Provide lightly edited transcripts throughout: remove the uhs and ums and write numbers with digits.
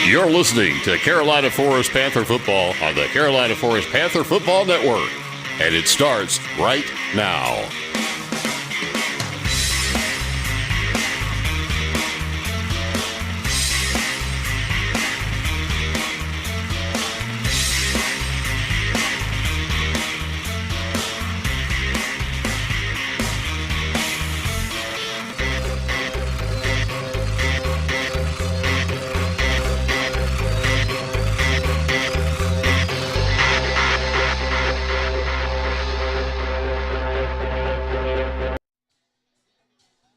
You're listening to Carolina Forest Panther football on the Carolina Forest Panther Football Network, and it starts right now.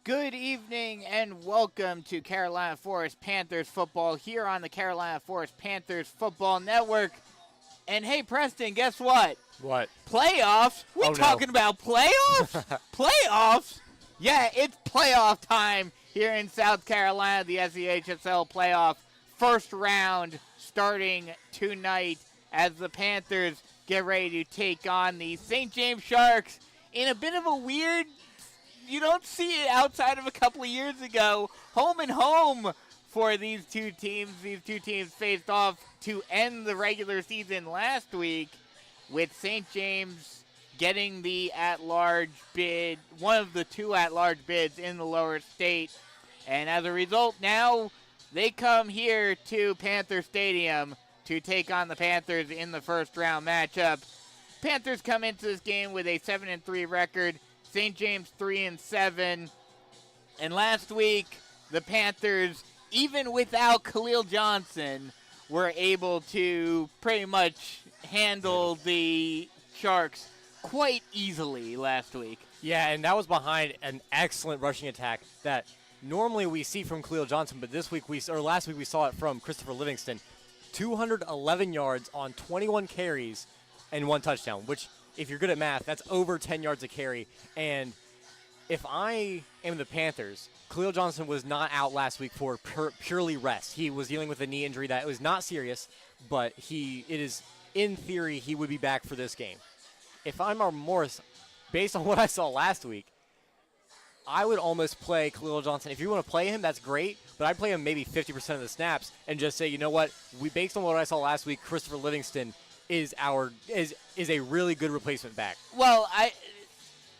Good evening and welcome to Carolina Forest Panthers football here on the Carolina Forest Panthers Football Network. And hey, Preston, guess what? What? Playoffs? We talking about playoffs? Playoffs? Yeah, it's playoff time here in South Carolina. The SEHSL playoff first round starting tonight as the Panthers get ready to take on the St. James Sharks in a bit of a weird, you don't see it outside of a couple of years ago, home and home for these two teams. These two teams faced off to end the regular season last week, with St. James getting the at-large bid, one of the two at-large bids in the lower state. And as a result, now they come here to Panther Stadium to take on the Panthers in the first round matchup. Panthers come into this game with a 7-3 record. St. James 3-7. And last week, the Panthers, even without Khalil Johnson, were able to pretty much handle the Sharks quite easily last week. Yeah, and that was behind an excellent rushing attack that normally we see from Khalil Johnson, but last week we saw it from Christopher Livingston. 211 yards on 21 carries and 1 touchdown, which, if you're good at math, that's over 10 yards a carry. And if I am the Panthers, Khalil Johnson was not out last week for purely rest. He was dealing with a knee injury that was not serious, but in theory, he would be back for this game. If I'm Marvin Morris, based on what I saw last week, I would almost play Khalil Johnson. If you want to play him, that's great, but I'd play him maybe 50% of the snaps and just say, you know what, based on what I saw last week, Christopher Livingston is a really good replacement back. Well,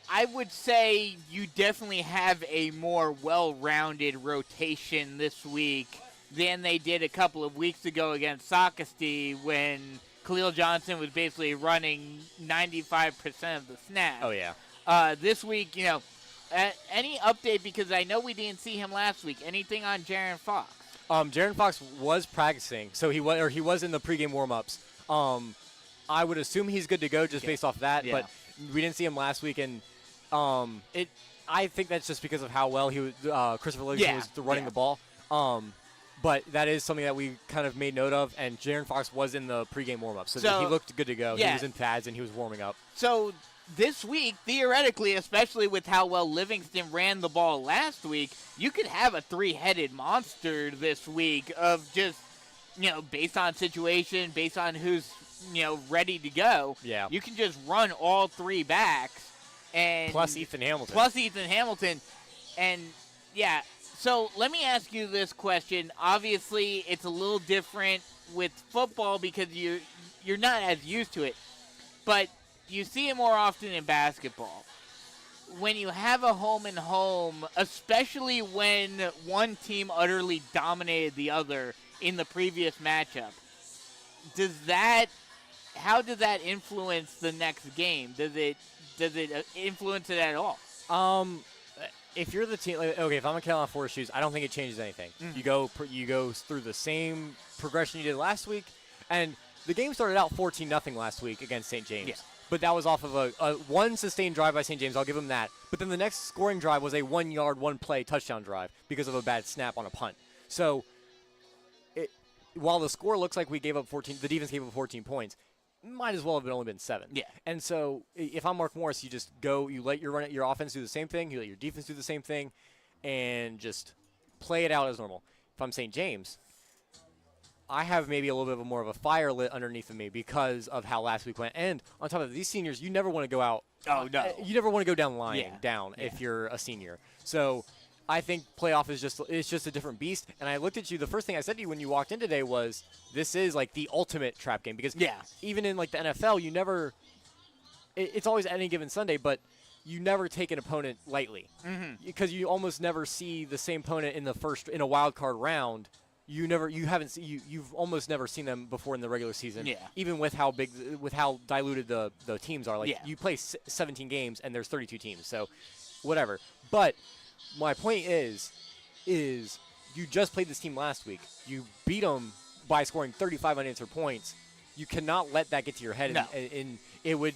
I would say you definitely have a more well-rounded rotation this week than they did a couple of weeks ago against Saukesty when Khalil Johnson was basically running 95% of the snaps. Oh, yeah. This week, any update, because I know we didn't see him last week. Anything on Jaron Fox? Jaron Fox was practicing, so he was in the pregame warm-ups. I would assume he's good to go just based off that, but we didn't see him last week, and I think that's just because of how well Christopher Livingston was running the ball. But that is something that we kind of made note of, and Jaron Fox was in the pregame warm-up, so he looked good to go. Yeah. He was in pads, and he was warming up. So this week, theoretically, especially with how well Livingston ran the ball last week, you could have a three-headed monster this week of just, based on situation, based on who's, ready to go. Yeah. You can just run all three backs. And plus Ethan Hamilton. And, yeah, so let me ask you this question. Obviously, it's a little different with football because you're not as used to it. But you see it more often in basketball. When you have a home and home, especially when one team utterly dominated the other in the previous matchup, how does that influence the next game? Does it influence it at all? If you're the team, if I'm a Carolina Forest shoes, I don't think it changes anything. Mm-hmm. You go through the same progression you did last week, and the game started out 14-0 last week against St. James. Yeah. But that was off of a one sustained drive by St. James. I'll give them that. But then the next scoring drive was a 1-yard, 1-play touchdown drive because of a bad snap on a punt. So while the score looks like the defense gave up 14 points, might as well have only been 7. Yeah. And so if I'm Mark Morris, you just go, you let your offense do the same thing, you let your defense do the same thing, and just play it out as normal. If I'm St. James, I have maybe a little bit more of a fire lit underneath of me because of how last week went. And on top of these seniors, you never want to go out. Oh, no. You never want to go down lying if you're a senior. So I think playoff is just a different beast. And I looked at you. The first thing I said to you when you walked in today was, this is like the ultimate trap game, because even in like the NFL, you never. It's always any given Sunday, but you never take an opponent lightly, because you almost never see the same opponent in a wild card round. You've almost never seen them before in the regular season. Yeah. Even with how diluted the teams are. Like you play 17 games and there's 32 teams, so whatever. But my point is you just played this team last week. You beat them by scoring 35 unanswered points. You cannot let that get to your head, and it would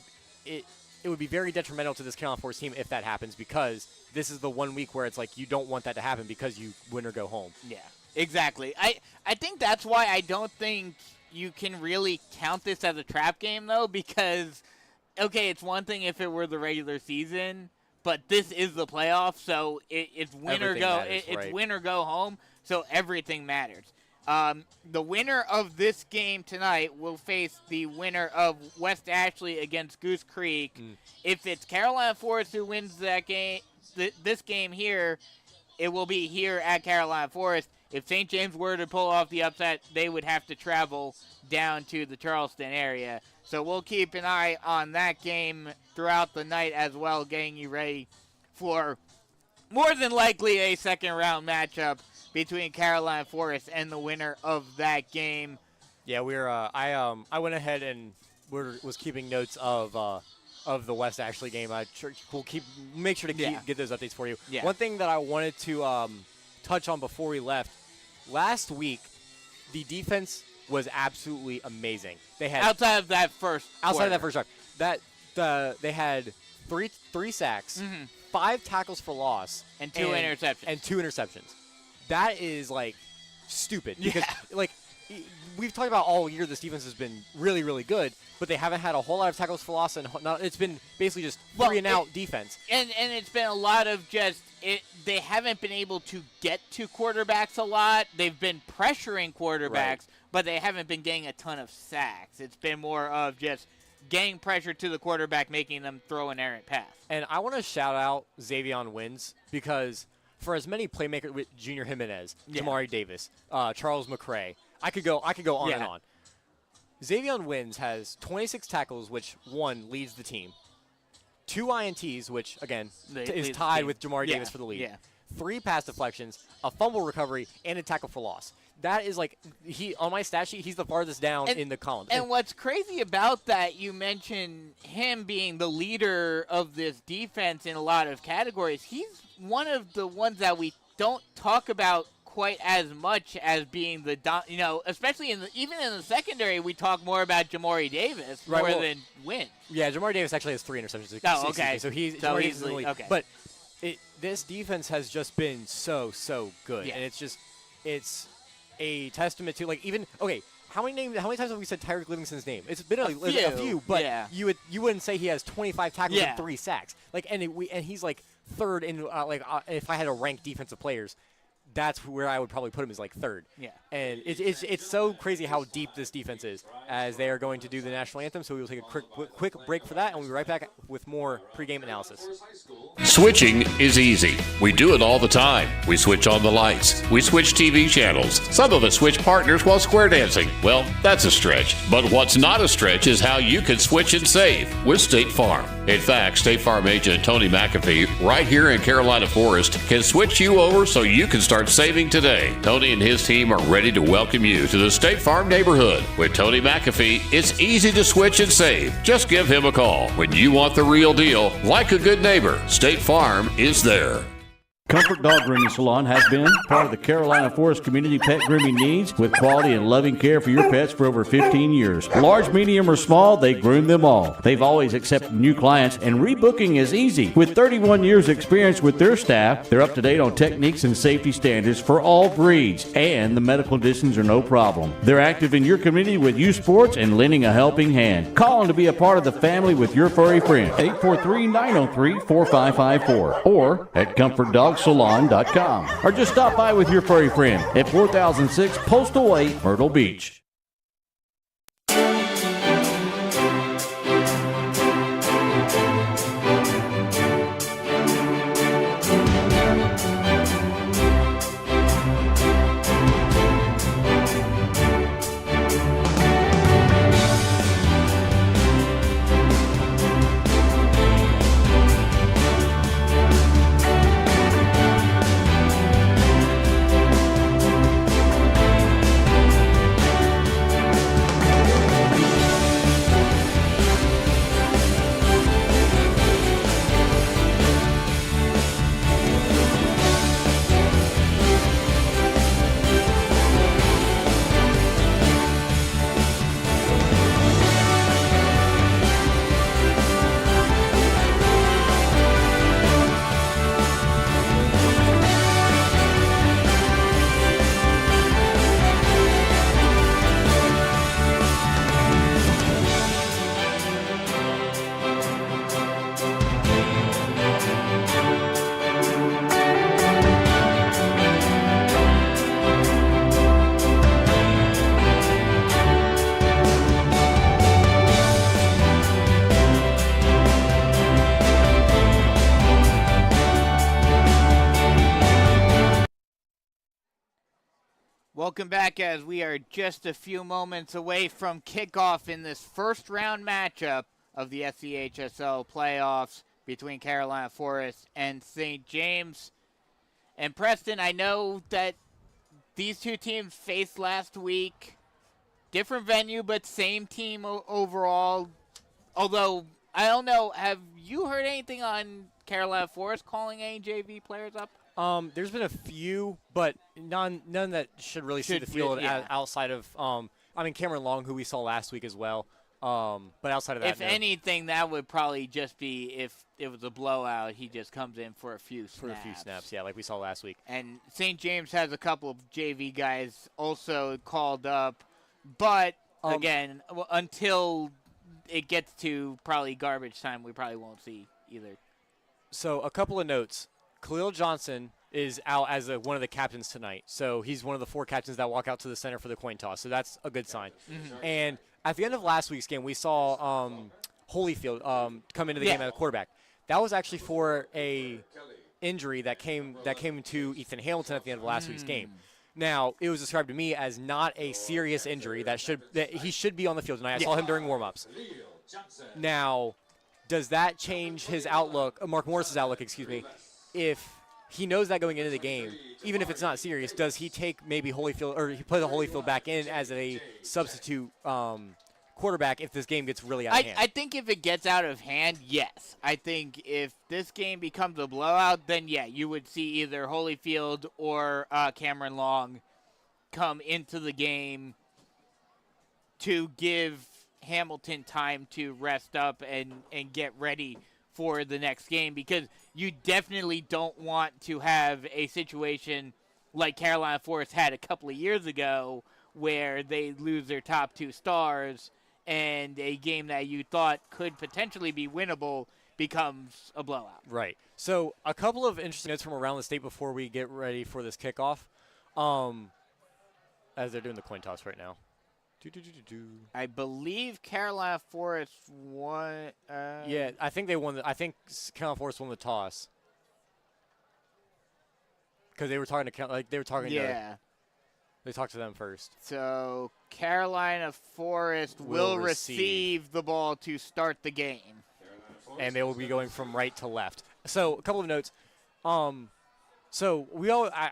be very detrimental to this Carolina Force team if that happens, because this is the 1 week where it's like you don't want that to happen because you win or go home. Yeah, exactly. I think that's why I don't think you can really count this as a trap game, though, because, okay, it's one thing if it were the regular season, but this is the playoffs, so it's win or go. It's win or go home, so everything matters. The winner of this game tonight will face the winner of West Ashley against Goose Creek. If it's Carolina Forest who wins that game, this game here, it will be here at Carolina Forest. If St. James were to pull off the upset, they would have to travel down to the Charleston area. So we'll keep an eye on that game throughout the night as well, getting you ready for more than likely a second-round matchup between Carolina Forest and the winner of that game. Yeah, I went ahead and was keeping notes of the West Ashley game. We'll make sure to get those updates for you. Yeah. One thing that I wanted to touch on before we left, last week the defense was absolutely amazing. They had outside of that first drive, they had three sacks, 5 tackles for loss, and two interceptions. That is like stupid, because like we've talked about all year, this defense has been really, really good, but they haven't had a whole lot of tackles for loss, and it's been basically just three and out defense. And it's been a lot of they haven't been able to get to quarterbacks a lot. They've been pressuring quarterbacks, but they haven't been getting a ton of sacks. It's been more of just getting pressure to the quarterback, making them throw an errant pass. And I want to shout out Xavier Wins, because for as many playmakers with Junior Jimenez, Jamari Davis, Charles McCray, I could go on and on. Xavier Wins has 26 tackles, which leads the team. 2 INTs, which again is tied with Jamari Davis for the lead. Yeah. 3 pass deflections, a fumble recovery, and a tackle for loss. That is like on my stat sheet, he's the farthest down in the column. And what's crazy about that, you mentioned him being the leader of this defense in a lot of categories. He's one of the ones that we don't talk about quite as much as being especially even in the secondary, we talk more about Jamari Davis than Wynn. Yeah, Jamari Davis actually has 3 interceptions. Oh, okay. So he's in the lead. Okay. But this defense has just been so good, and it's a testament to how many times have we said Tyreek Livingston's name? It's been a few, but you wouldn't say he has 25 tackles and 3 sacks. And he's like third in if I had to rank defensive players, that's where I would probably put him, as like third. Yeah. And it's so crazy how deep this defense is, as they are going to do the national anthem. So we will take a quick break for that, and we'll be right back with more pregame analysis. Switching is easy. We do it all the time. We switch on the lights. We switch TV channels. Some of us switch partners while square dancing. Well, that's a stretch. But what's not a stretch is how you can switch and save with State Farm. In fact, State Farm agent Tony McAfee, right here in Carolina Forest, can switch you over so you can start saving today. Tony and his team are ready to welcome you to the State Farm neighborhood. With Tony McAfee, it's easy to switch and save. Just give him a call. When you want the real deal, like a good neighbor, State Farm is there. Comfort Dog Grooming Salon has been part of the Carolina Forest community pet grooming needs, with quality and loving care for your pets for over 15 years. Large, medium, or small, they groom them all. They've always accepted new clients, and rebooking is easy. With 31 years experience with their staff, they're up to date on techniques and safety standards for all breeds, and the medical conditions are no problem. They're active in your community with youth sports and lending a helping hand. Call them to be a part of the family with your furry friend. 843-903-4554 or at ComfortDogSalon.com, or just stop by with your furry friend at 4006 Postal Way, Myrtle Beach. Welcome back as we are just a few moments away from kickoff in this first round matchup of the SCHSL playoffs between Carolina Forest and St. James. And Preston, I know that these two teams faced last week. Different venue, but same team overall. Although, I don't know, have you heard anything on Carolina Forest calling any JV players up? There's been a few, but none that should really see the field outside of, Cameron Long, who we saw last week as well. But outside of that, if anything, that would probably just be if it was a blowout, he just comes in for a few snaps. Yeah, like we saw last week. And St. James has a couple of JV guys also called up. But, again, until it gets to probably garbage time, we probably won't see either. So a couple of notes. Khalil Johnson is out as one of the captains tonight. So he's one of the 4 captains that walk out to the center for the coin toss. So that's a good sign. Mm-hmm. And at the end of last week's game, we saw Holyfield come into the game at a quarterback. That was actually for a injury that came to Ethan Hamilton at the end of last week's game. Now, it was described to me as not a serious injury that he should be on the field tonight. I saw him during warm-ups. Now, does that change his outlook, Mark Morris's outlook, if he knows that going into the game, even if it's not serious, does he take maybe Holyfield, or he put Holyfield back in as a substitute quarterback if this game gets really out of hand? I think if it gets out of hand, yes. I think if this game becomes a blowout, then yeah, you would see either Holyfield or Cameron Long come into the game to give Hamilton time to rest up and get ready for the next game, because you definitely don't want to have a situation like Carolina Forest had a couple of years ago where they lose their top 2 stars and a game that you thought could potentially be winnable becomes a blowout. Right. So a couple of interesting notes from around the state before we get ready for this kickoff, as they're doing the coin toss right now. I believe Carolina Forest won. Yeah, I think they won. I think Carolina Forest won the toss because they were talking to Yeah. They talked to them first. So Carolina Forest will receive the ball to start the game, and they will be going from right to left. So a couple of notes. So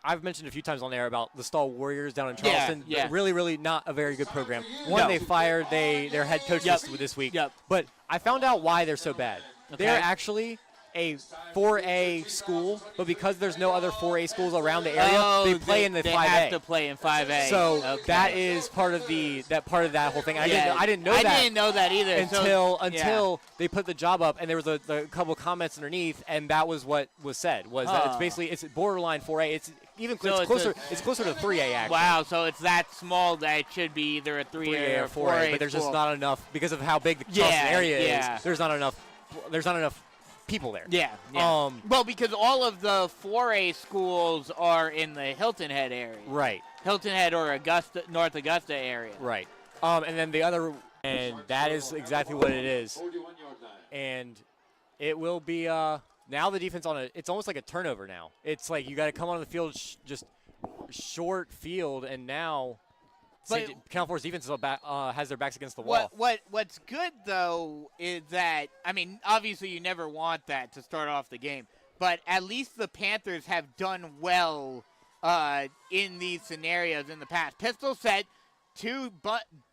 I've mentioned a few times on there about the Stall Warriors down in Charleston. Yeah. Really, really not a very good program. They fired their head coach this week. Yep. But I found out why they're so bad. Okay. They're actually a 4A school, but because there's no other 4A schools around the area, they play in the 5A. They have to play in 5A. So that is part of that whole thing. I didn't know that. I didn't know that either until they put the job up, and there was a couple of comments underneath, and that was what was said. That it's borderline 4A. It's closer to 3A actually. Wow, so it's that small that it should be either a 3A or 4A. But there's just not enough because of how big the Charleston area is. There's not enough people there. Yeah. Well, because all of the 4A schools are in the Hilton Head area. Right. Hilton Head or North Augusta area. Right. And then the other, and that is exactly what it is. And it will be now the defense it's almost like a turnover now. It's like you got to come on the field just short field, and now Carolina Forest defense is has their backs against the wall. What's good, though, is that, obviously you never want that to start off the game, but at least the Panthers have done well in these scenarios in the past. Pistol set, 2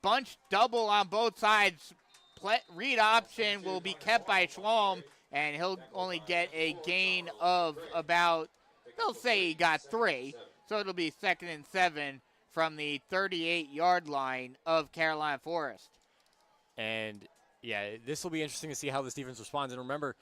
bunch double on both sides. Read option will be kept by Schwalm, and he'll only get a gain of about, they'll say he got 3, so it'll be 2nd and 7. From the 38-yard line of Carolina Forest. And, yeah, this will be interesting to see how this defense responds. And remember,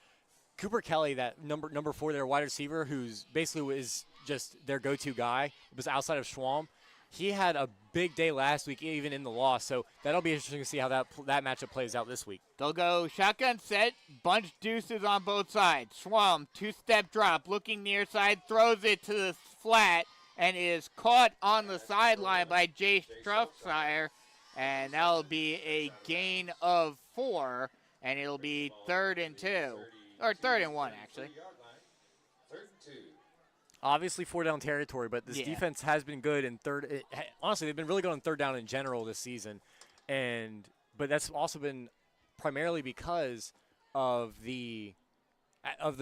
Cooper Kelly, that number 4, their wide receiver, who's basically is just their go-to guy, was outside of Schwalm. He had a big day last week, even in the loss. So that'll be interesting to see how that matchup plays out this week. They'll go shotgun set, bunch deuces on both sides. Schwalm, 2-step drop, looking near side, throws it to the flat, and is caught on the sideline by Jay Struffsire, and that'll be a gain of 4, and it'll be 3rd and 2, or 3rd and 1 actually. Obviously 4-down territory, but this defense has been good in third. Honestly, they've been really good on third down in general this season, but that's also been primarily because of the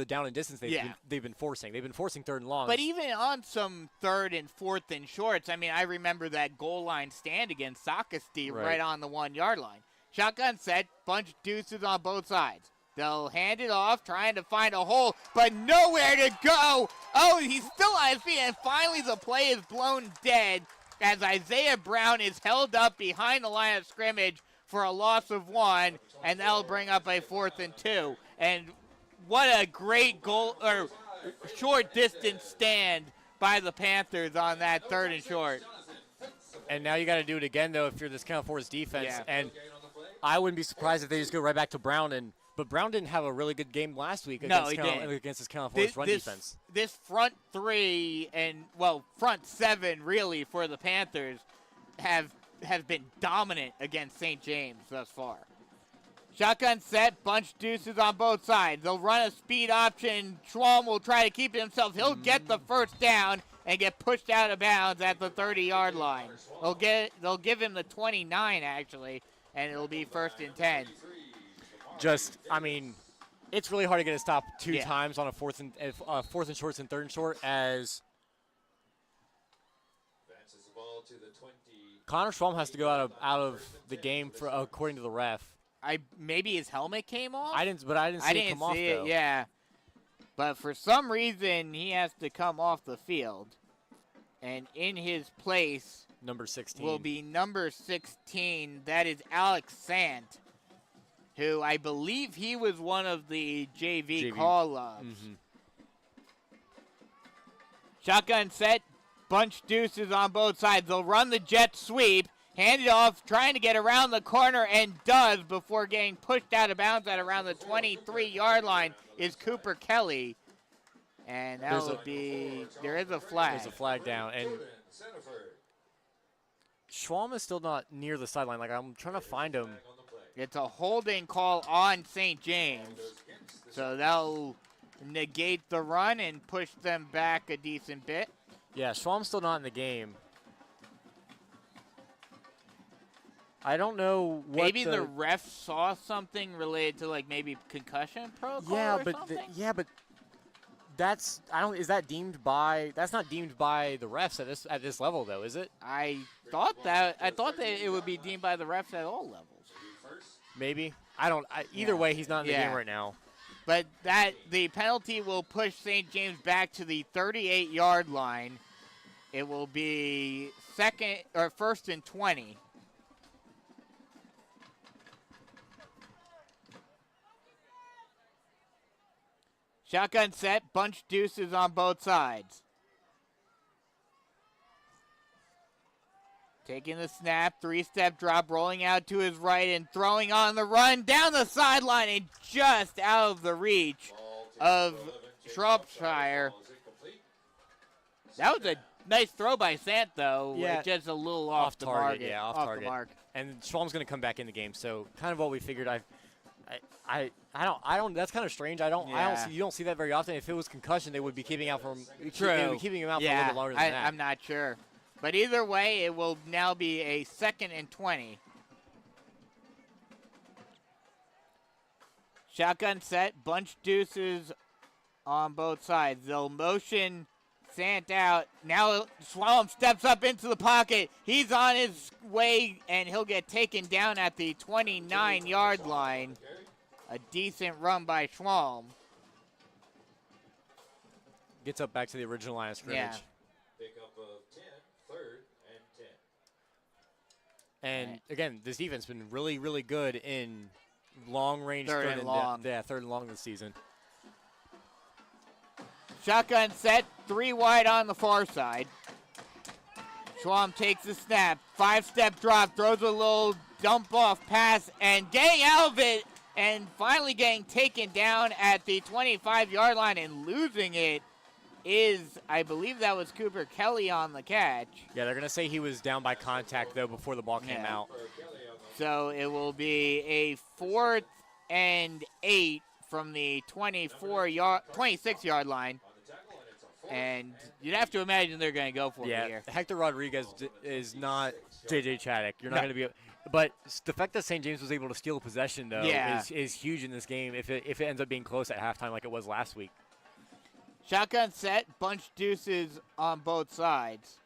down and distance they've been forcing. They've been forcing third and longs. But even on some third and fourth and shorts, I mean, I remember that goal line stand against Sockasty right on the 1 yard line. Shotgun set, bunch deuces on both sides. They'll hand it off, trying to find a hole, but nowhere to go. Oh, he's still on his feet, and finally the play is blown dead as Isaiah Brown is held up behind the line of scrimmage for a loss of 1, and that'll bring up a 4th and 2. And what a great goal or short distance stand by the Panthers on that 3rd and short. And now you got to do it again, though, if you're this Carolina Forest defense. Yeah. And I wouldn't be surprised if they just go right back to Brown. But Brown didn't have a really good game last week against this Carolina Forest run defense. This front 3 and, front 7 really for the Panthers has been dominant against St. James thus far. Shotgun set, bunch deuces on both sides. They'll run a speed option. Schwalm will try to keep it himself. He'll get the first down and get pushed out of bounds at the 30-yard line. They'll give him the 29 actually, and it'll be 1st and 10. It's really hard to get a stop 2 times on a fourth and shorts and 3rd and short as Connor Schwalm has to go out of the game according to the ref. Maybe his helmet came off? I didn't see it come off, though. Yeah. But for some reason, he has to come off the field. And in his place number 16 will be number 16. That is Alex Sant, who I believe he was one of the JV call-ups. Mm-hmm. Shotgun set, bunch deuces on both sides. They'll run the jet sweep. Hand it off, trying to get around the corner, and does before getting pushed out of bounds at around the 23-yard line is Cooper Kelly. And there is a flag. There's a flag down. And Schwalm is still not near the sideline. I'm trying to find him. It's a holding call on St. James. So that'll negate the run and push them back a decent bit. Yeah, Schwalm's still not in the game. I don't know what maybe the ref saw something related to maybe concussion protocol or something? But that's not deemed by the refs at this level though, is it? I thought that it would be deemed by the refs at all levels. Maybe. Either way, he's not in the game right now. But the penalty will push St. James back to the 38-yard line. It will be 1st and 20. Shotgun set, bunch deuces on both sides. Taking the snap, 3-step drop, rolling out to his right and throwing on the run down the sideline and just out of the reach of Shropshire. That was a nice throw by Sant, though. Yeah. Just a little off the target. market. Yeah, off target. The mark. And Schwalm's going to come back in the game, so kind of what we figured. I don't. That's kind of strange. You don't see that very often. If it was concussion, they would be keeping him out for a little bit longer than that. I'm not sure. But either way, it will now be a 2nd and 20. Shotgun set, bunch deuces on both sides. They'll motion Sant out. Now Schwalm steps up into the pocket. He's on his way, and he'll get taken down at the 29-yard line. A decent run by Schwalm. Gets up back to the original line of scrimmage. Yeah. Pickup of 10, 3rd and 10. And again, this defense has been really, really good in long-range third and long. 3rd and long this season. Shotgun set, 3 wide on the far side. Schwalm takes the snap, 5-step drop, throws a little dump-off pass, and getting out of it, and finally getting taken down at the 25-yard line and losing it is, I believe that was Cooper Kelly on the catch. Yeah, they're going to say he was down by contact, though, before the ball came out. So it will be a 4th and 8 from the 26-yard line. And you'd have to imagine they're going to go for it here. Hector Rodriguez is not J.J. Chaddock. You're not going to be – but the fact that St. James was able to steal a possession, though, is huge in this game if it ends up being close at halftime like it was last week. Shotgun set, bunch deuces on both sides.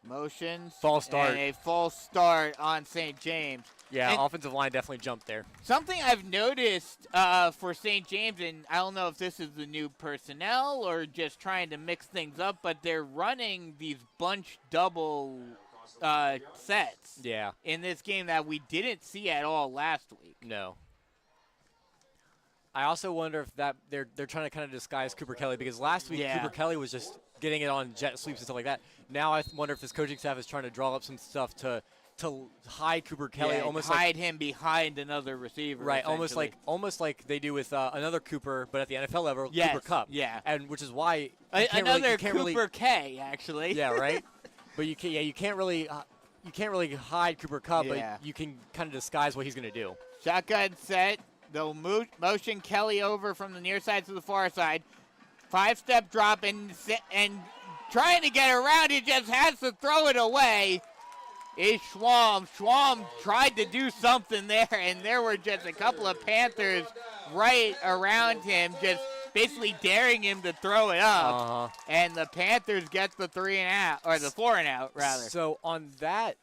Motions. False start. And a false start on St. James. Yeah, and offensive line definitely jumped there. Something I've noticed for St. James, and I don't know if this is the new personnel or just trying to mix things up, but they're running these bunch double sets in this game that we didn't see at all last week. No. I also wonder if that they're trying to kind of disguise Cooper Kelly, because last week Cooper Kelly was just getting it on jet sweeps and stuff like that. Now I wonder if this coaching staff is trying to draw up some stuff to hide Cooper Kelly, almost hide him behind another receiver. Right, almost like they do with another Cooper, but at the NFL level, Cooper Kupp. Yeah, and which is why another Cooper K actually. Yeah, right. But you can't really hide Cooper Kupp, but you can kind of disguise what he's going to do. Shotgun set. They'll motion Kelly over from the near side to the far side. 5-step drop and trying to get around it, just has to throw it away. Is Schwalm. Schwalm tried to do something there, and there were just a couple of Panthers right around him, just basically daring him to throw it up. And the Panthers get the 3-and-out, or the 4-and-out rather. So on that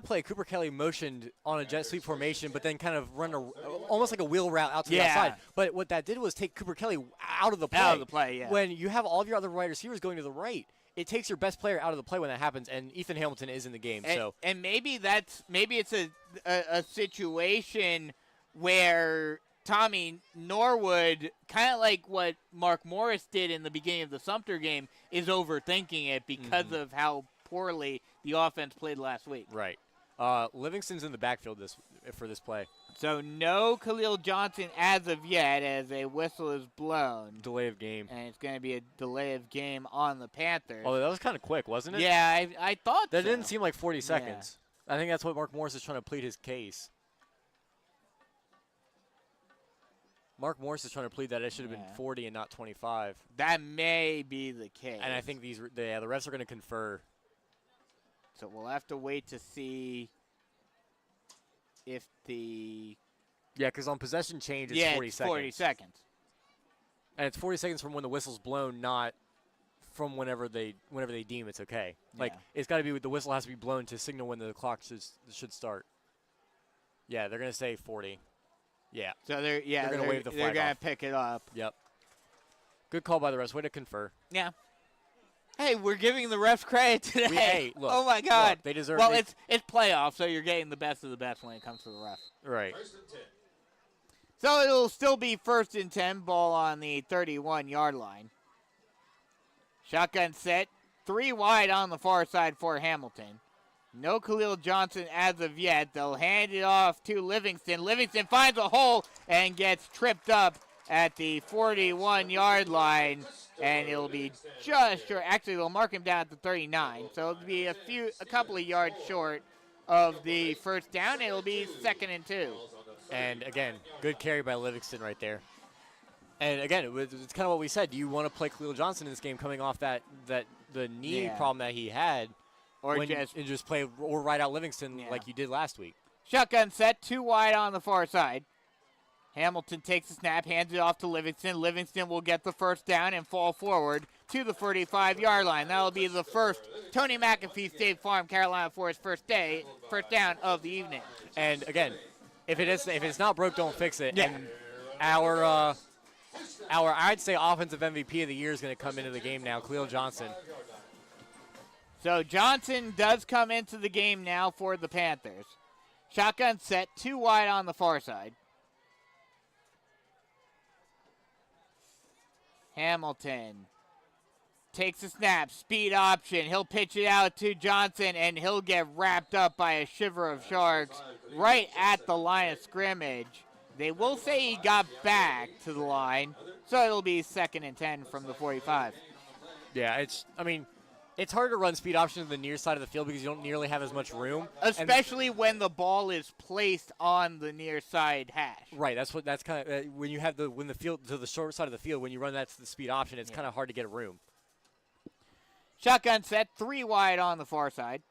play, Cooper Kelly motioned on a jet sweep formation, but then kind of run almost like a wheel route out to the outside. But what that did was take Cooper Kelly out of the play. Out of the play, yeah. When you have all of your other wide receivers going to the right, it takes your best player out of the play when that happens, and Ethan Hamilton is in the game. And maybe it's a situation where Tommy Norwood, kind of like what Mark Morris did in the beginning of the Sumter game, is overthinking it because of how poorly the offense played last week. Right. Livingston's in the backfield for this play. So no Khalil Johnson as of yet, as a whistle is blown. Delay of game. And it's going to be a delay of game on the Panthers. Oh, that was kind of quick, wasn't it? Yeah, I thought that didn't seem like 40 seconds. I think that's what Mark Morris is trying to plead his case. Mark Morris is trying to plead that it should have been 40 and not 25. That may be the case. And I think the refs are going to confer. So we'll have to wait to see if the... Yeah, because on possession change, it's 40 seconds. 40 seconds. And it's 40 seconds from when the whistle's blown, not from whenever they deem it's okay. Like, it's got to be, the whistle has to be blown to signal when the clock should start. Yeah, they're going to say 40. Yeah. So they're going to wave the flag They're going off. to pick it up. Yep. Good call by the refs. Way to confer. Yeah. Hey, we're giving the refs credit today. Look, oh my God! Look, they deserve. Well, it's playoffs, so you're getting the best of the best when it comes to the ref. Right. So it'll still be 1st and 10, ball on the 31-yard line. Shotgun set, 3 wide on the far side for Hamilton. No Khalil Johnson as of yet. They'll hand it off to Livingston. Livingston finds a hole and gets tripped up at the 41-yard line. And it'll be just short. Actually, they'll mark him down at the 39. So it'll be a couple of yards short of the first down. It'll be 2nd and 2. And again, good carry by Livingston right there. And again, it's kind of what we said. Do you want to play Khalil Johnson in this game, coming off the knee problem that he had, or just play or ride out Livingston like you did last week? Shotgun set, 2 wide on the far side. Hamilton takes the snap, hands it off to Livingston. Livingston will get the first down and fall forward to the 45-yard line. That'll be the first Tony McAfee State Farm Carolina Forest first down of the evening. And again, if it's not broke, don't fix it. Yeah. And our I'd say offensive MVP of the year is going to come into the game now, Khalil Johnson. So Johnson does come into the game now for the Panthers. Shotgun set, 2 wide on the far side. Hamilton takes a snap, speed option. He'll pitch it out to Johnson, and he'll get wrapped up by a shiver of sharks right at the line of scrimmage. They will say he got back to the line, so it'll be 2nd and 10 from the 45. Yeah, It's hard to run speed options on the near side of the field because you don't nearly have as much room. Especially when the ball is placed on the near side hash. Right, that's kind of when you have when the field to the short side of the field, when you run that to the speed option, it's kind of hard to get a room. Shotgun set, 3 wide on the far side.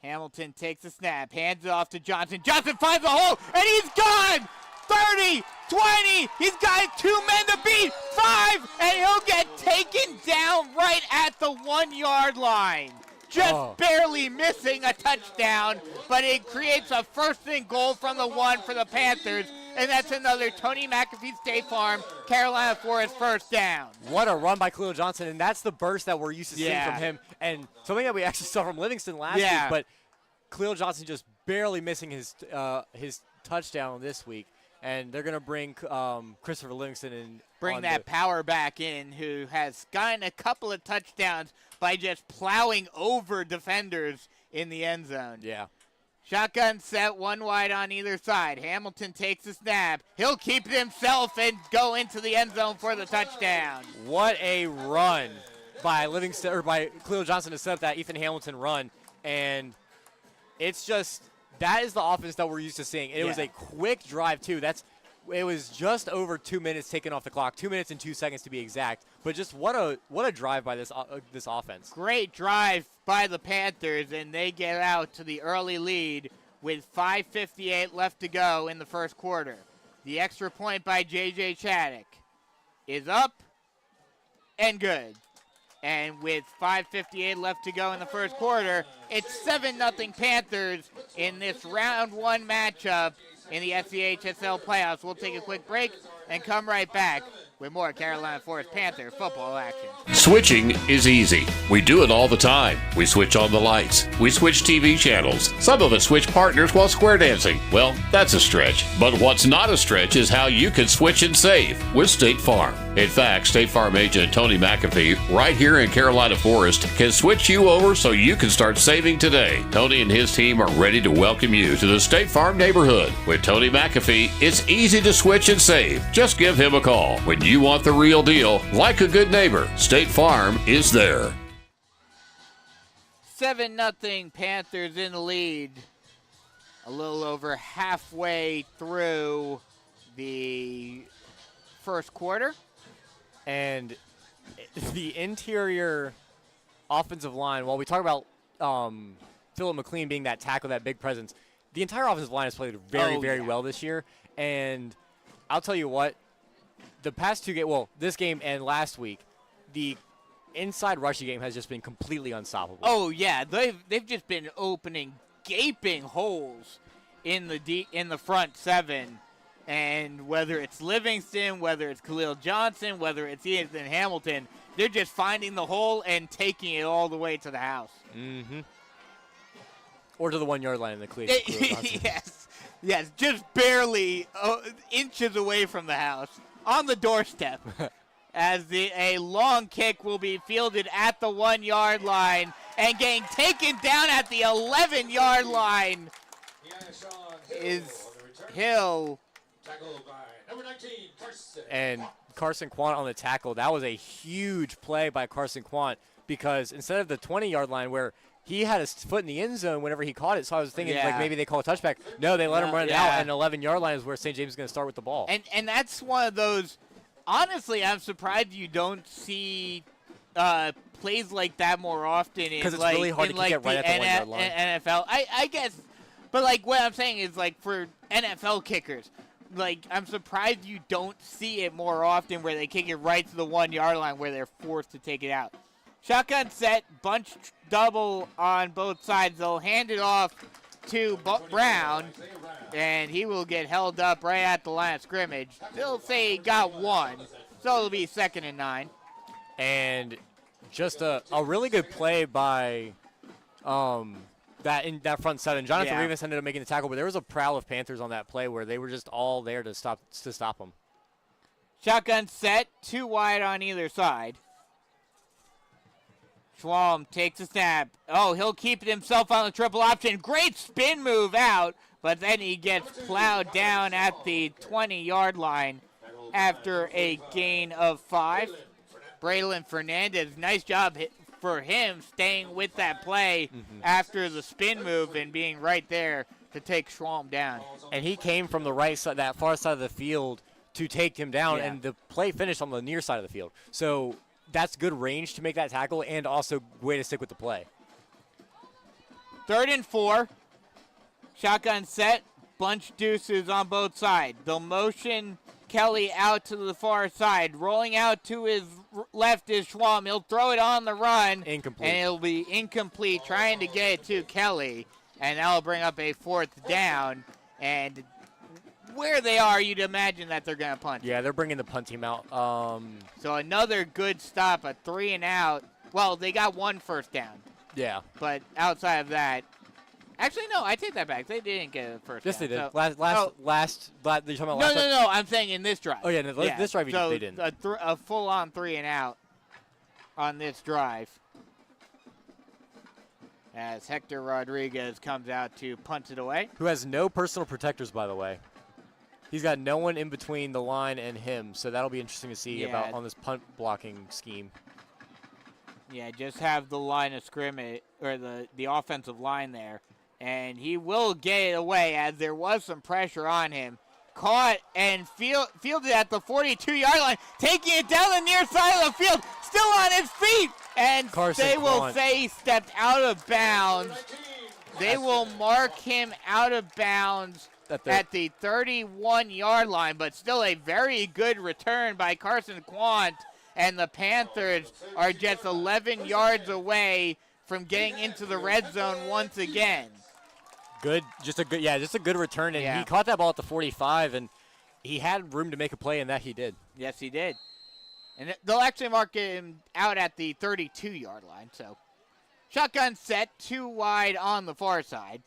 Hamilton takes a snap, hands it off to Johnson. Johnson finds the hole, and he's gone! 30, 20, he's got 2 men to beat, 5, and he'll get taken down right at the 1-yard line. Just barely missing a touchdown, but it creates a first and goal from the 1 for the Panthers, and that's another Tony McAfee State Farm, Carolina Forest first down. What a run by Khalil Johnson, and that's the burst that we're used to seeing from him, and something that we actually saw from Livingston last week, but Khalil Johnson just barely missing his touchdown this week. And they're going to bring Christopher Livingston in. Bring that power back in, who has gotten a couple of touchdowns by just plowing over defenders in the end zone. Yeah. Shotgun set, 1 wide on either side. Hamilton takes a snap. He'll keep it himself and go into the end zone for the touchdown. What a run by Livingston, or by Khalil Johnson to set up that Ethan Hamilton run. And it's just, that is the offense that we're used to seeing. It was a quick drive, too. It was just over 2 minutes taken off the clock, 2 minutes and 2 seconds to be exact. But just what a drive by this offense. Great drive by the Panthers, and they get out to the early lead with 5:58 left to go in the first quarter. The extra point by J.J. Chaddock is up and good. And with 5:58 left to go in the first quarter, it's 7-0 Panthers in this round 1 matchup in the SCHSL playoffs. We'll take a quick break and come right back with more Carolina Forest Panther football action. Switching is easy. We do it all the time. We switch on the lights. We switch TV channels. Some of us switch partners while square dancing. Well, that's a stretch. But what's not a stretch is how you can switch and save with State Farm. In fact, State Farm agent Tony McAfee, right here in Carolina Forest, can switch you over so you can start saving today. Tony and his team are ready to welcome you to the State Farm neighborhood. With Tony McAfee, it's easy to switch and save. Just give him a call. When you want the real deal, like a good neighbor, State Farm is there. 7-0 Panthers in the lead. A little over halfway through the first quarter. And the interior offensive line, while we talk about Phillip McLean being that tackle, that big presence, the entire offensive line has played very well this year. And I'll tell you what, the past 2 games, this game and last week, the inside rushing game has just been completely unstoppable. Oh yeah, they've just been opening gaping holes in the front 7. And whether it's Livingston, whether it's Khalil Johnson, whether it's Ethan Hamilton, they're just finding the hole and taking it all the way to the house. Mm-hmm. Or to the 1-yard line in the Khalil Johnson. Yes, just barely inches away from the house, on the doorstep. As a long kick will be fielded at the 1-yard line and getting taken down at the 11-yard line is Hill. Number 19, Carson. And Carson Quant on the tackle. That was a huge play by Carson Quant because instead of the 20-yard line where he had his foot in the end zone whenever he caught it, so I was thinking like maybe they call a touchback. No, they let him run it out, and 11-yard line is where St. James is going to start with the ball. And that's one of those, honestly, I'm surprised you don't see plays like that more often. Because it's really hard to kick it right at the 1-yard line. NFL, I guess, but like what I'm saying is like for NFL kickers, like, I'm surprised you don't see it more often where they kick it right to the 1-yard line where they're forced to take it out. Shotgun set, bunch double on both sides. They'll hand it off to Brown, and he will get held up right at the line of scrimmage. They'll say he got 1, so it'll be 2nd and 9. And just a really good play by that front 7. Jonathan Rivas ended up making the tackle, but there was a prowl of Panthers on that play where they were just all there to stop him. Shotgun set, 2 wide on either side. Schwalm takes a snap. Oh, he'll keep it himself on the triple option. Great spin move out, but then he gets plowed down at the 20-yard line after a gain of 5. Braylon Fernandez, nice job for him staying with that play after the spin move and being right there to take Schwalm down. And he came from the right side, that far side of the field, to take him down, Yeah. and the play finished on the near side of the field. So that's good range to make that tackle and also way to stick with the play. 3rd and 4. Shotgun set. Bunch deuces on both sides. They'll motion Kelly out to the far side. Rolling out to his left is Schwalm. He'll throw it on the run. Incomplete. And it'll be incomplete, trying to get it to Kelly. And that'll bring up a 4th down. And where they are, you'd imagine that they're going to punt. Yeah, they're bringing the punt team out. So another good stop, a 3 and out. Well, they got 1 first down. Yeah. But outside of that, actually, no, I take that back. They didn't get a first Yes, down. they did. So, Last, you're talking about last drive? no. I'm saying in this drive. Oh, yeah, no, this drive so they didn't. A full-on 3 and out on this drive. As Hector Rodriguez comes out to punt it away. Who has no personal protectors, by the way. He's got no one in between the line and him, so that'll be interesting to see about on this punt blocking scheme. Yeah, just have the line of scrimmage, or the offensive line there. And he will get it away as there was some pressure on him. Caught and fielded at the 42-yard line, taking it down the near side of the field, still on his feet. And Carson they will Quant. say he stepped out of bounds. They will mark him out of bounds at the 31-yard line, but still a very good return by Carson Quant. And the Panthers are just 11 yards away from getting into the red zone once again. Just a good return, and he caught that ball at the 45, and he had room to make a play, and that he did. Yes, he did. And they'll actually mark him out at the 32-yard line. So, shotgun set, 2 wide on the far side.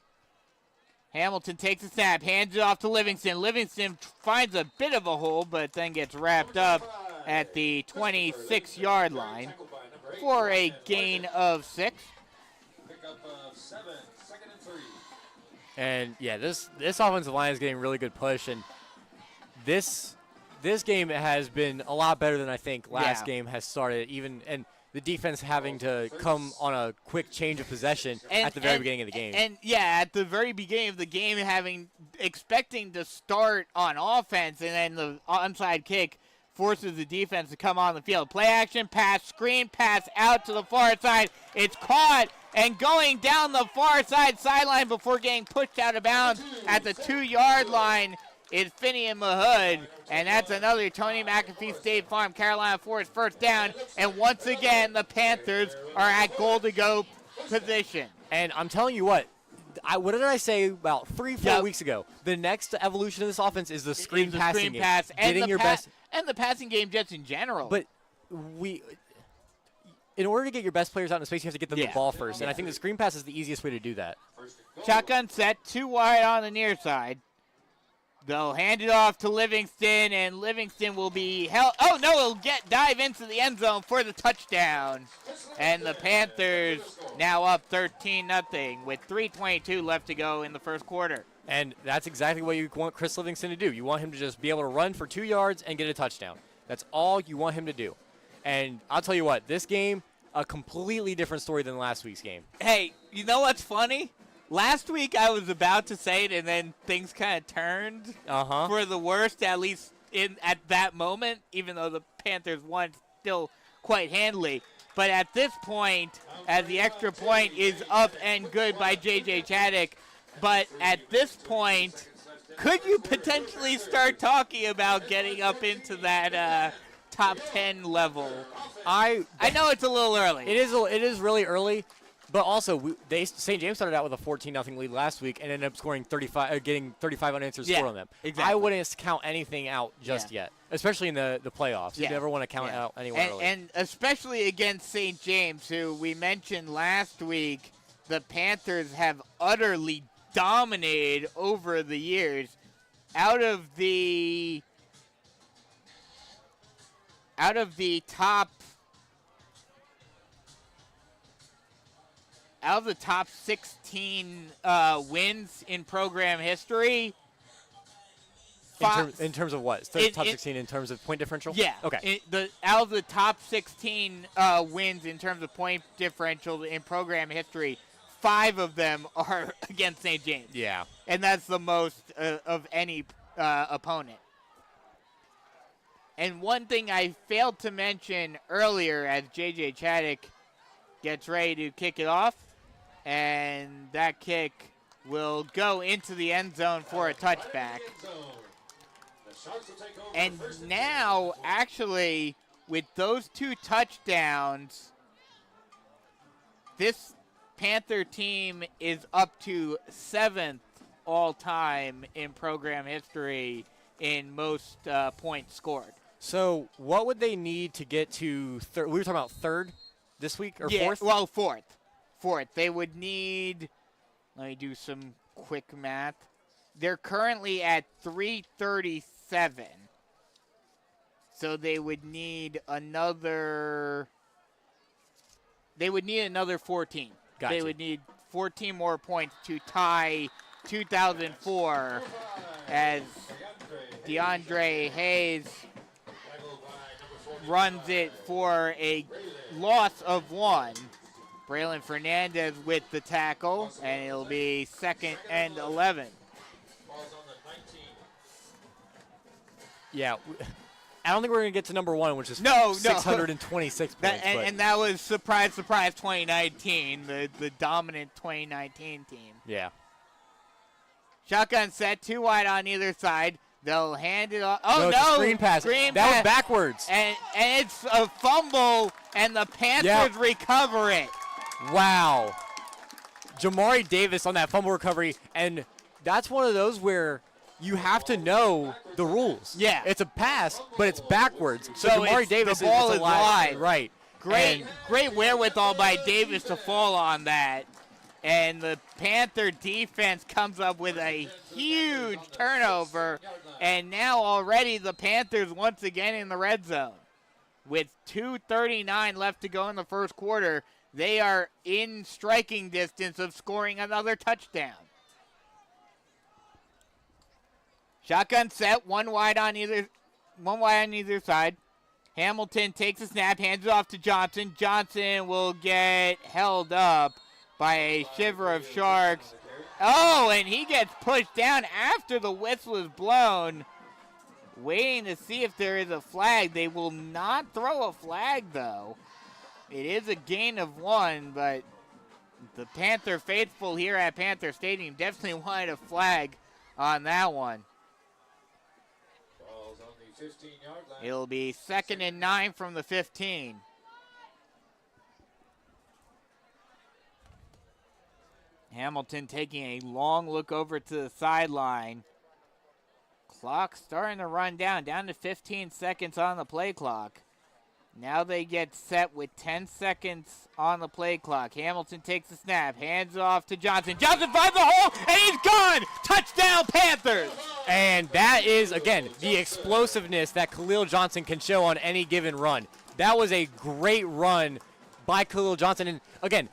Hamilton takes a snap, hands it off to Livingston. Livingston finds a bit of a hole, but then gets wrapped up at the 26-yard line for a gain of 6. Pickup of 7, 2nd and 3. And yeah, this offensive line is getting really good push, and this game has been a lot better than I think last game has started. And the defense having to come on a quick change of possession at the very beginning of the game. And at the very beginning of the game, expecting to start on offense, and then the onside kick forces the defense to come on the field. Play action pass, screen pass out to the far side. It's caught and going down the far sideline before getting pushed out of bounds at the 2-yard line is Finian Mahood. And that's another Tony McAfee State Farm Carolina Forest first down. And once again, the Panthers are at goal-to-go position. And I'm telling you what did I say about 3-4 weeks ago? The next evolution of this offense is the screen passing game. And getting your best. And the passing game just in general. But in order to get your best players out in space, you have to get them the ball first. And I think the screen pass is the easiest way to do that. Shotgun set, 2 wide on the near side. They'll hand it off to Livingston, and Livingston will be held. Oh, no, he'll dive into the end zone for the touchdown. And the Panthers now up 13-0 with 3:22 left to go in the first quarter. And that's exactly what you want Chris Livingston to do. You want him to just be able to run for 2 yards and get a touchdown. That's all you want him to do. And I'll tell you what, this game, a completely different story than last week's game. Hey, you know what's funny? Last week I was about to say it, and then things kind of turned for the worst, at least at that moment, even though the Panthers won still quite handily. But at this point, as the extra point is up and good by J.J. Chaddock, but at this point, could you potentially start talking about getting up into that top 10 level? I know it's a little early. It is really early. But also, St. James started out with a 14-0 lead last week and ended up scoring 35, getting 35 unanswered score on them. Exactly. I wouldn't count anything out just yet, especially in the playoffs. You never want to count out anyone early. And especially against St. James, who we mentioned last week, the Panthers have utterly dominated over the years. Out of the top 16 wins in program history, In terms of what? Top 16 in terms of point differential? Yeah. Okay. Out of the top 16 wins in terms of point differential in program history, 5 of them are against St. James. Yeah. And that's the most of any opponent. And one thing I failed to mention earlier as J.J. Chaddock gets ready to kick it off, and that kick will go into the end zone for a touchback. And now, actually, with those 2 touchdowns, this Panther team is up to 7th all-time in program history in most points scored. So what would they need to get to third? We were talking about third this week or fourth? Well, fourth. They would need, let me do some quick math. They're currently at 337. So they would need another 14. Gotcha. They would need 14 more points to tie 2004 as DeAndre Hayes runs it for a loss of 1. Braylon Fernandez with the tackle, and it'll be 2nd and 11. Yeah. I don't think we're going to get to number 1, which is No. 626 points. And that was, surprise, 2019, the dominant 2019 team. Yeah. Shotgun set, 2 wide on either side. They'll hand it off. No, it's a screen pass. That was backwards. And it's a fumble, and the Panthers recover it. Wow. Jamari Davis on that fumble recovery, and that's one of those where you have to know the rules. Yeah. It's a pass, but it's backwards. So Jamari Davis the ball is alive. live. Right. Great wherewithal by Davis to fall on that. And the Panther defense comes up with a huge turnover. And now already the Panthers once again in the red zone. With 2:39 left to go in the first quarter, they are in striking distance of scoring another touchdown. Shotgun set, 1 wide on either side. Hamilton takes a snap, hands it off to Johnson. Johnson will get held up by a shiver of sharks. Oh, and he gets pushed down after the whistle is blown. Waiting to see if there is a flag. They will not throw a flag, though. It is a gain of 1, but the Panther faithful here at Panther Stadium definitely wanted a flag on that one. Ball's on the 15-yard line. It'll be 2nd and 9 from the 15. Hamilton taking a long look over to the sideline. Clock starting to run down to 15 seconds on the play clock. Now they get set with 10 seconds on the play clock. Hamilton takes the snap, hands off to Johnson. Johnson finds the hole, and he's gone! Touchdown, Panthers! And that is, again, the explosiveness that Khalil Johnson can show on any given run. That was a great run by Khalil Johnson. And, again,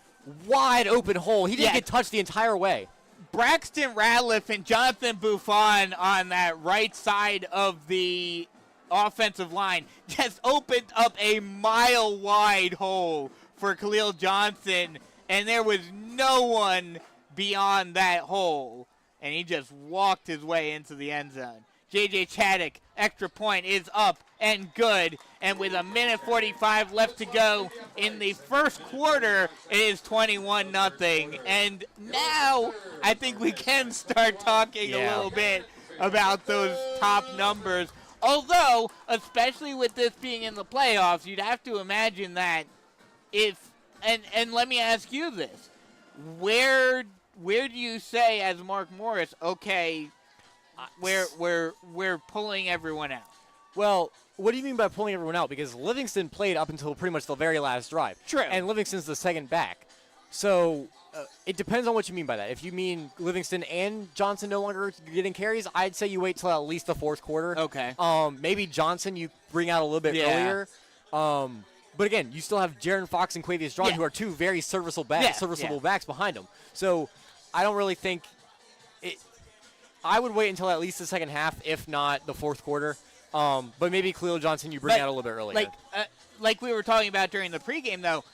wide open hole. He didn't get touched the entire way. Braxton Ratliff and Jonathan Buffon on that right side of the offensive line just opened up a mile-wide hole for Khalil Johnson, and there was no one beyond that hole, and he just walked his way into the end zone. J.J. Chaddock, extra point is up and good, and with 1:45 left to go in the first quarter, it is 21-0. And now I think we can start talking a little bit about those top numbers. Although, especially with this being in the playoffs, you'd have to imagine that and let me ask you this, where do you say as Mark Morris, okay, we're pulling everyone out? Well, what do you mean by pulling everyone out? Because Livingston played up until pretty much the very last drive. True. And Livingston's the second back. So it depends on what you mean by that. If you mean Livingston and Johnson no longer getting carries, I'd say you wait till at least the fourth quarter. Okay. Maybe Johnson you bring out a little bit earlier. But again, you still have Jaron Fox and Quavius Strong, who are two very serviceable backs behind him. So I don't really think I would wait until at least the second half, if not the fourth quarter. But maybe Khalil Johnson you bring out a little bit earlier. Like we were talking about during the pregame, though,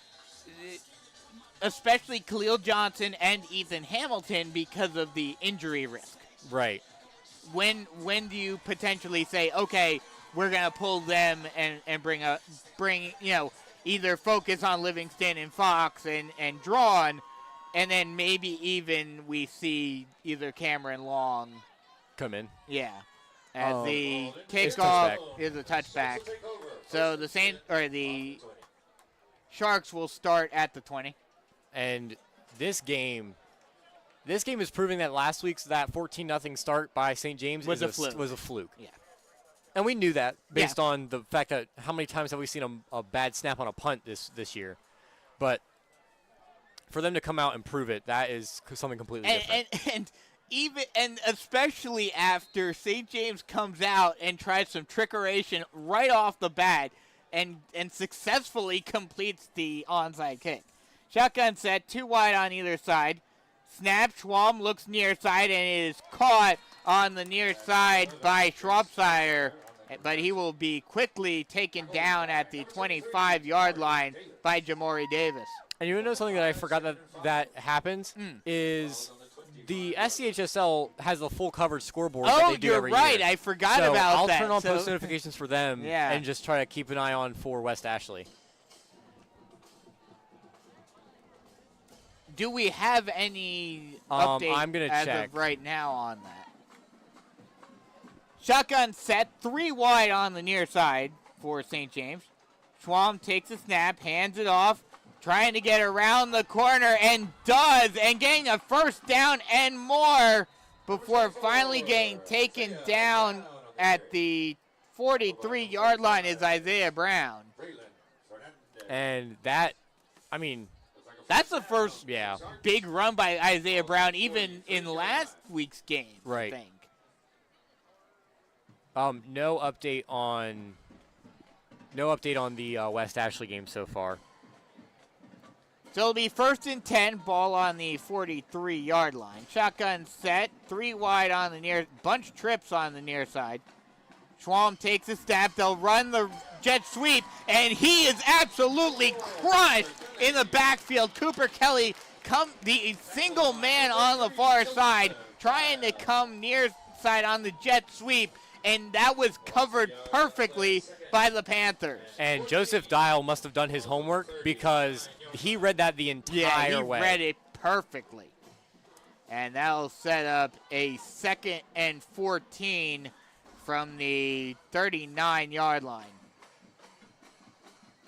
especially Khalil Johnson and Ethan Hamilton because of the injury risk. Right. When do you potentially say, okay, we're gonna pull them and bring either focus on Livingston and Fox and Drawn, and then maybe even we see either Cameron Long come in. Yeah. As the It's kickoff touchback. is a touchback. So the Sharks will start at the 20. And this game is proving that last week's that 14-0 start by St. James Was a fluke. Yeah. And we knew that based on the fact that how many times have we seen a bad snap on a punt this year. But for them to come out and prove it, that is something completely different. And especially after St. James comes out and tries some trickeration right off the bat and successfully completes the onside kick. Shotgun set, 2 wide on either side. Snap, Schwalm looks near side and is caught on the near side by Schwabsire, but he will be quickly taken down at the 25-yard line by Jamori Davis. And you know something that I forgot that happens is the SCHSL has a full coverage scoreboard that they do every year. You're right. I forgot So about I'll that. turn on post notifications for them Yeah. and just try to keep an eye on for West Ashley. Do we have any update I'm gonna as check. of right now on that? Shotgun set, 3 wide on the near side for St. James. Schwalm takes a snap, hands it off, trying to get around the corner, and does, and getting a first down and more before finally getting taken down at the 43-yard line is Isaiah Brown. And that, That's the first yeah. big run by Isaiah Brown, even in last week's game, Right. I think. No update on the West Ashley game so far. So it'll be 1st and 10, ball on the 43-yard line. Shotgun set, 3 wide on the near, bunch trips on the near side. Schwalm takes a snap, they'll run the jet sweep, and he is absolutely crushed in the backfield. Cooper Kelly, the single man on the far side, trying to come near side on the jet sweep, and that was covered perfectly by the Panthers. And Joseph Dial must have done his homework because he read that the entire way. He read it perfectly. And that'll set up a 2nd and 14 from the 39-yard line.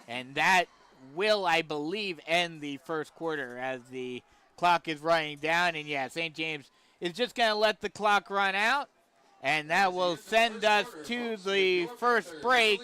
And that will, I believe, end the first quarter as the clock is running down. And, yeah, St. James is just going to let the clock run out. And that will send us to the first break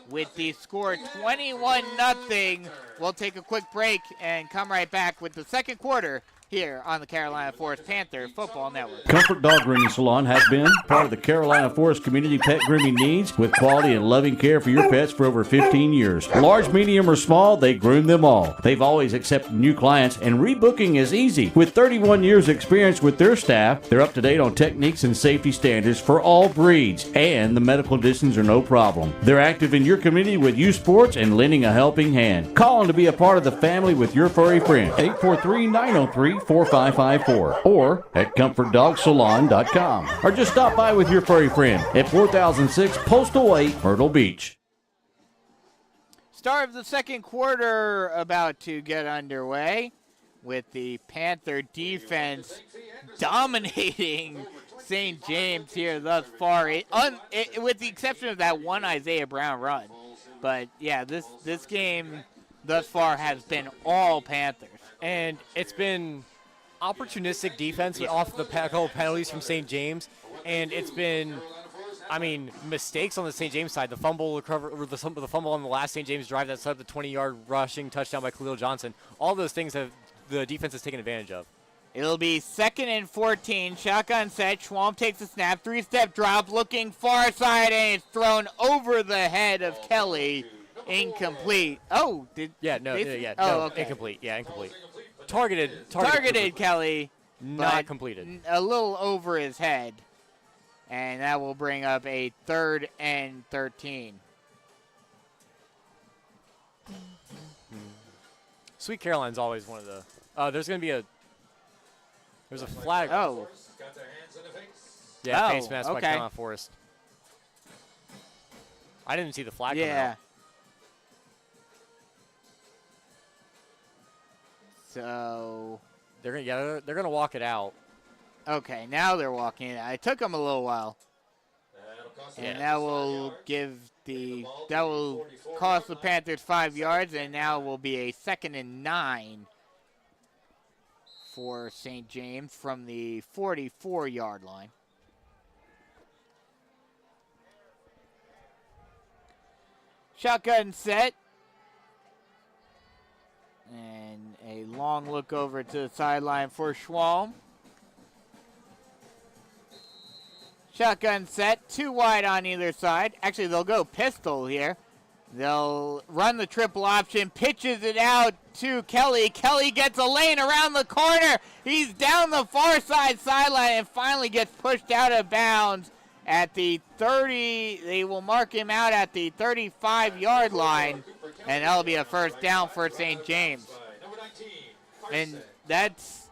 with the score 21-0. We'll take a quick break and come right back with the second quarter here on the Carolina Forest Panther Football Network. Comfort Dog Grooming Salon has been part of the Carolina Forest community pet grooming needs with quality and loving care for your pets for over 15 years. Large, medium, or small, they groom them all. They've always accepted new clients, and rebooking is easy. With 31 years experience with their staff, they're up to date on techniques and safety standards for all breeds, and the medical conditions are no problem. They're active in your community with youth sports and lending a helping hand. Call them to be a part of the family with your furry friend. 843-903-4554 or at ComfortDogSalon.com, or just stop by with your furry friend at 4006 Postal 8, Myrtle Beach. Start of the second quarter about to get underway with the Panther defense dominating St. James here thus far, with the exception of that one Isaiah Brown run. But, yeah, this game thus far has been all Panthers. And it's been opportunistic defense off the couple penalties from St. James, and it's been, mistakes on the St. James side. The fumble the fumble on the last St. James drive that set up the 20-yard rushing touchdown by Khalil Johnson. All those things the defense has taken advantage of. It'll be 2nd and 14. Shotgun set. Schwalm takes a snap. 3-step drop, looking far side, and it's thrown over the head of Kelly. Incomplete. Oh, Okay. Incomplete. Yeah, incomplete. Targeted Kelly. Not completed. A little over his head. And that will bring up a 3rd and 13. Sweet Caroline's always one of the. There's going to be there's a flag. Oh. Got their hands in the face. Yeah, Oh, face mask by okay. Carolina Forest. I didn't see the flag coming Yeah. out. So, They're gonna walk it out. okay, now they're walking it. It took them a little while. That'll cost And them that 5 will yards. that will cost the Panthers 5 yards, and now will be a 2nd and 9 for St. James from the 44-yard line. Shotgun set. And a long look over to the sideline for Schwalm. Shotgun set, 2 wide on either side. Actually, they'll go pistol here. They'll run the triple option, pitches it out to Kelly. Kelly gets a lane around the corner. He's down the far side sideline and finally gets pushed out of bounds at the 30. They will mark him out at the 35-yard line, and that'll be a first down for St. James. Number 19, And that's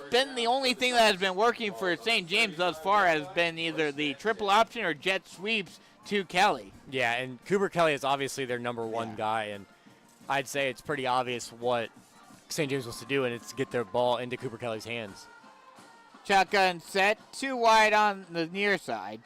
been the only thing that has been working for St. James thus far, has been either the triple option or jet sweeps to Kelly. Yeah, and Cooper Kelly is obviously their number one guy, and I'd say it's pretty obvious what St. James wants to do, and it's get their ball into Cooper Kelly's hands. Shotgun set, 2 wide on the near side.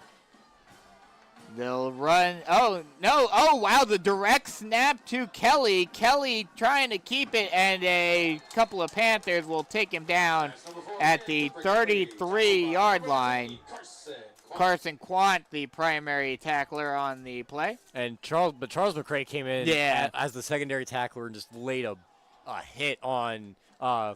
They'll run. Oh, no. Oh, wow. The direct snap to Kelly. Kelly trying to keep it, and a couple of Panthers will take him down at the 33-yard line. Carson Quant, the primary tackler on the play. And Charles McCray came in as the secondary tackler and just laid a hit on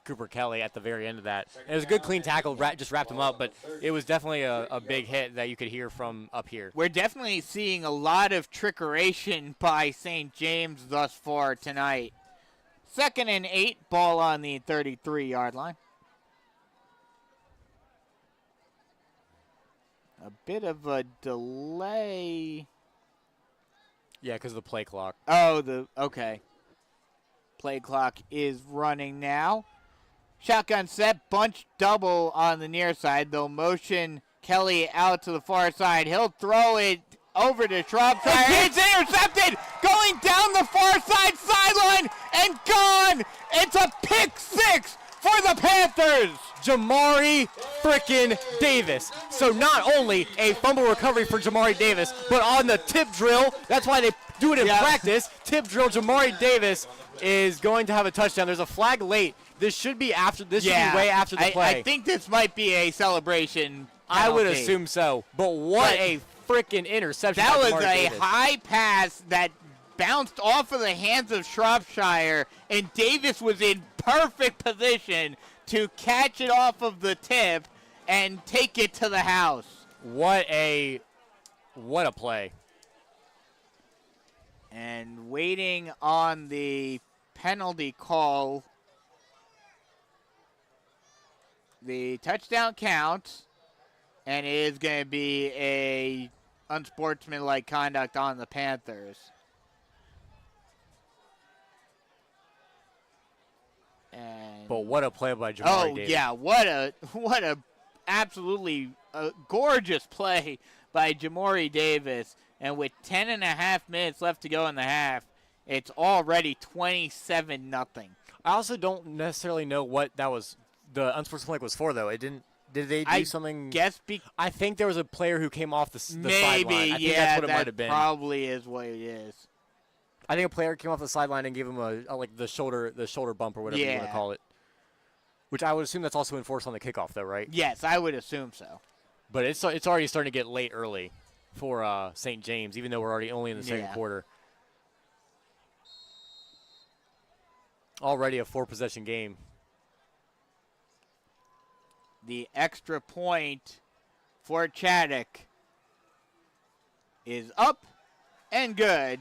Cooper Kelly at the very end of that. And it was a good clean tackle, just wrapped him up, but it was definitely a big hit that you could hear from up here. We're definitely seeing a lot of trickeration by St. James thus far tonight. 2nd and 8, ball on the 33-yard line. A bit of a delay. Yeah, because of the play clock. Oh, okay. Play clock is running now. Shotgun set, bunch double on the near side. They'll motion Kelly out to the far side. He'll throw it over to Shropshire. It's intercepted, going down the far side sideline and gone. It's a pick 6 for the Panthers. Jamari frickin' Davis. So not only a fumble recovery for Jamari Davis, but on the tip drill, that's why they do it in practice, tip drill, Jamari Davis is going to have a touchdown. There's a flag late. This should be way after the play. I think this might be a celebration penalty. I would assume so. But what a frickin' interception. That by was Jamari a Davis. high pass that bounced off of the hands of Shropshire, and Davis was in perfect position to catch it off of the tip and take it to the house. What a play. And waiting on the penalty call. The touchdown counts, and it is going to be a unsportsmanlike conduct on the Panthers. And But what a play by Jamari Davis. yeah, what a absolutely gorgeous play by Jamari Davis. And with 10.5 minutes left to go in the half, it's already 27-0. I also don't necessarily know what that was. The unsportsmanlike was for, though. It didn't. Did they do something? I think there was a player who came off the sideline. I think that's what it might have been. Probably is what it is. I think a player came off the sideline and gave him like the shoulder bump or whatever you want to call it. Which I would assume that's also enforced on the kickoff, though, right? Yes, I would assume so. But it's already starting to get late early for St. James, even though we're already only in the second quarter. Already a 4-possession game. The extra point for Chaddock is up and good.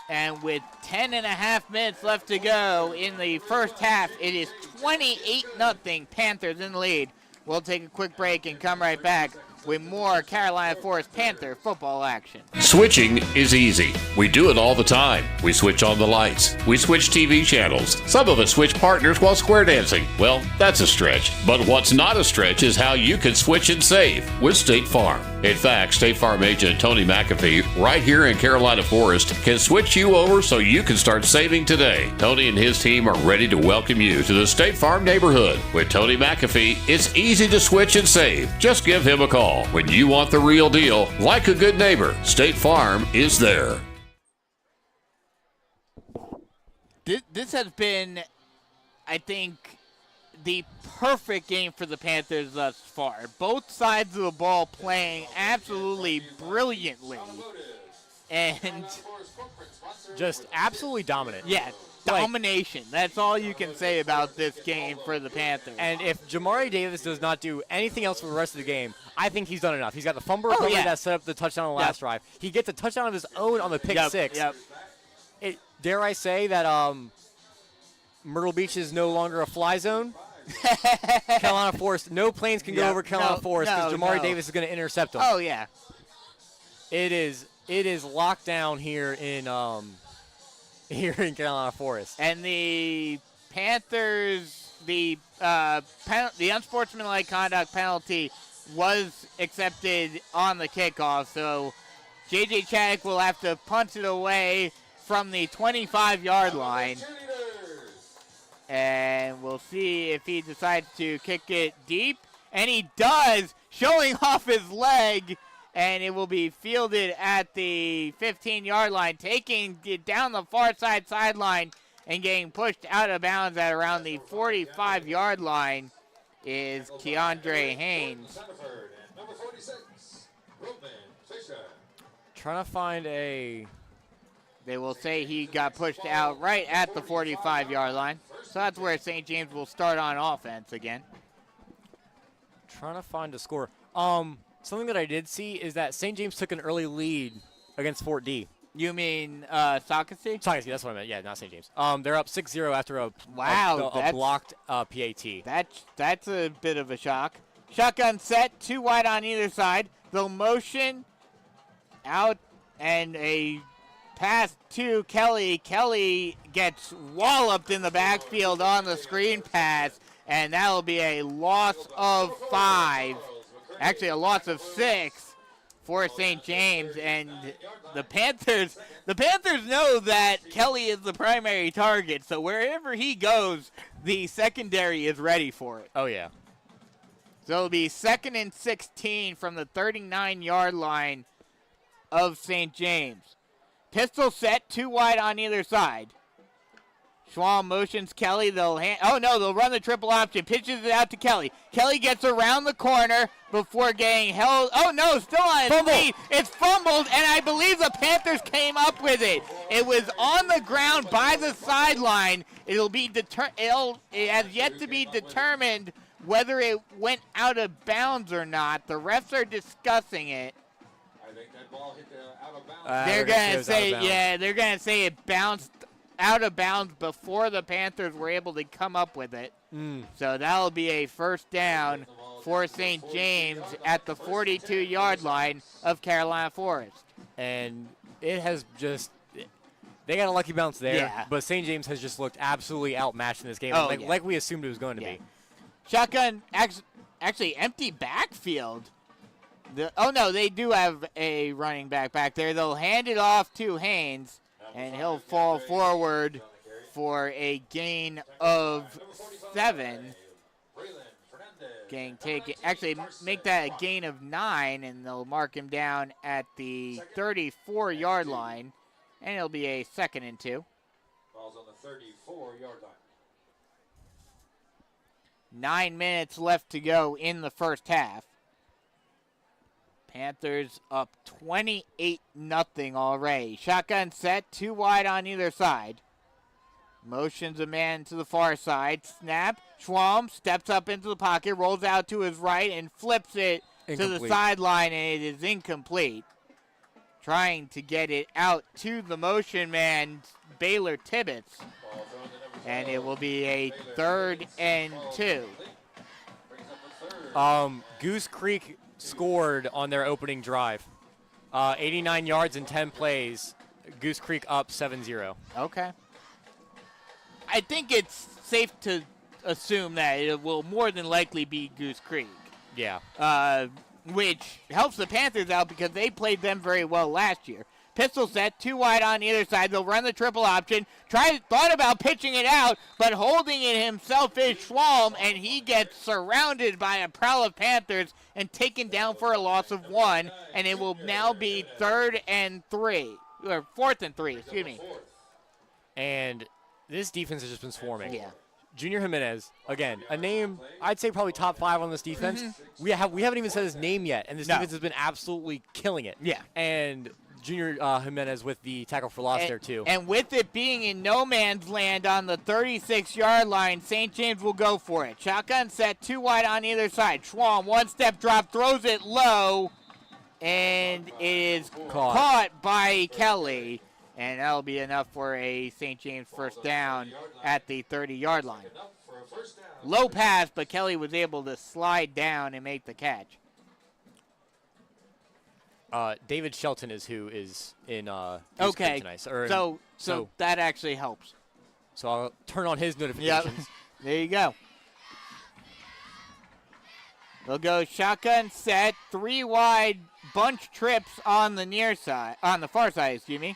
And with 10.5 minutes left to go in the first half, it is 28-0 Panthers in the lead. We'll take a quick break and come right back with more Carolina Forest Panther football action. Switching is easy. We do it all the time. We switch on the lights. We switch TV channels. Some of us switch partners while square dancing. Well, that's a stretch. But what's not a stretch is how you can switch and save with State Farm. In fact, State Farm agent Tony McAfee, right here in Carolina Forest, can switch you over so you can start saving today. Tony and his team are ready to welcome you to the State Farm neighborhood. With Tony McAfee, it's easy to switch and save. Just give him a call. When you want the real deal, like a good neighbor, State Farm is there. This has been, I think, the perfect game for the Panthers thus far. Both sides of the ball playing absolutely brilliantly. And Just absolutely dominant. yeah, domination. That's all you can say about this game for the Panthers. And if Jamari Davis does not do anything else for the rest of the game, I think he's done enough. He's got the fumble recovery that set up the touchdown on the last drive. He gets a touchdown of his own on the pick six. Dare I say that Myrtle Beach is no longer a fly zone? Carolina Forest, no planes can go over Carolina Forest because Jamari Davis is going to intercept them. Oh, yeah. It is locked down here in Carolina Forest. And the Panthers, the unsportsmanlike conduct penalty was accepted on the kickoff, so J.J. Chaddick will have to punch it away from the 25-yard line. And we'll see if he decides to kick it deep. And he does, showing off his leg. And it will be fielded at the 15-yard line, taking it down the far sideline and getting pushed out of bounds at around the 45-yard line is Keandre Haynes. Number 46, Ruben Fisher. Trying to find a... They will say he got pushed out right at the 45-yard line. So that's where St. James will start on offense again. Trying to find a score. Something that I did see is that St. James took an early lead against Fort D. You mean Socracy? Socracy, that's what I meant. Yeah, not St. James. They're up 6-0 after a blocked PAT. That's a bit of a shock. Shotgun set, 2 wide on either side. They'll motion out and a pass to Kelly. Kelly gets walloped in the backfield on the screen pass, and that'll be a loss of 5. Actually, a loss of 6 for St. James, and the Panthers know that Kelly is the primary target, so wherever he goes, the secondary is ready for it. Oh, yeah. So it'll be 2nd and 16 from the 39-yard line of St. James. Pistol set, 2 wide on either side. Schwalm motions Kelly. They'll run the triple option. Pitches it out to Kelly. Kelly gets around the corner before getting held. Oh, no, still on his feet. It's fumbled, and I believe the Panthers came up with it. It was on the ground by the sideline. It has yet to be determined whether it went out of bounds or not. The refs are discussing it. I think that ball hit the out of bounds. They're going to say it bounced out of bounds before the Panthers were able to come up with it. So that'll be a first down for St. James at the 42-yard line of Carolina Forest. And it has just – they got a lucky bounce there, but St. James has just looked absolutely outmatched in this game, like we assumed it was going to be. Shotgun, actually empty backfield. They do have a running back there. They'll hand it off to Haynes, and he'll fall forward for a gain of 7. Actually, make that a gain of 9, and they'll mark him down at the 34-yard line, and it'll be a 2nd and 2. Ball's on the 34-yard line. 9 minutes left to go in the first half. Panthers up 28-0 already. Shotgun set, 2 wide on either side. Motions a man to the far side. Snap. Schwalm steps up into the pocket, rolls out to his right, and flips it to the sideline, and it is incomplete. Trying to get it out to the motion man, Baylor Tibbetts. Ball thrown to number And it will be a 3rd and 2. Goose Creek scored on their opening drive. 89 yards in 10 plays. Goose Creek up 7-0. Okay. I think it's safe to assume that it will more than likely be Goose Creek. Yeah. Which helps the Panthers out because they played them very well last year. Pistol set, 2 wide on either side. They'll run the triple option. Thought about pitching it out, but holding it himself is Schwalm, and he gets surrounded by a prowl of Panthers and taken down for a loss of 1, and it will now be 3rd and 3, or 4th and 3, excuse me. And this defense has just been swarming. Yeah. Junior Jimenez, again, a name I'd say probably top 5 on this defense. We haven't even said his name yet, and this defense has been absolutely killing it. Yeah. And Junior Jimenez with the tackle for loss there too. And with it being in no man's land on the 36-yard line, St. James will go for it. Shotgun set, 2 wide on either side. Schwalm, 1-step drop, throws it low, and it is caught by Kelly. And that'll be enough for a St. James first down at the 30-yard line. Low pass, but Kelly was able to slide down and make the catch. David Shelton is who is in okay. tonight. So that actually helps. So I'll turn on his notifications. Yep. There you go. They'll go shotgun set, 3 wide, bunch trips on the far side, excuse me.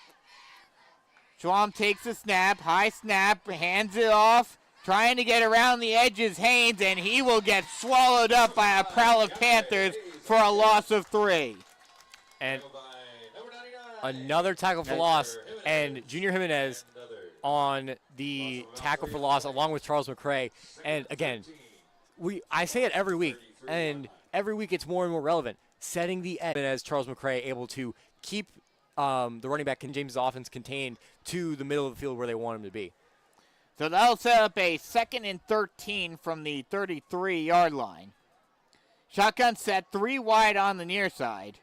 Schwalm takes the snap, high snap, hands it off, trying to get around the edges, Haynes, and he will get swallowed up by a prowl of Panthers for a loss of 3. And another tackle for loss, and Junior Jimenez on the tackle for loss along with Charles McCray. And again, I say it every week, and every week it's more and more relevant. Setting the edge as Charles McCray able to keep the running back King James' offense contained to the middle of the field where they want him to be. So that'll set up a 2nd and 13 from the 33-yard line. Shotgun set, 3 wide on the near side.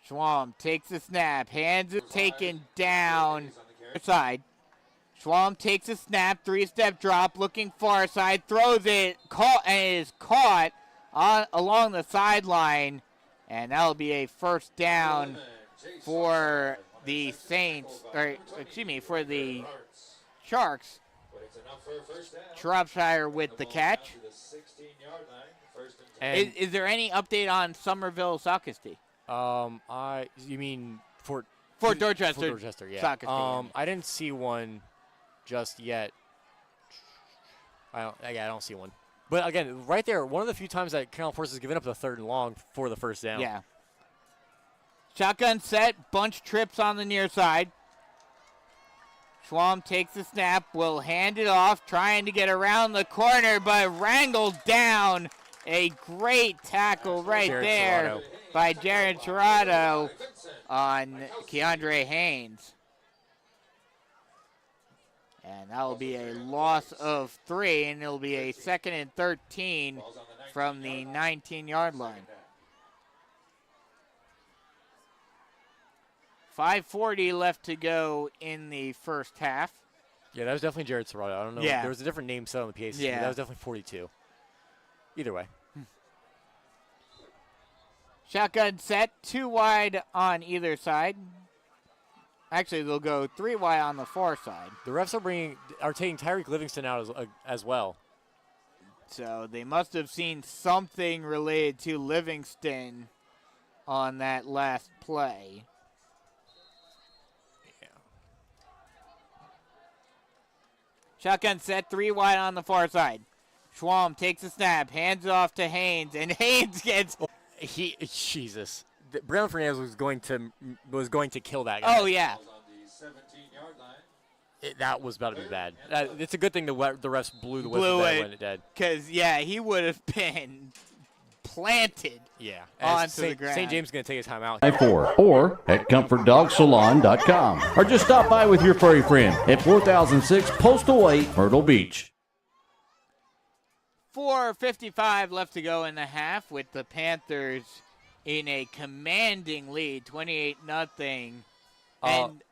Schwalm takes the snap, hands it taken down side. Schwalm takes a snap, 3-step drop, looking far side, throws it, and is caught along the sideline, and that'll be a first down for the Saints, for the Sharks. Shropshire with the catch. Is there any update on Somerville Sockesty? You mean Fort Dorchester? Fort Dorchester, yeah. Sockesty. I didn't see one just yet. I don't see one. But again, right there, one of the few times that Carolina Force has given up the 3rd and long for the first down. Yeah. Shotgun set, bunch trips on the near side. Schwalm takes the snap, will hand it off, trying to get around the corner, but wrangled down. A great tackle right there by Jared Tirado on Keandre Haynes. And that will be a loss of 3, and it'll be a 2nd and 13 from the 19-yard line. 5:40 left to go in the first half. Yeah, that was definitely Jared Serrato. I don't know. Yeah. There was a different name set on the PA system. Yeah. That was definitely 42. Either way. Shotgun set, 2 wide on either side. Actually, they'll go 3 wide on the far side. The refs are taking Tyreek Livingston out as well. So they must have seen something related to Livingston on that last play. Yeah. Shotgun set, 3 wide on the far side. Schwalm takes a snap, hands it off to Haynes, and Haynes gets... Jesus. Brown Fernandez was going to kill that guy. Oh, yeah. That was about to be bad. It's a good thing the refs blew the whistle when it did. Because, yeah, he would have been planted onto the ground. St. James is going to take his time out. Or at ComfortDogSalon.com. Or just stop by with your furry friend at 4006 Postal Way, Myrtle Beach. 4:55 left to go in the half with the Panthers in a commanding lead, 28-0. And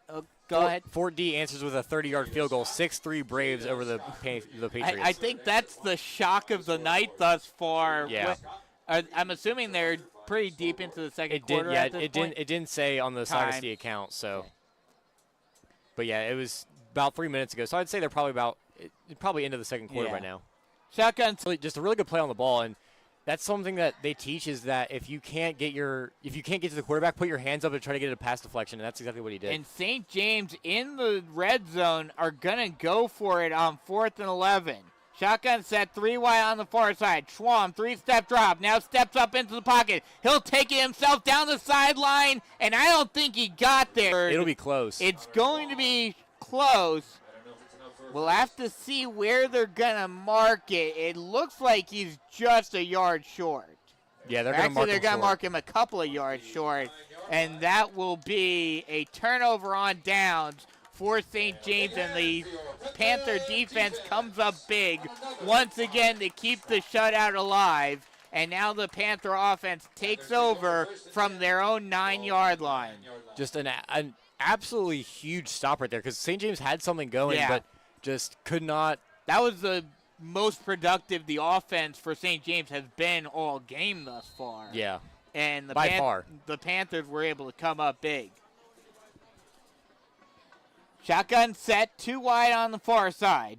Go ahead. Fort D answers with a 30-yard field goal, 6-3 Braves over the Patriots. I think that's the shock of the night thus far. Yeah. I'm assuming they're pretty deep into the second quarter at this point. It didn't say on the Sagasty account, so. But yeah, it was about 3 minutes ago, so I'd say they're probably into the second quarter right now. Shotgun. Just a really good play on the ball, and that's something that they teach is that if you can't get to the quarterback, put your hands up and try to get a pass deflection, and that's exactly what he did. And St. James in the red zone are going to go for it on 4th and 11. Shotgun set, 3 wide on the far side. Schwam, 3-step drop, now steps up into the pocket. He'll take it himself down the sideline, and I don't think he got there. It'll be close. It's going to be close. We'll have to see where they're going to mark it. It looks like he's just a yard short. Yeah, they're going to mark him a couple of yards short, and that will be a turnover on downs for St. James, and the Panther defense comes up big once again to keep the shutout alive, and now the Panther offense takes over from their own 9-yard line. Just an absolutely huge stop right there because St. James had something going, but just could not. That was the most productive the offense for St. James has been all game thus far. Yeah. And by far. The Panthers were able to come up big. Shotgun set, 2 wide on the far side.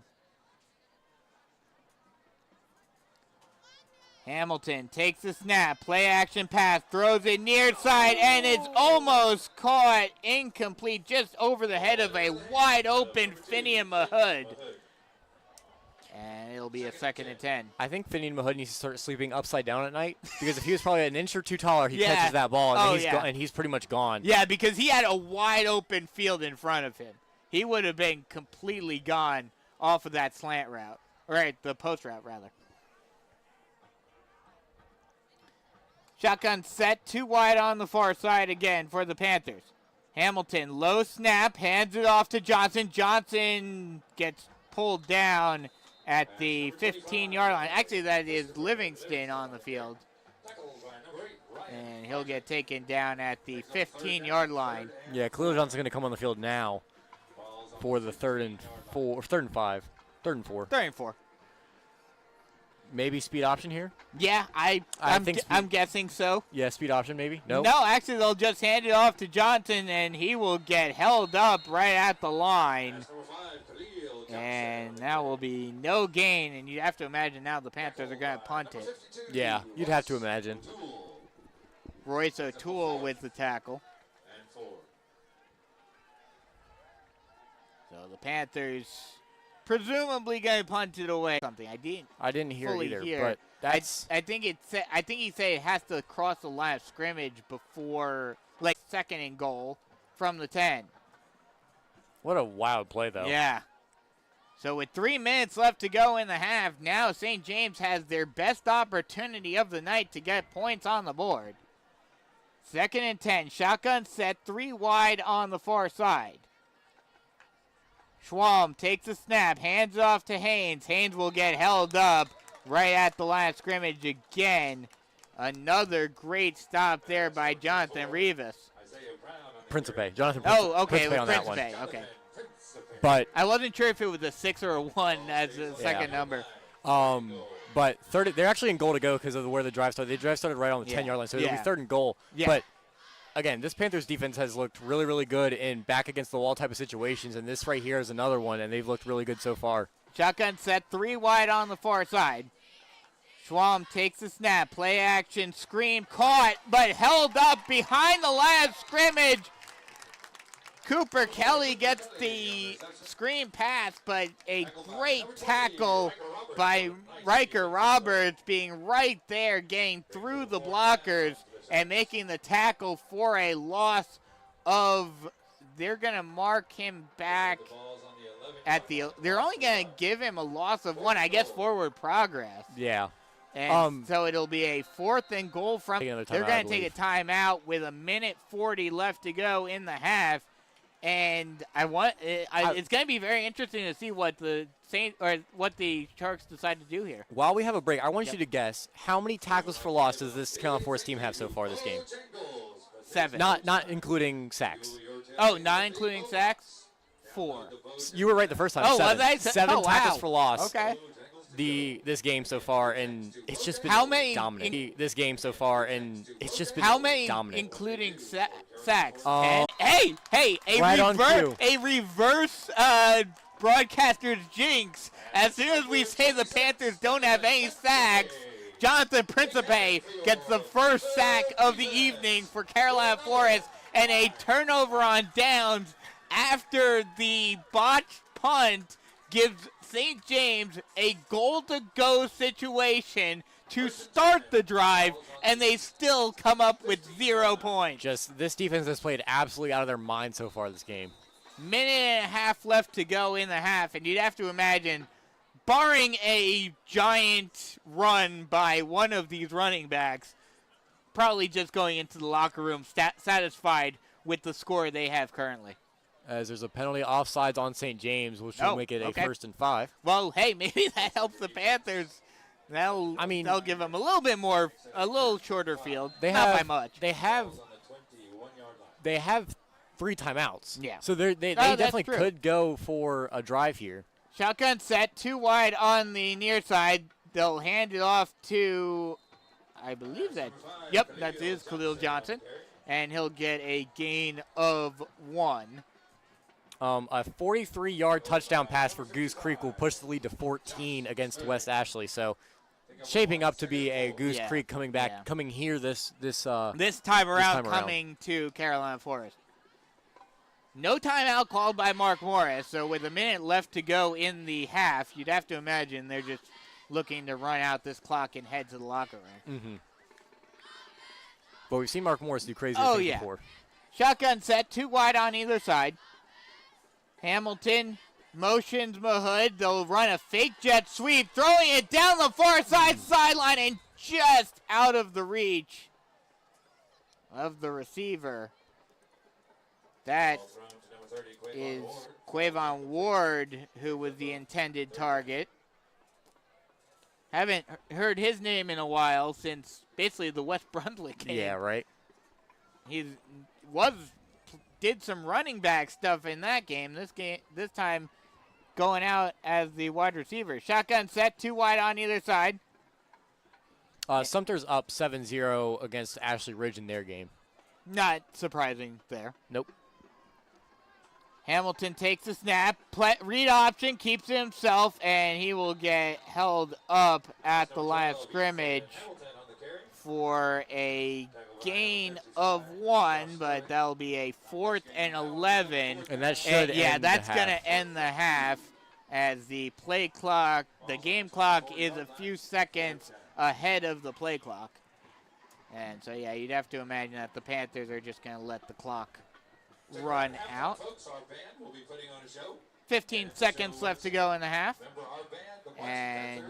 Hamilton takes the snap, play action pass, throws it near side, and it's almost caught incomplete just over the head of a wide open Finian Mahood. And it'll be a 2nd and 10. I think Finian Mahood needs to start sleeping upside down at night because if he was probably an inch or two taller, he catches that ball and he's pretty much gone. Yeah, because he had a wide open field in front of him. He would have been completely gone off of that slant route. Right, the post route, rather. Shotgun set, 2 wide on the far side again for the Panthers. Hamilton, low snap, hands it off to Johnson. Johnson gets pulled down at the 15-yard line. Actually, that is Livingston on the field. And he'll get taken down at the 15-yard line. Yeah, Khalil Johnson's going to come on the field now for the 3rd and 4. Third and four. Maybe speed option here? Yeah, I'm guessing so. Yeah, speed option maybe? No, actually they'll just hand it off to Johnson, and he will get held up right at the line. And that will be no gain, and you have to imagine now the Panthers are going to punt it. Yeah, you'd have to imagine. Royce O'Toole with the tackle. So the Panthers presumably going to punt it away. Something I didn't hear fully either, hear. but that's. I think he said it has to cross the line of scrimmage before 2nd and goal from the 10. What a wild play, though. Yeah. So with 3 minutes left to go in the half, now St. James has their best opportunity of the night to get points on the board. 2nd and 10. Shotgun set, 3 wide on the far side. Schwalm takes the snap, hands it off to Haynes. Haynes will get held up right at the line of scrimmage again. Another great stop there by Jonathan Rivas. Principe. Jonathan Principe on that one. Okay. But I wasn't sure if it was a 6 or a 1 as the second number. But they're actually in goal to go because of where the drive started. The drive started right on the 10-yard line, so it'll be 3rd and goal. Yeah. But again, this Panthers defense has looked really, really good in back against the wall type of situations, and this right here is another one, and they've looked really good so far. Shotgun set, 3 wide on the far side. Schwalm takes the snap, play action, screen, caught, but held up behind the line of scrimmage. Cooper Kelly gets the screen pass, but a great tackle by Riker Roberts being right there, getting through the blockers and making the tackle for a loss of, they're going to mark him back at they're only going to give him a loss of 1, I guess, forward progress. Yeah. And so it'll be a 4th and goal from, they're going to take a timeout with 1:40 left to go in the half. And it's going to be very interesting to see what the Sharks decide to do here. While we have a break, I want you to guess how many tackles for loss does this Carolina Forest team have so far this game? 7. Not including sacks. Oh, not including sacks? 4. You were right the first time. Oh, 7. was I? 7 tackles Wow. for loss. Okay. This game so far, and it's just been How many dominant. This game so far, and it's just been How many, dominant. including sacks? Uh, Hey, right on cue. a reverse broadcaster's jinx. As soon as we say the Panthers don't have any sacks, Jonathan Principe gets the first sack of the evening for Carolina Forest, and a turnover on downs after the botched punt gives St. James a goal-to-go situation to start the drive, and they still come up with 0 points. Just this defense has played absolutely out of their mind so far this game. Minute and a half left to go in the half, and you'd have to imagine, barring a giant run by one of these running backs, probably just going into the locker room satisfied with the score they have currently. As there's a penalty offsides on St. James, which will make it a 1st and 5. Well, hey, maybe that helps the Panthers. They'll give them a little shorter field. Not by much. They have 3 timeouts. Yeah. So they definitely could go for a drive here. Shotgun set, 2 wide on the near side. They'll hand it off to, I believe that is Khalil Johnson, and he'll get a gain of 1. A 43-yard touchdown pass for Goose Creek will push the lead to 14 against West Ashley. So shaping up to be a Goose Creek coming here this time around, coming to Carolina Forest. No timeout called by Mark Morris, so with a minute left to go in the half, you'd have to imagine they're just looking to run out this clock and head to the locker room. Mm-hmm. But we've seen Mark Morris do crazy things before. Shotgun set, 2 wide on either side. Hamilton motions Mahood. They'll run a fake jet sweep, throwing it down the far sideline and just out of the reach of the receiver. That is Quavon Ward, who was the intended target. Haven't heard his name in a while since basically the West Brunswick game. Yeah, right. He did some running back stuff in that game. This time going out as the wide receiver. Shotgun set, 2 wide on either side. Sumter's up 7-0 against Ashley Ridge in their game. Not surprising there. Nope. Hamilton takes the snap, read option, keeps it himself, and he will get held up at the line of scrimmage for a gain of 1, but that'll be a 4th and 11. And that should end that's the going half. to end the half as the game clock is a few seconds ahead of the play clock. And so, you'd have to imagine that the Panthers are just going to let the clock run out. 15 seconds left to go in the half. And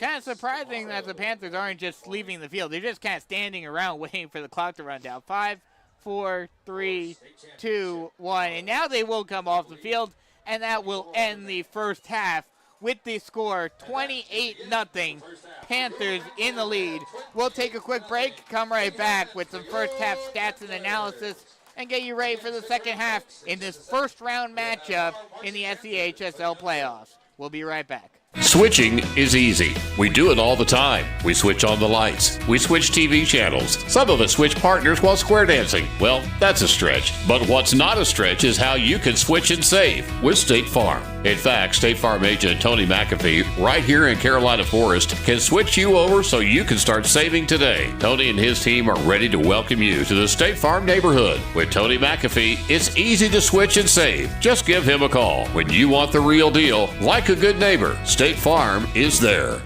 kind of surprising that the Panthers aren't just leaving the field. They're just kind of standing around waiting for the clock to run down. 5, 4, 3, 2, 1. And now they will come off the field, and that will end the first half with the score 28-0. Panthers in the lead. We'll take a quick break, come right back with some first half stats and analysis, and get you ready for the second half in this first round matchup in the SEHSL playoffs. We'll be right back. Switching is easy. We do it all the time. We switch on the lights. We switch TV channels. Some of us switch partners while square dancing. Well, that's a stretch. But what's not a stretch is how you can switch and save with State Farm. In fact, State Farm agent Tony McAfee, right here in Carolina Forest, can switch you over so you can start saving today. Tony and his team are ready to welcome you to the State Farm neighborhood. With Tony McAfee, it's easy to switch and save. Just give him a call. When you want the real deal, like a good neighbor, State Farm is there.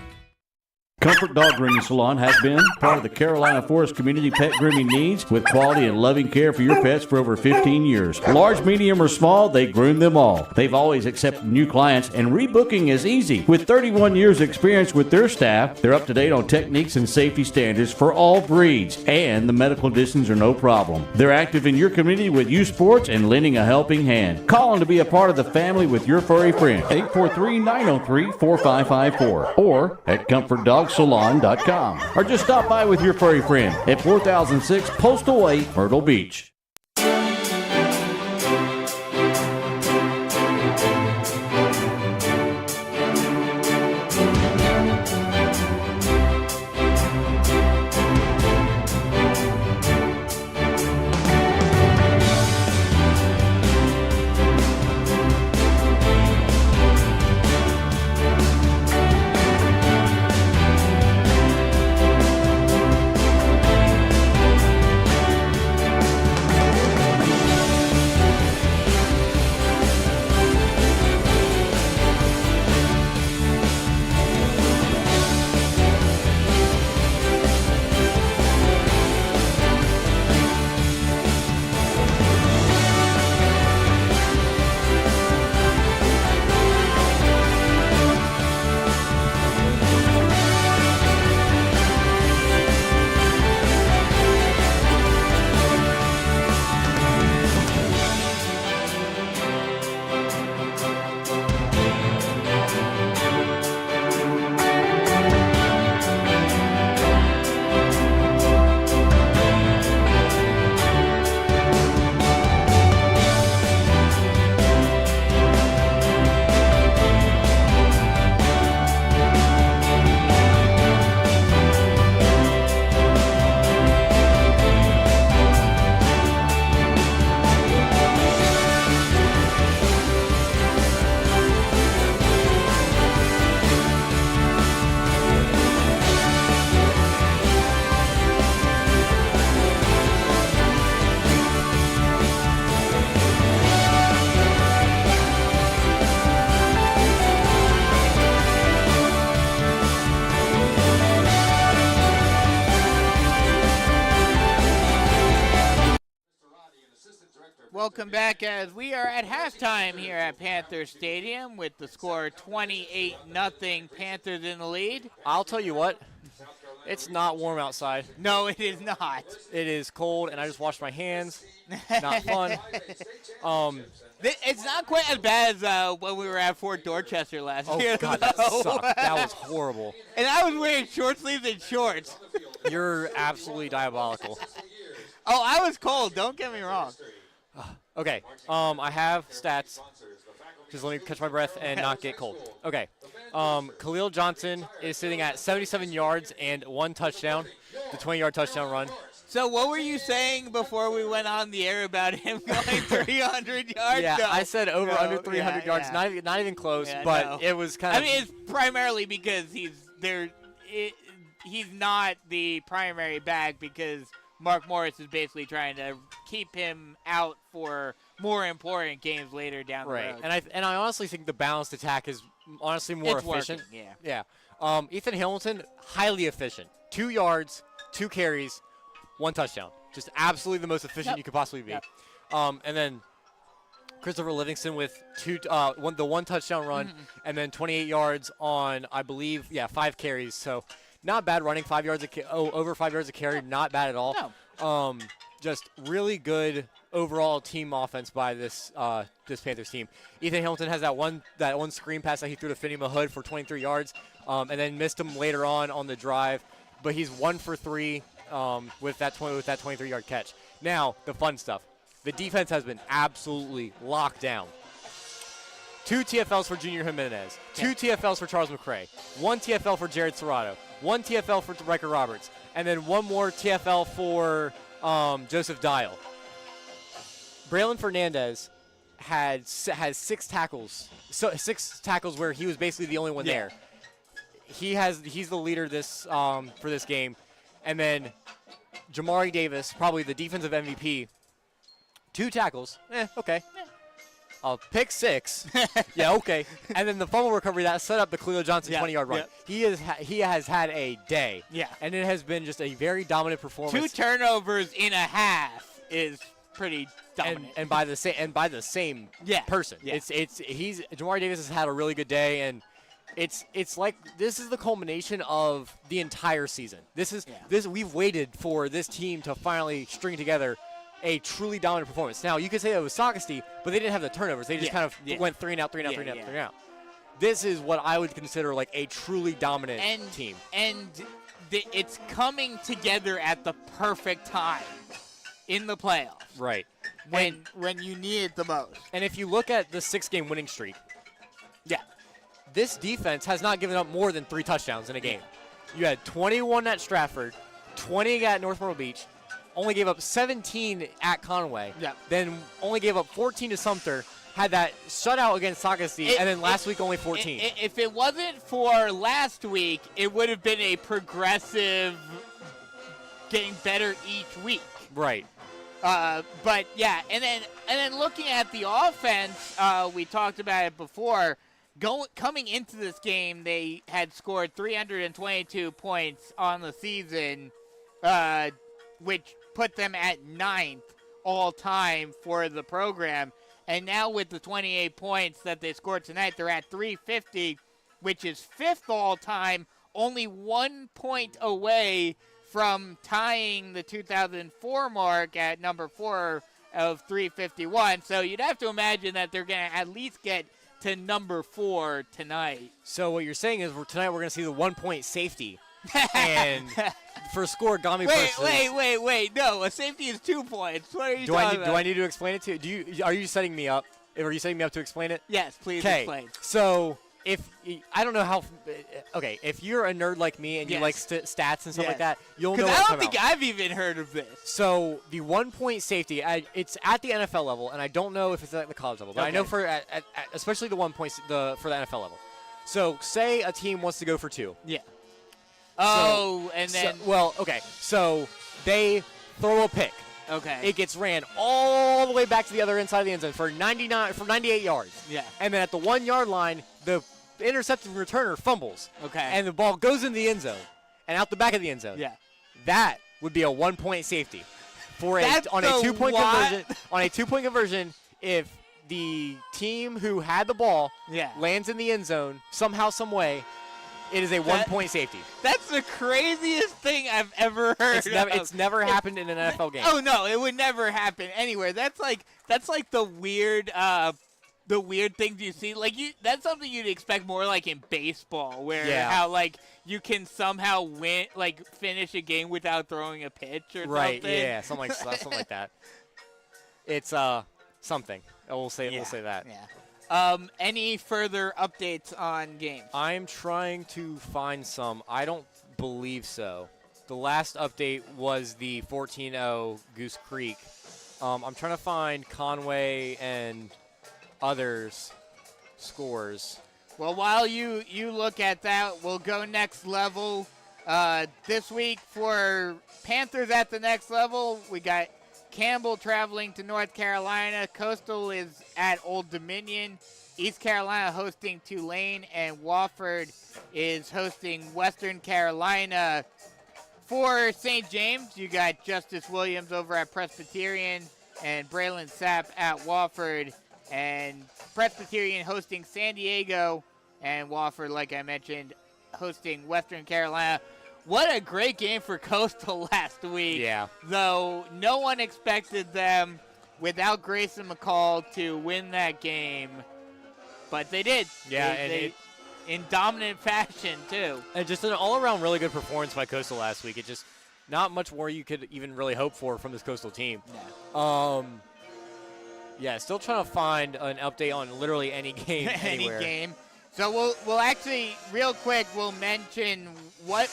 Comfort Dog Grooming Salon has been part of the Carolina Forest community pet grooming needs with quality and loving care for your pets for over 15 years. Large, medium, or small, they groom them all. They've always accepted new clients, and rebooking is easy. With 31 years experience with their staff, they're up to date on techniques and safety standards for all breeds, and the medical conditions are no problem. They're active in your community with youth sports and lending a helping hand. Call them to be a part of the family with your furry friend. 843-903-4554 or at comfortdogsalon.com or just stop by with your furry friend at 4006 Postal Way, Myrtle Beach. welcome back as we are at halftime here at Panthers Stadium with the score 28-0. Panthers in the lead. I'll tell you what, it's not warm outside. No, it is not. It is cold, and I just washed my hands. Not fun. It's not quite as bad as when we were at Fort Dorchester last year. Oh, God, that sucked. That was horrible. And I was wearing short sleeves and shorts. You're absolutely diabolical. Oh, I was cold. Don't get me wrong. Okay, I have stats. Just let me catch my breath and not get cold. Okay, Khalil Johnson is sitting at 77 yards and 1 touchdown, the 20-yard touchdown run. So what were you saying before we went on the air about him going 300 yards? Yeah, no. I said under 300 yards, Yeah. not even close, Yeah, but no. it was kind of. I mean, it's primarily because he's not the primary back because Mark Morris is basically trying to keep him out for more important games later down the road. And I honestly think the balanced attack is honestly more It's efficient. working, yeah. Yeah. Ethan Hamilton, highly efficient. 2 yards, 2 carries, 1 touchdown. Just absolutely the most efficient you could possibly be. Yep. And then Christopher Livingston with the 1 touchdown run, and then 28 yards on, I believe, 5 carries. So not bad running, 5 yards over 5 yards a carry, not bad at all. No. Just really good overall team offense by this Panthers team. Ethan Hamilton has that one screen pass that he threw to Finney Mahood for 23 yards, and then missed him later on the drive. But he's 1 for 3 with that 23-yard catch. Now the fun stuff. The defense has been absolutely locked down. 2 TFLs for Junior Jimenez, 2 TFLs for Charles McCray, 1 TFL for Jared Serrato, 1 TFL for Riker Roberts, and then 1 more TFL for Joseph Dial. Braylon Fernandez has 6 tackles. So 6 tackles where he was basically the only one there. He's the leader for this game. And then Jamari Davis, probably the defensive MVP, 2 tackles. Okay. Pick 6. Yeah, okay. And then the fumble recovery that set up the Khalil Johnson 20-yard run. Yeah. He has had a day. Yeah. And it has been just a very dominant performance. 2 turnovers in a half is pretty dominant. And by the same person. Yeah. Jamari Davis has had a really good day, and it's like this is the culmination of the entire season. We've waited for this team to finally string together a truly dominant performance. Now, you could say that was Saugusty, but they didn't have the turnovers. They just kind of went 3 and out, 3 and out, 3 and out, 3 and out. This is what I would consider like a truly dominant team. And it's coming together at the perfect time in the playoffs. Right. When you need it the most. And if you look at the 6-game winning streak, this defense has not given up more than 3 touchdowns in a game. You had 21 at Stratford, 20 at North Myrtle Beach, only gave up 17 at Conway, then only gave up 14 to Sumter, had that shutout against Saugusty, and then last week only 14. If it wasn't for last week, it would have been a progressive getting better each week. Right. But yeah, and then looking at the offense, we talked about it before. Coming into this game, they had scored 322 points on the season, which put them at 9th all-time for the program. And now with the 28 points that they scored tonight, they're at 350, which is 5th all-time, only 1 point away from tying the 2004 mark at number 4 of 351. So you'd have to imagine that they're going to at least get to number 4 tonight. So what you're saying is tonight we're going to see the 1-point safety. And for scoregami purposes. Wait. No, a safety is 2 points. What are you talking about? Do I need to explain it to you? Are you setting me up? Are you setting me up to explain it? Yes, please explain. So I don't know how. Okay, if you're a nerd like me and you like stats and stuff like that, you'll know. Because I don't think I've even heard of this. So the 1-point safety, it's at the NFL level, and I don't know if it's at the college level, but I know especially the 1 point for the NFL level. So say a team wants to go for 2. Yeah. So they throw a pick. Okay. It gets ran all the way back to the other inside of the end zone for 98 yards. Yeah. And then at the 1-yard line, the intercepted returner fumbles. Okay. And the ball goes in the end zone and out the back of the end zone. Yeah. That would be a 1-point safety. on a 2-point conversion. On a 2-point conversion, if the team who had the ball lands in the end zone somehow, some way, it is a 1-point safety. That's the craziest thing I've ever heard. It's never happened in an NFL game. Oh no, it would never happen anywhere. That's like the weird things you see. Like that's something you'd expect more like in baseball, where how like you can somehow win, like finish a game without throwing a pitch or something. Right? Yeah, something like that. It's something. We'll say that. Yeah. Any further updates on games? I'm trying to find some. I don't believe so. The last update was the 14-0 Goose Creek. I'm trying to find Conway and others' scores. Well, while you look at that, we'll go next level. This week for Panthers at the next level, we got Campbell traveling to North Carolina. Coastal is at Old Dominion. East Carolina hosting Tulane, and Wofford is hosting Western Carolina. For St. James, you got Justice Williams over at Presbyterian and Braylon Sapp at Wofford. And Presbyterian hosting San Diego, and Wofford, like I mentioned, hosting Western Carolina. What a great game for Coastal last week. Yeah. Though no one expected them without Grayson McCall to win that game. But they did. Yeah, they in dominant fashion, too. And just an all-around really good performance by Coastal last week. It just not much more you could even really hope for from this Coastal team. No. Yeah, still trying to find an update on literally any game anywhere. Any game. So we'll actually, real quick, we'll mention what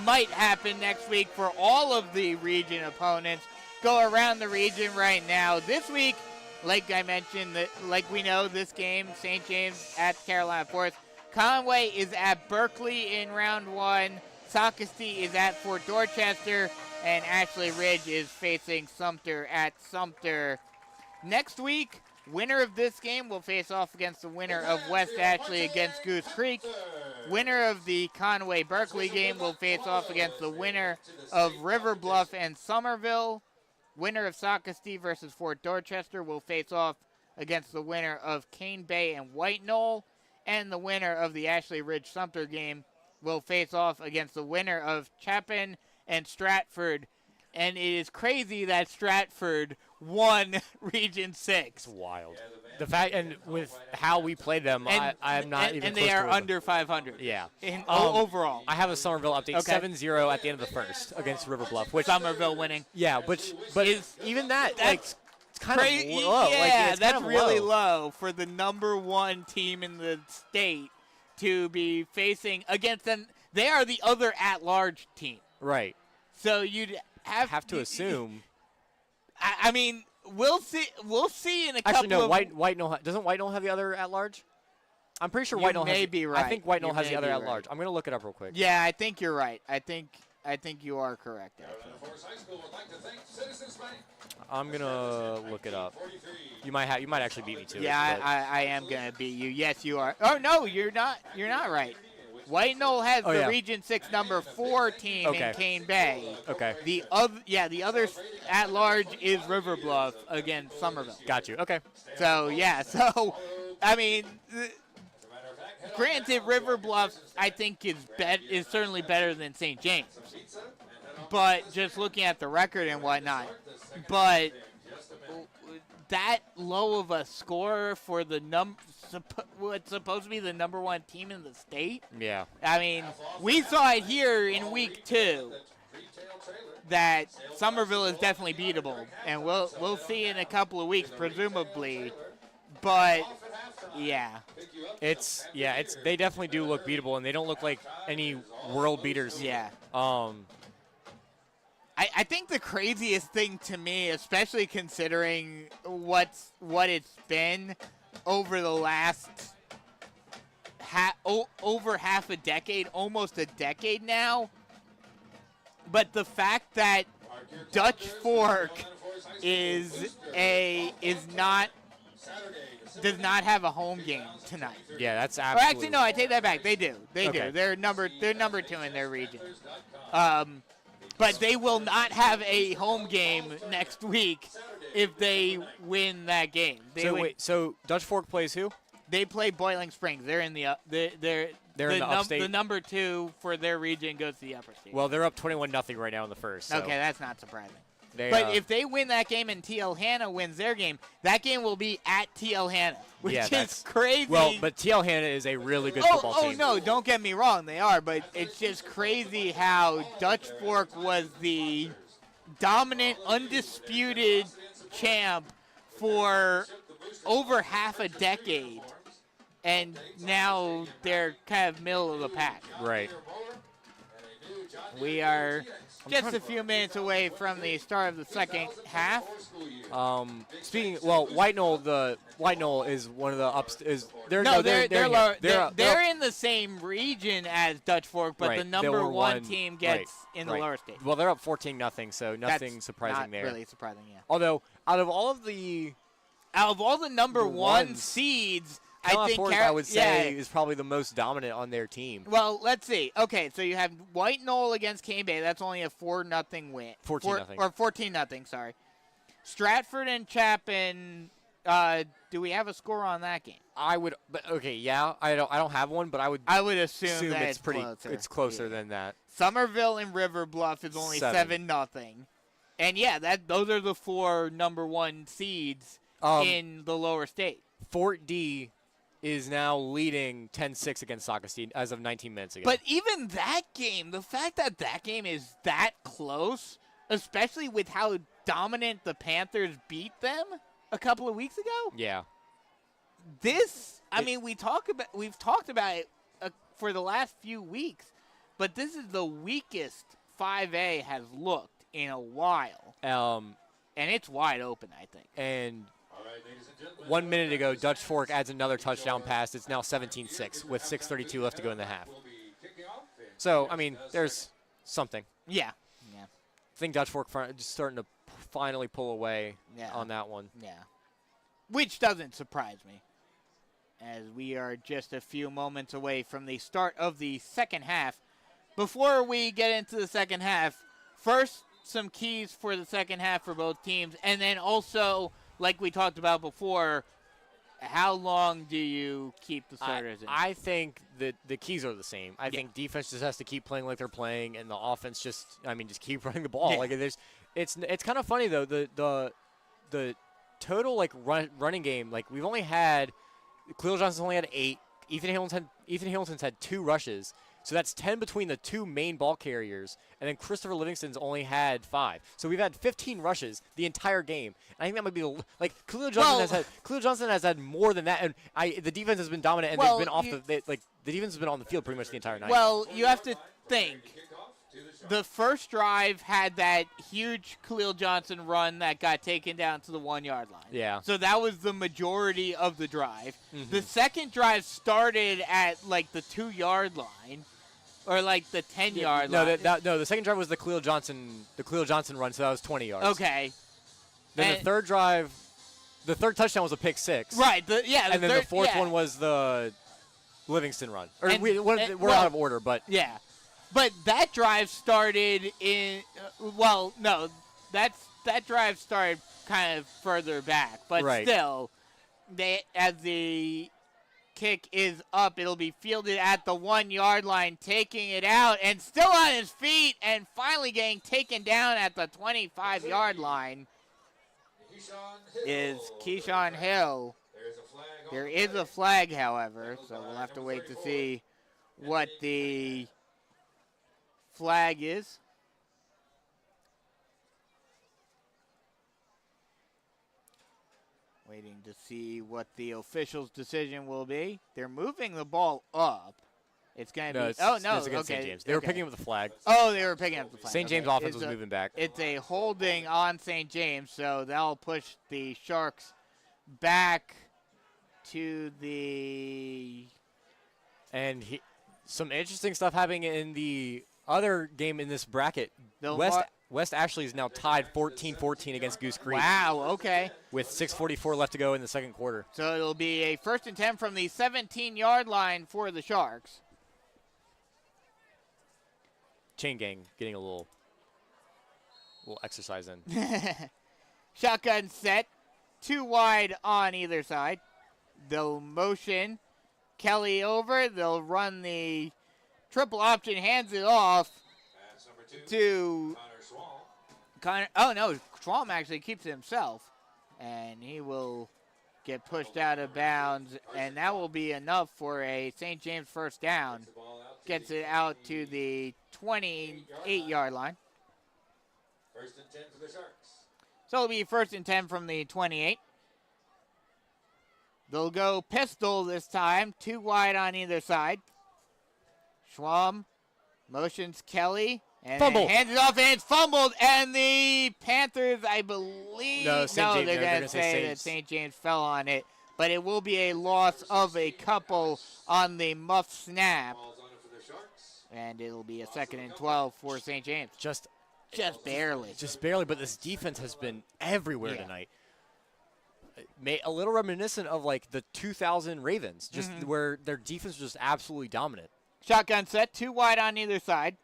might happen next week for all of the region opponents. Go around the region right now. This week, like I mentioned, like we know, this game, St. James at Carolina Forest. Conway is at Berkeley in round 1. Socastee is at Fort Dorchester. And Ashley Ridge is facing Sumter at Sumter. Next week, winner of this game will face off against the winner of West Ashley against Goose Creek. Winner of the Conway-Berkeley game will face off against the winner of River Bluff and Somerville. Winner of Socastee versus Fort Dorchester will face off against the winner of Cane Bay and White Knoll. And the winner of the Ashley Ridge Sumter game will face off against the winner of Chapin and Stratford. And it is crazy that Stratford won Region 6. It's wild. The fact, and with how we played them, I'm not even and close they are to under 500. Yeah. Overall. I have a Somerville update, Okay. 7-0 at the end of the first against River Bluff. Which Somerville winning. Yeah, but even that, like, it's kind Crazy. of low. Yeah, like, it's that's kind of really low for the number 1 team in the state to be facing against them. They are the other at-large team. Right. So you'd have to assume. I mean, we'll see. We'll see in a couple. Actually, no. of White Knoll doesn't White Knoll have the other at large? I'm pretty sure You White Knoll may has. be right. I think White Knoll You has may the other be at right. large. I'm gonna look it up real quick. Yeah, I think you're right. I think you are correct. Actually. Forest High School would like to thank Citizens Bank. I'm gonna look it up. 43. You might actually beat me to it. Yeah, but- I am gonna beat you. Yes, you are. Oh no, you're not. You're not right. White Knoll has Oh, the yeah. Region 6 number 4 team Okay. in Cane Bay. Okay. The other at large is River Bluff against Somerville. Got you. Okay. So yeah, so I mean, granted, River Bluff I think is certainly better than St. James, but just looking at the record and whatnot, but that low of a score for the what's supposed to be the number 1 team in the state. Yeah. I mean, we saw it here in week 2 that Somerville is definitely beatable, and we'll see in a couple of weeks, presumably. But yeah, they definitely do look beatable, and they don't look like any world beaters. yeah. I think the craziest thing to me, especially considering what it's been over the last over half a decade, almost a decade now, but the fact that Dutch Fork does not have a home game tonight. Yeah, that's Or absolutely. actually, no, I take that back. They do. They Okay. do. They're number 2 in their region. But they will not have a home game next week if they win that game. So Dutch Fork plays who? They play Boiling Springs. They're in the they're in the upstate. The number 2 for their region goes to the upper state. Well, they're up 21-0 right now in the first. So. Okay, that's not surprising. But if they win that game and TL Hanna wins their game, that game will be at TL Hanna, which is crazy. Well, but TL Hanna is a really good football team. Oh, no, don't get me wrong, they are, but it's just crazy how Dutch Fork was the dominant, undisputed champ for over half a decade, and now they're kind of middle of the pack. Right. We are just a few minutes away from the start of the second half. White Knoll is one of the they're in the same region as Dutch Fork, but the number one team gets in the lower state. Well, they're up 14-0, so nothing surprising there. Not really surprising, yeah. Although out of all the number one seeds, I think Fork, I would say is probably the most dominant on their team. Well, let's see. Okay, so you have White Knoll against Cane Bay. That's only a 4-0 win. 14-0. Or 14-0, sorry. Stratford and Chapin, do we have a score on that game? I would, I don't have one, but I would assume that it's pretty closer. It's closer than that. Somerville and River Bluff is only 7-0. And those are the 4 number 1 seeds in the lower state. Fort D is now leading 10-6 against Saugustine as of 19 minutes ago. But even that game, the fact that game is that close, especially with how dominant the Panthers beat them a couple of weeks ago. Yeah. We've talked about it for the last few weeks, but this is the weakest 5A has looked in a while. And it's wide open, I think. And 1 minute ago, Dutch Fork adds another touchdown pass. It's now 17-6 with 6:32 left to go in the half. So, there's something. Yeah. I think Dutch Fork just starting to finally pull away on that one. Yeah. Which doesn't surprise me, as we are just a few moments away from the start of the second half. Before we get into the second half, first, some keys for the second half for both teams, and then also, like we talked about before, how long do you keep the starters in? I think that the keys are the same. I think defense just has to keep playing like they're playing, and the offense just keep running the ball. Yeah. It's kind of funny though, the total running game, we've only had Cleo Johnson's only had 8. Ethan Hamilton's had 2 rushes. So that's 10 between the 2 main ball carriers, and then Christopher Livingston's only had 5. So we've had 15 rushes the entire game. And I think that might be Khalil Johnson has had more than that, and the defense has been dominant, and they've been the defense has been on the field pretty much the entire night. Well, you have to think. The first drive had that huge Khalil Johnson run that got taken down to the 1-yard line. Yeah. So that was the majority of the drive. Mm-hmm. The second drive started at the 2-yard line. Or the 10-yard line. The second drive was the Khalil Johnson run, so that was 20 yards. Okay. Then the third touchdown was a pick 6. Right. And then the fourth one was the Livingston run. We're out of order, but yeah. But that drive started that drive started kind of further back, but still, as the kick is up, it'll be fielded at the 1-yard line, taking it out, and still on his feet, and finally getting taken down at the 25-yard line is Keyshawn Hill. There is a flag, however, so we'll have to wait to see what the flag is. Waiting to see what the official's decision will be. They're moving the ball up. It's going to be. It's against St. James. They were picking up the flag. Oh, they were picking up the flag. St. James offense was moving back. It's a holding on St. James, so that'll push the Sharks back to the. And some interesting stuff happening in the other game in this bracket. West Ashley is now tied 14-14 against Goose Creek. Wow, okay. With 6:44 left to go in the second quarter. So it'll be a 1st and 10 from the 17-yard line for the Sharks. Chain gang getting a little little exercise in. Shotgun set, 2 wide on either side. They'll motion Kelly over. They'll run the triple option, hands it off Pass number 2. to Connor Swall. Connor. Oh, no, Schwalm actually keeps it himself, and he will get pushed out of bounds, and that will be enough for a St. James first down. The ball out to Gets the it out to the 28-yard line. First and 10 for the Sharks. So it'll be first and 10 from the 28. They'll go pistol this time, 2 wide on either side. Schwalm motions Kelly and Fumble. hands it off, and it's fumbled. And the Panthers, I believe, No, St. James, they're they're going gonna to say say that St. James fell on it. But it will be a loss of a couple on the muff snap, Ball's on it for the Sharks. and it'll be a 2nd and 12 for St. James. Just Just barely. but this defense has been everywhere Yeah. tonight. A little reminiscent of like the 2000 Ravens, just where their defense was just absolutely dominant. Shotgun set, 2 wide on either side.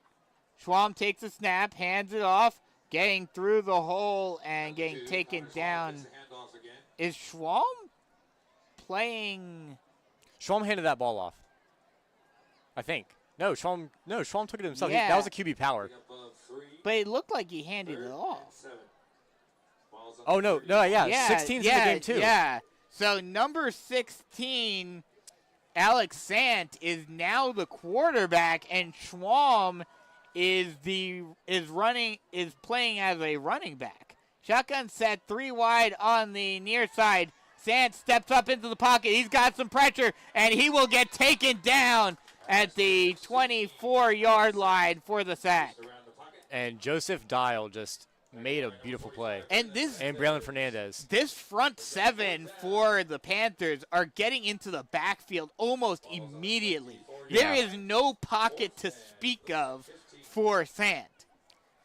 Schwalm takes a snap, hands it off, getting through the hole and getting 2, taken Connor Swall down. gets the handoff again. Is Schwalm playing? Schwalm handed that ball off. I think. Schwalm took it himself. Yeah. That was a QB power. Above 3. But it looked like he handed it 3rd off. and 7. Ball's on Oh, the no, 30. yeah. 16's in the game, too. Yeah. So number 16, Alex Sant, is now the quarterback, and Schwalm is playing as a running back. Shotgun set, 3 wide on the near side. Sant steps up into the pocket. He's got some pressure, and he will get taken down at the 24-yard line for the sack. Around the pocket. And Joseph Dial just made a beautiful play. And Braylon Fernandez. this front 7 for the Panthers are getting into the backfield almost immediately. There Yeah. is no pocket to speak of for Sant.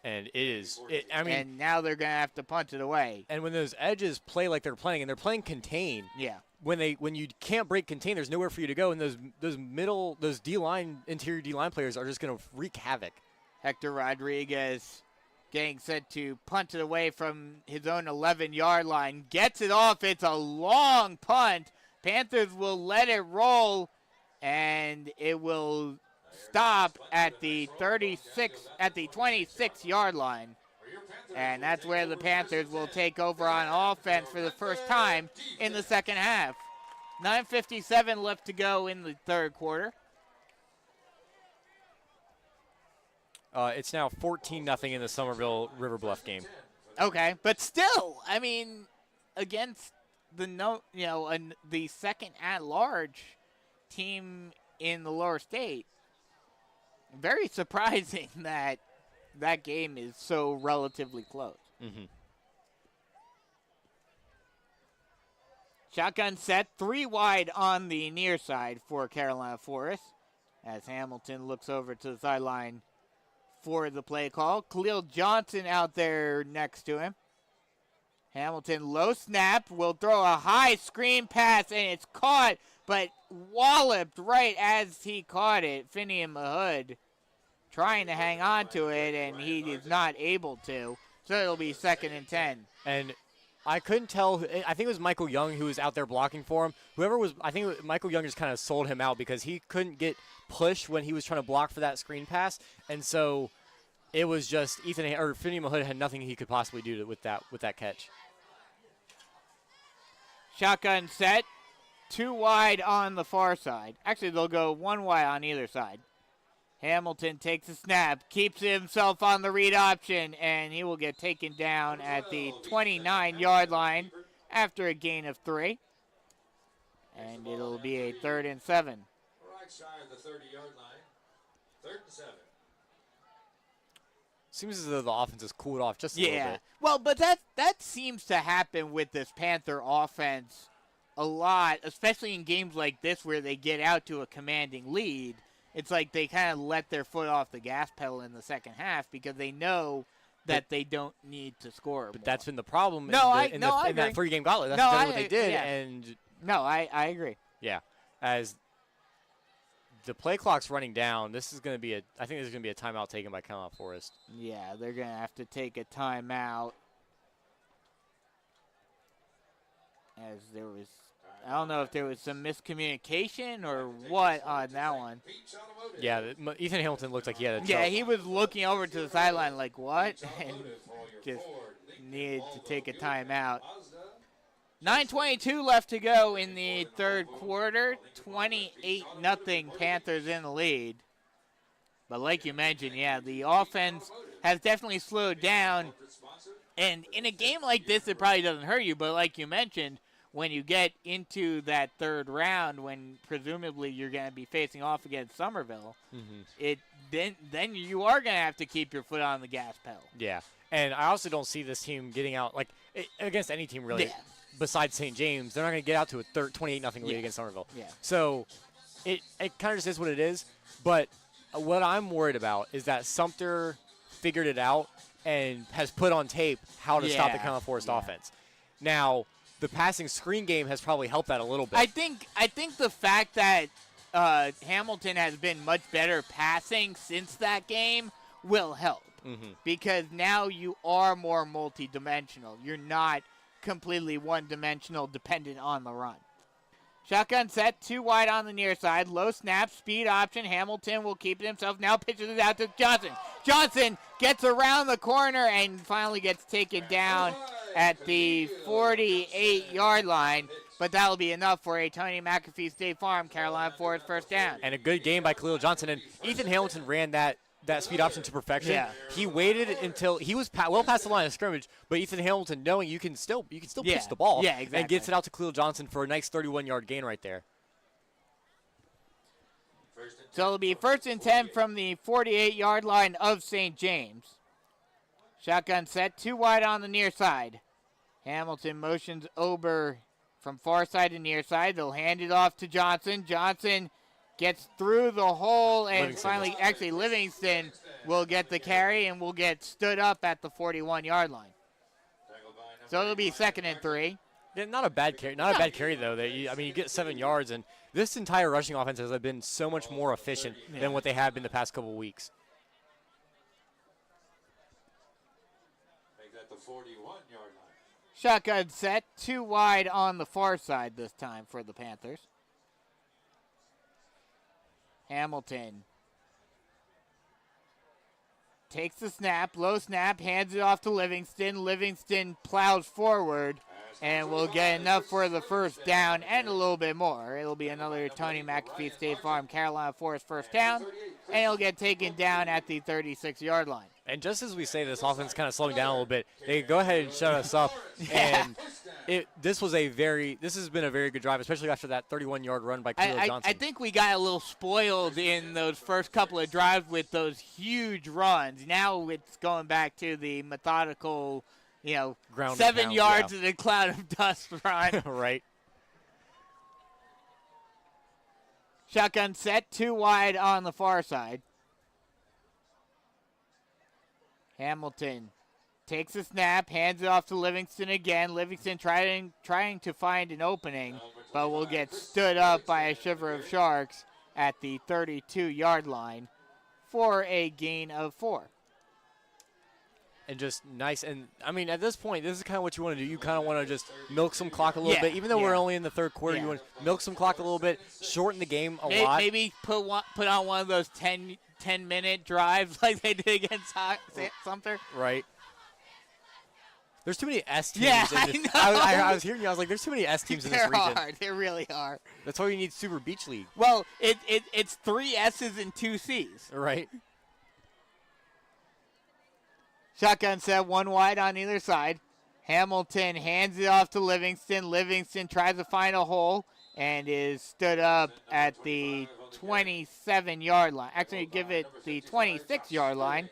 And And now they're going to have to punt it away. and when those edges play like they're playing, and they're playing contain, Yeah. when you can't break contain, there's nowhere for you to go, and those D-line, interior D-line players are just going to wreak havoc. Hector Rodriguez getting set to punt it away from his own 11-yard line. Gets it off. It's a long punt. Panthers will let it roll, and it will stop at the 26-yard line. And that's where the Panthers will take over on offense for the first time in the second half. 9:57 left to go in the third quarter. It's now 14-0 in the Somerville River Bluff game. Okay, but still, I mean, against the second at-large team in the lower state, very surprising that that game is so relatively close. Mm-hmm. Shotgun set, 3 wide on the near side for Carolina Forest as Hamilton looks over to the sideline for the play call. Khalil Johnson out there next to him. Hamilton low snap, will throw a high screen pass, and it's caught, but walloped right as he caught it. Finney Mahood trying to hang on to it, and he is not able to. So it'll be 2nd and 10. And I couldn't tell. I think it was Michael Young who was out there blocking for him. I think Michael Young just kind of sold him out because he couldn't get pushed when he was trying to block for that screen pass. And so it was just Finney Mahood had nothing he could possibly do with that catch. Shotgun set, 2 wide on the far side. Actually, they'll go 1 wide on either side. Hamilton takes a snap, keeps himself on the read option, and he will get taken down at the 29-yard line after a gain of 3. And it'll be a 3rd and 7. Right shy of the 30-yard line. 3rd and 7. Seems as though the offense has cooled off just a little bit. Well, but that seems to happen with this Panther offense a lot, especially in games like this where they get out to a commanding lead. It's like they kind of let their foot off the gas pedal in the second half because they know that they don't need to score. But more. that's been the problem I in agree. that 3-game gauntlet. That's No, exactly what they did. yeah. And No, I agree. yeah, as the play clock's running down. This is going to be I think this is going to be a timeout taken by Caroline Forest. Yeah, they're going to have to take a timeout. As there was, I don't know if there was some miscommunication or what on that one. Yeah, Ethan Hamilton looked like he had a Yeah, he was looking over to the sideline like, what? And just needed to take a timeout. 9:22 left to go in the third quarter. 28-0 Panthers in the lead. But like you mentioned, yeah, the offense has definitely slowed down. And in a game like this, it probably doesn't hurt you. But like you mentioned, when you get into that third round, when presumably you're going to be facing off against Somerville, then you are going to have to keep your foot on the gas pedal. Yeah, and I also don't see this team getting out, like, against any team really. Yeah. Besides St. James, they're not going to get out to a 28-0 lead against Somerville. Yeah. So it kind of just is what it is. But what I'm worried about is that Sumter figured it out and has put on tape how to stop the Caroline Forest offense. Now, the passing screen game has probably helped that a little bit. I think the fact that Hamilton has been much better passing since that game will help. Because now you are more multi-dimensional. You're not completely one-dimensional, dependent on the run. Shotgun set, 2 wide on the near side. Low snap, speed option. Hamilton will keep it himself. Now pitches it out to Johnson. Johnson gets around the corner and finally gets taken down at the 48-yard line. But that'll be enough for a Tony McAfee State Farm Caroline Forest first down. And a good game by Khalil Johnson. And Ethan Hamilton ran that speed option to perfection. Yeah. He waited until he was well past the line of scrimmage, but Ethan Hamilton, knowing you can still pitch the ball, exactly. and gets it out to Khalil Johnson for a nice 31-yard gain right there. So it'll be 1st and 10 from the 48-yard line of St. James. Shotgun set, 2 wide on the near side. Hamilton motions Ober from far side to near side. They'll hand it off to Johnson. Johnson gets through the hole, and Livingston will get the carry and will get stood up at the 41-yard line. So it'll be 2nd and 3. Yeah, not a bad carry. Not a bad carry though. You get 7 yards, and this entire rushing offense has been so much more efficient than what they have been the past couple of weeks. Make that the 41-yard line. Shotgun set, 2 wide on the far side this time for the Panthers. Hamilton takes the snap, low snap, hands it off to Livingston. Livingston plows forward and will get enough for the first down and a little bit more. It'll be another Tony McAfee State Farm Caroline Forest first down, and it'll get taken down at the 36-yard line. And just as we say this offense kind of slowing down a little bit, they go ahead and shut us up. And this has been a very good drive, especially after that 31-yard run by Khalil Johnson. I think we got a little spoiled in those first couple of drives with those huge runs. Now it's going back to the methodical, Ground 7 pound, yards in a cloud of dust run. Right. Shotgun set, 2 wide on the far side. Hamilton takes a snap, hands it off to Livingston again. Livingston trying to find an opening, but will get stood up by a shiver of sharks at the 32-yard line for a gain of 4. And just nice. And, at this point, this is kind of what you want to do. You kind of want to just milk some clock a little bit. Even though we're only in the third quarter, you want to milk some clock a little bit, shorten the game a lot. Maybe put on one of those 10-minute drives like they did against Sumter. Right. There's too many S teams. Yeah, I know. I was hearing you. I was like, there's too many S teams in this region. There really are. That's why you need Super Beach League. Well, it's 3 S's and 2 C's. Right. Shotgun set, 1 wide on either side. Hamilton hands it off to Livingston. Livingston tries to find a hole and is stood up at the 27-yard line. Actually, give it the 26-yard line.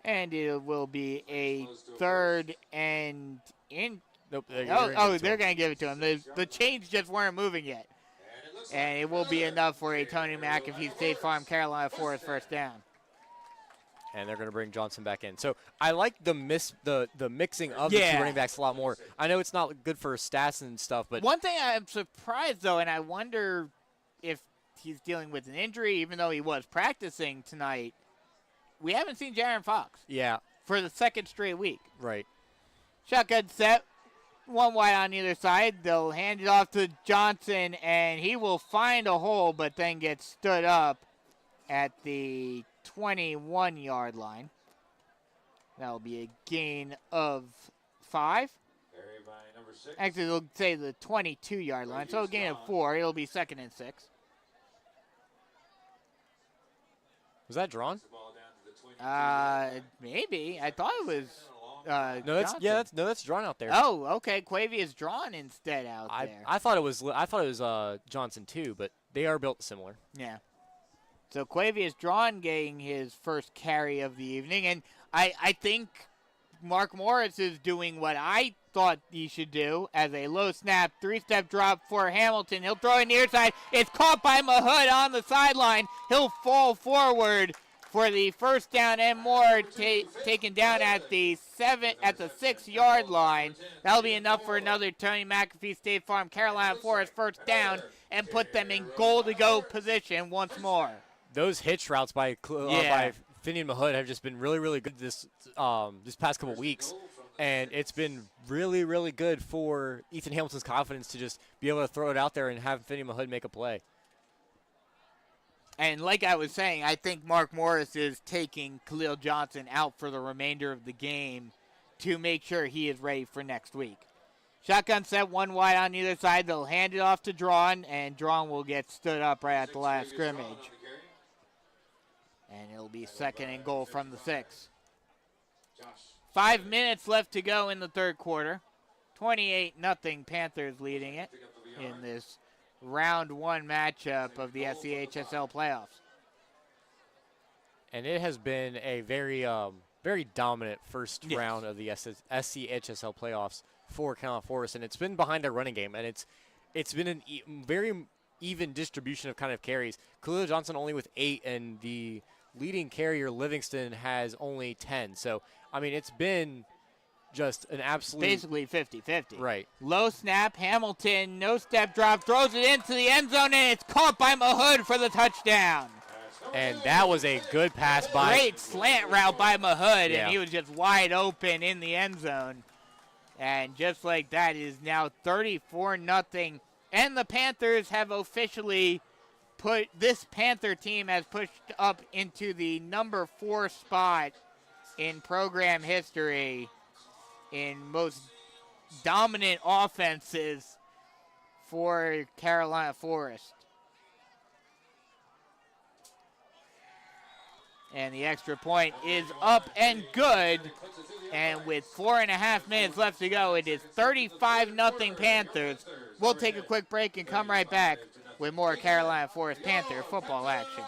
And it will be a 3rd and in. Nope. They're going to give it to him. The chains just weren't moving yet. And it will be enough for a Tony McAfee State Farm Carolina Forest first down. And they're going to bring Johnson back in. So I like the mixing of the 2 running backs a lot more. I know it's not good for stats and stuff, but one thing I'm surprised though, and I wonder if he's dealing with an injury, even though he was practicing tonight. We haven't seen Jaron Fox. Yeah. For the second straight week. Right. Shotgun set. One wide on either side. They'll hand it off to Johnson, and he will find a hole, but then get stood up at the 21-yard line. That'll be a gain of 5. Carry by number 6. Actually, they'll say the 22-yard line, so a gain of 4. It'll be 2nd and 6. Was that drawn? The ball down to the 22. Maybe. I thought it was No, that's drawn out there. Oh, okay. Quavy is drawn instead out there. I thought it was Johnson too, but they are built similar. Yeah. So Quavy is drawn, getting his first carry of the evening, and I think Mark Morris is doing what I thought he should do as a low snap, 3-step drop for Hamilton. He'll throw it near side. It's caught by Mahood on the sideline. He'll fall forward for the first down and more, taken down at the 6-yard line. That'll be enough for another Tony McAfee State Farm Carolina Forest first down and put them in goal-to-go position once more. Those hitch routes by Finney and Mahood have just been really, really good this past couple weeks. And it's been really, really good for Ethan Hamilton's confidence to just be able to throw it out there and have Finney and Mahood make a play. And like I was saying, I think Mark Morris is taking Khalil Johnson out for the remainder of the game to make sure he is ready for next week. Shotgun set, one wide on either side. They'll hand it off to Drawn, and Drawn will get stood up right at the last scrimmage. And it'll be 2nd and goal from the 6. 5 minutes left to go in the third quarter. 28-0 Panthers leading it in this round 1 matchup of the SCHSL playoffs. And it has been a very, very dominant first round of the SCHSL playoffs for Carolina Forest, and it's been behind their running game, and it's been a very even distribution of kind of carries. Khalil Johnson only with 8, and the leading carrier Livingston has only 10. So, I mean, it's been just an absolute... Basically 50-50. Right. Low snap, Hamilton, no step drop, throws it into the end zone, and it's caught by Mahood for the touchdown. And that was a good pass by... Great slant route by Mahood, Yeah. and he was just wide open in the end zone. And just like that, it is now 34-0. And the Panthers have officially this Panther team has pushed up into the number 4 spot in program history in most dominant offenses for Carolina Forest. And the extra point is up and good. And with 4.5 minutes left to go, it is 35-0 Panthers. We'll take a quick break and come right back with more Carolina Forest Panther football action.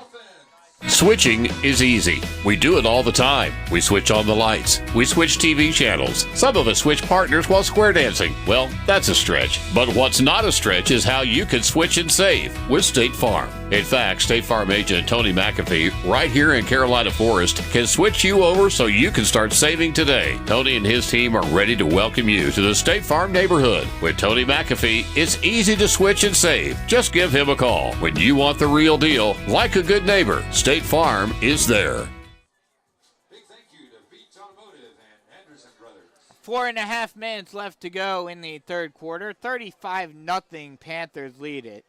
Switching is easy. We do it all the time. We switch on the lights. We switch TV channels. Some of us switch partners while square dancing. Well, that's a stretch. But what's not a stretch is how you can switch and save with State Farm. In fact, State Farm agent Tony McAfee, right here in Carolina Forest, can switch you over so you can start saving today. Tony and his team are ready to welcome you to the State Farm neighborhood. With Tony McAfee, it's easy to switch and save. Just give him a call. When you want the real deal, like a good neighbor, State Farm is there. Big thank you to Beach Automotive and Anderson Brothers. 4.5 minutes left to go in the third quarter. 35-0 Panthers lead it.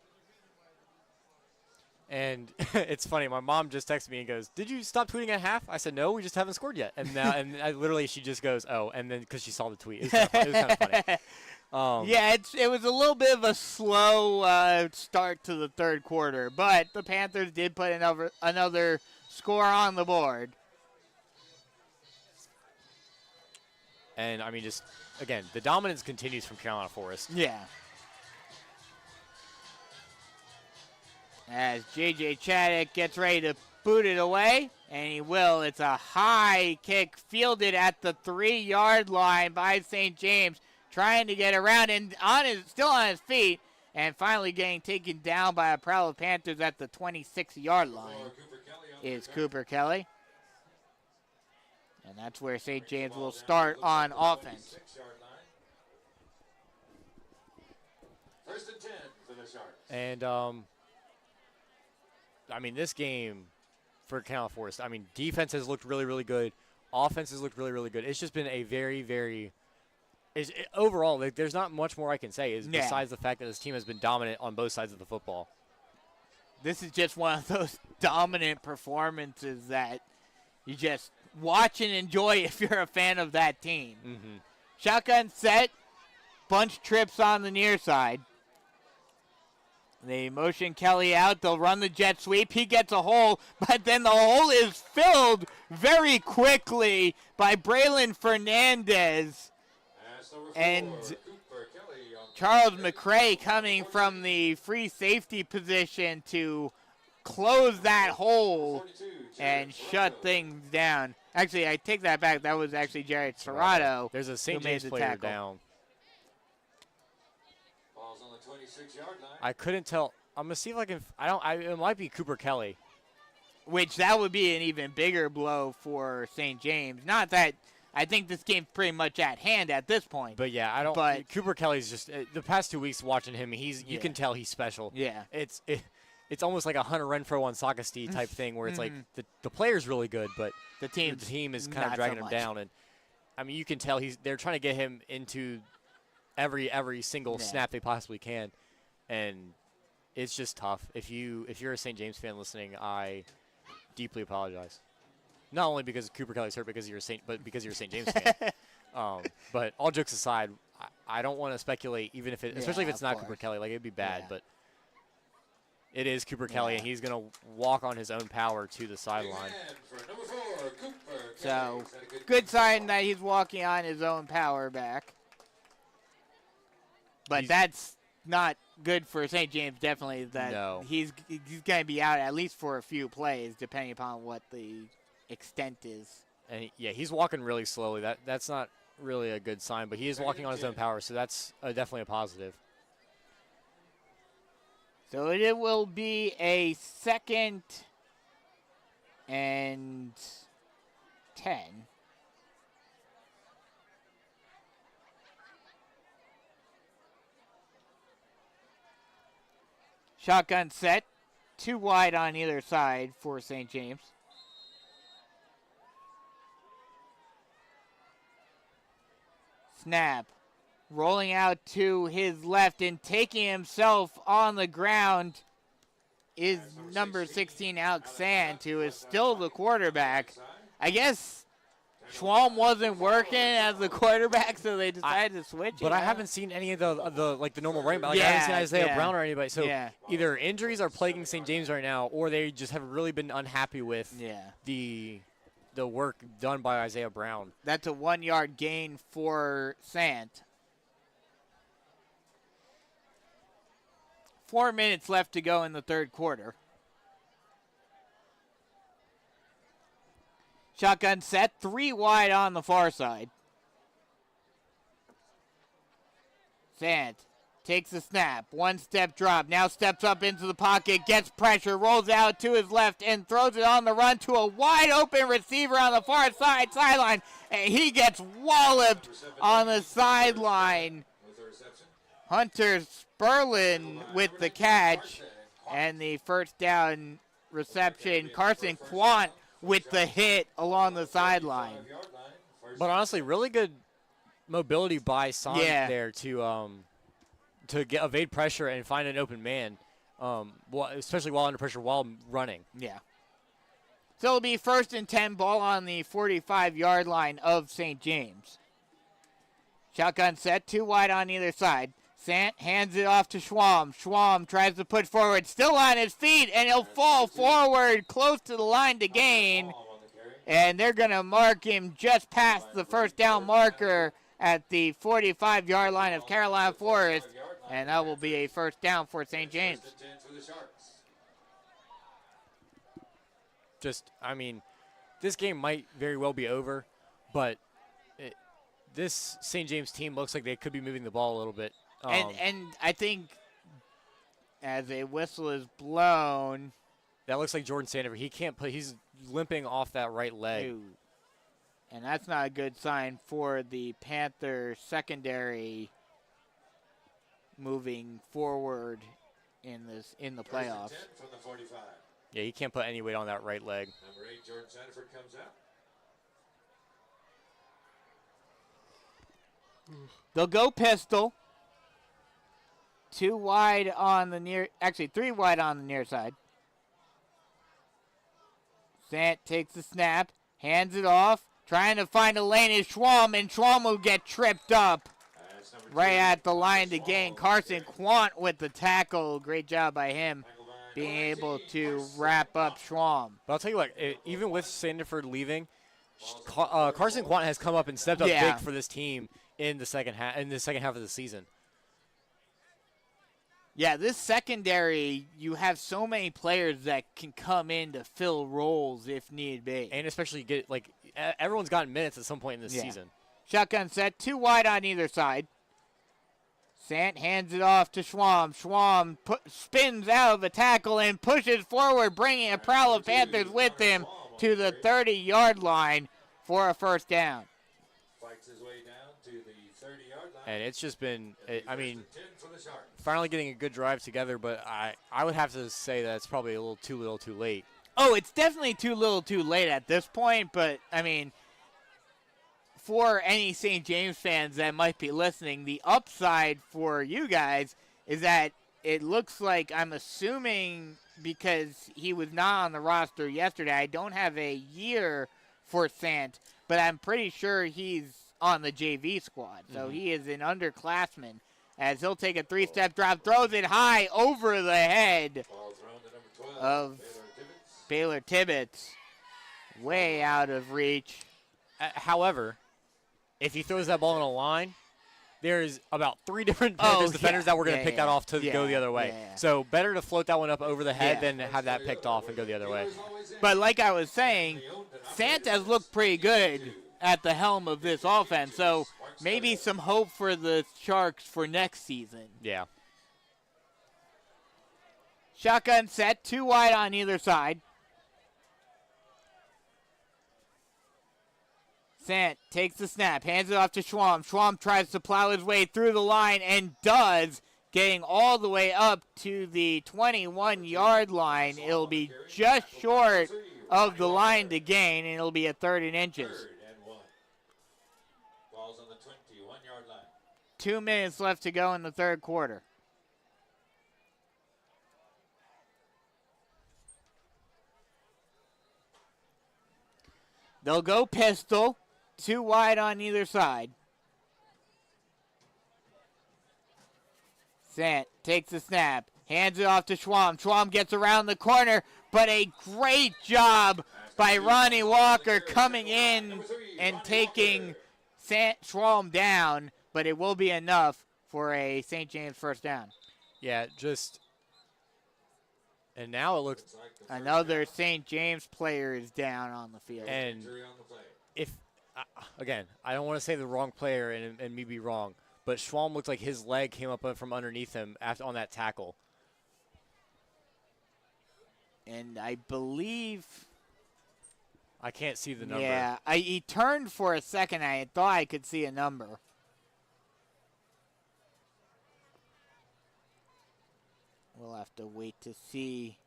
And it's funny, my mom just texted me and goes, "Did you stop tweeting at half?" I said, "No, we just haven't scored yet." And now, she just goes, "Oh," and then because she saw the tweet, it was kind of funny. Yeah, it was a little bit of a slow start to the third quarter, but the Panthers did put another score on the board. And I mean, just again, the dominance continues from Carolina Forest. Yeah. As J.J. Chaddock gets ready to boot it away, and he will. It's a high kick fielded at the 3-yard line by St. James, trying to get around and still on his feet, and finally getting taken down by a crowd of Panthers at the 26-yard line is Cooper Kelly. And that's where St. James will start on offense. First and 10 for the Sharks. And I mean, this game for Carolina Forest, I mean, defense has looked really, really good. Offense has looked really, really good. It's just been a very, very overall, like, there's not much more I can say besides the fact that this team has been dominant on both sides of the football. This is just one of those dominant performances that you just watch and enjoy if you're a fan of that team. Mm-hmm. Shotgun set, bunch trips on the near side. They motion Kelly out. They'll run the jet sweep. He gets a hole, but then the hole is filled very quickly by Braylon Fernandez. And Charles McCray coming from the free safety position to close that hole and shut things down. Actually, I take that back. That was actually Jared Serrato. There's a St. James player down. Ball's on the 26-yard line. I couldn't tell. I'm gonna see if I can. It might be Cooper Kelly. Which that would be an even bigger blow for St. James. Not that I think this game's pretty much at hand at this point. But yeah, I don't. But Cooper Kelly's just the past 2 weeks watching him. You can tell he's special. Yeah. It's almost like a Hunter Renfrow on Saukesty type thing where it's like the player's really good, but the team is kind of dragging him down. And I mean, you can tell they're trying to get him into every single snap they possibly can, and it's just tough. If you're a St. James fan listening, I deeply apologize. Not only because Cooper Kelly's hurt, but because you're a St. James fan. But all jokes aside, I don't want to speculate, even if especially if it's not Cooper Kelly. Like, it'd be bad, but it is Cooper Kelly, and he's gonna walk on his own power to the sideline. So, good sign that he's walking on his own power back. But that's not good for St. James, definitely, that he's going to be out at least for a few plays, depending upon what the extent is. And he's walking really slowly. That's not really a good sign, but he is walking on his own power, so that's definitely a positive. So it will be a 2nd and 10. Shotgun set, 2 wide on either side for St. James. Snap. Rolling out to his left and taking himself on the ground is number 16, Alex Sand, who is still the quarterback. I guess Schwalm wasn't working as the quarterback, so they decided to switch. But I haven't seen any of the normal running back. Like, I haven't seen Isaiah Brown or anybody. So either injuries are plaguing St. James right now, or they just have really been unhappy with the work done by Isaiah Brown. That's a 1-yard gain for Sant. 4 minutes left to go in the third quarter. Shotgun set, 3 wide on the far side. Sant takes the snap, 1-step drop, now steps up into the pocket, gets pressure, rolls out to his left, and throws it on the run to a wide open receiver on the far sideline, and he gets walloped on the sideline. Hunter Sperlin with the catch and the first down reception. Carson Quant with the hit along the sideline. But honestly, really good mobility by Son there to evade pressure and find an open man, especially while under pressure, while running. Yeah. So it'll be 1st and 10, ball on the 45-yard line of St. James. Shotgun set, 2 wide on either side. Sant hands it off to Schwalm. Schwalm tries to put forward, still on his feet, and he'll fall forward close to the line to gain. And they're going to mark him just past the first down marker at the 45-yard line of Carolina Forest, and that will be a first down for St. James. This game might very well be over, but this St. James team looks like they could be moving the ball a little bit. And I think as a whistle is blown, that looks like Jordan Sandover. He can't play. He's limping off that right leg. And that's not a good sign for the Panther secondary moving forward in the playoffs. From the 45. Yeah, he can't put any weight on that right leg. Number 8, Jordan Sanford comes out. They'll go pistol. 2 wide on the near, actually 3 wide on the near side. Sant takes the snap, hands it off, trying to find a lane is Schwalm, and Schwalm will get tripped up right at the line to gain. Carson Quant with the tackle. Great job by him being able to wrap up Schwalm. But I'll tell you what, even with Sandiford leaving, Carson Quant has come up and stepped up big for this team in the second half of the season. Yeah, this secondary, you have so many players that can come in to fill roles if need be. And especially everyone's gotten minutes at some point in this season. Shotgun set, 2 wide on either side. Sant hands it off to Schwalm. Schwalm spins out of the tackle and pushes forward, bringing a prowl of Panthers with him to the 30-yard line for a first down. Fights his way down to the 30-yard line. And it's just been, finally getting a good drive together, but I would have to say that it's probably a little too late. Oh, it's definitely too little too late at this point, but, I mean, for any St. James fans that might be listening, the upside for you guys is that it looks like, I'm assuming because he was not on the roster yesterday, I don't have a year for Sant, but I'm pretty sure he's on the JV squad. So he is an underclassman as he'll take a 3-step drop, throws it high over the head of Baylor Tibbetts, way out of reach. However, if he throws that ball in a line, there's about 3 different Panthers defenders that were going to pick that off to go the other way. So better to float that one up over the head than have that picked off and go the other way. But like I was saying, Santa's looked pretty good at the helm of this offense. So maybe some hope for the Sharks for next season. Yeah. Shotgun set, 2 wide on either side. Sant takes the snap, hands it off to Schwalm. Schwalm tries to plow his way through the line and does, getting all the way up to the 21-yard line. It'll be just short of the line to gain, and it'll be a 3rd and inches. 3rd and 1. Ball's on the 21-yard line. 2 minutes left to go in the 3rd quarter. They'll go pistol. 2 wide on either side. Sant takes the snap, hands it off to Schwalm. Schwalm gets around the corner, but a great job by Ronnie Walker coming in and taking Schwalm down, but it will be enough for a St. James first down. Yeah, and now it looks another St. James player is down on the field. And if again, I don't want to say the wrong player and me be wrong, but Schwalm looked like his leg came up from underneath him on that tackle. And I believe, I can't see the number. Yeah, he turned for a second. I thought I could see a number. We'll have to wait to see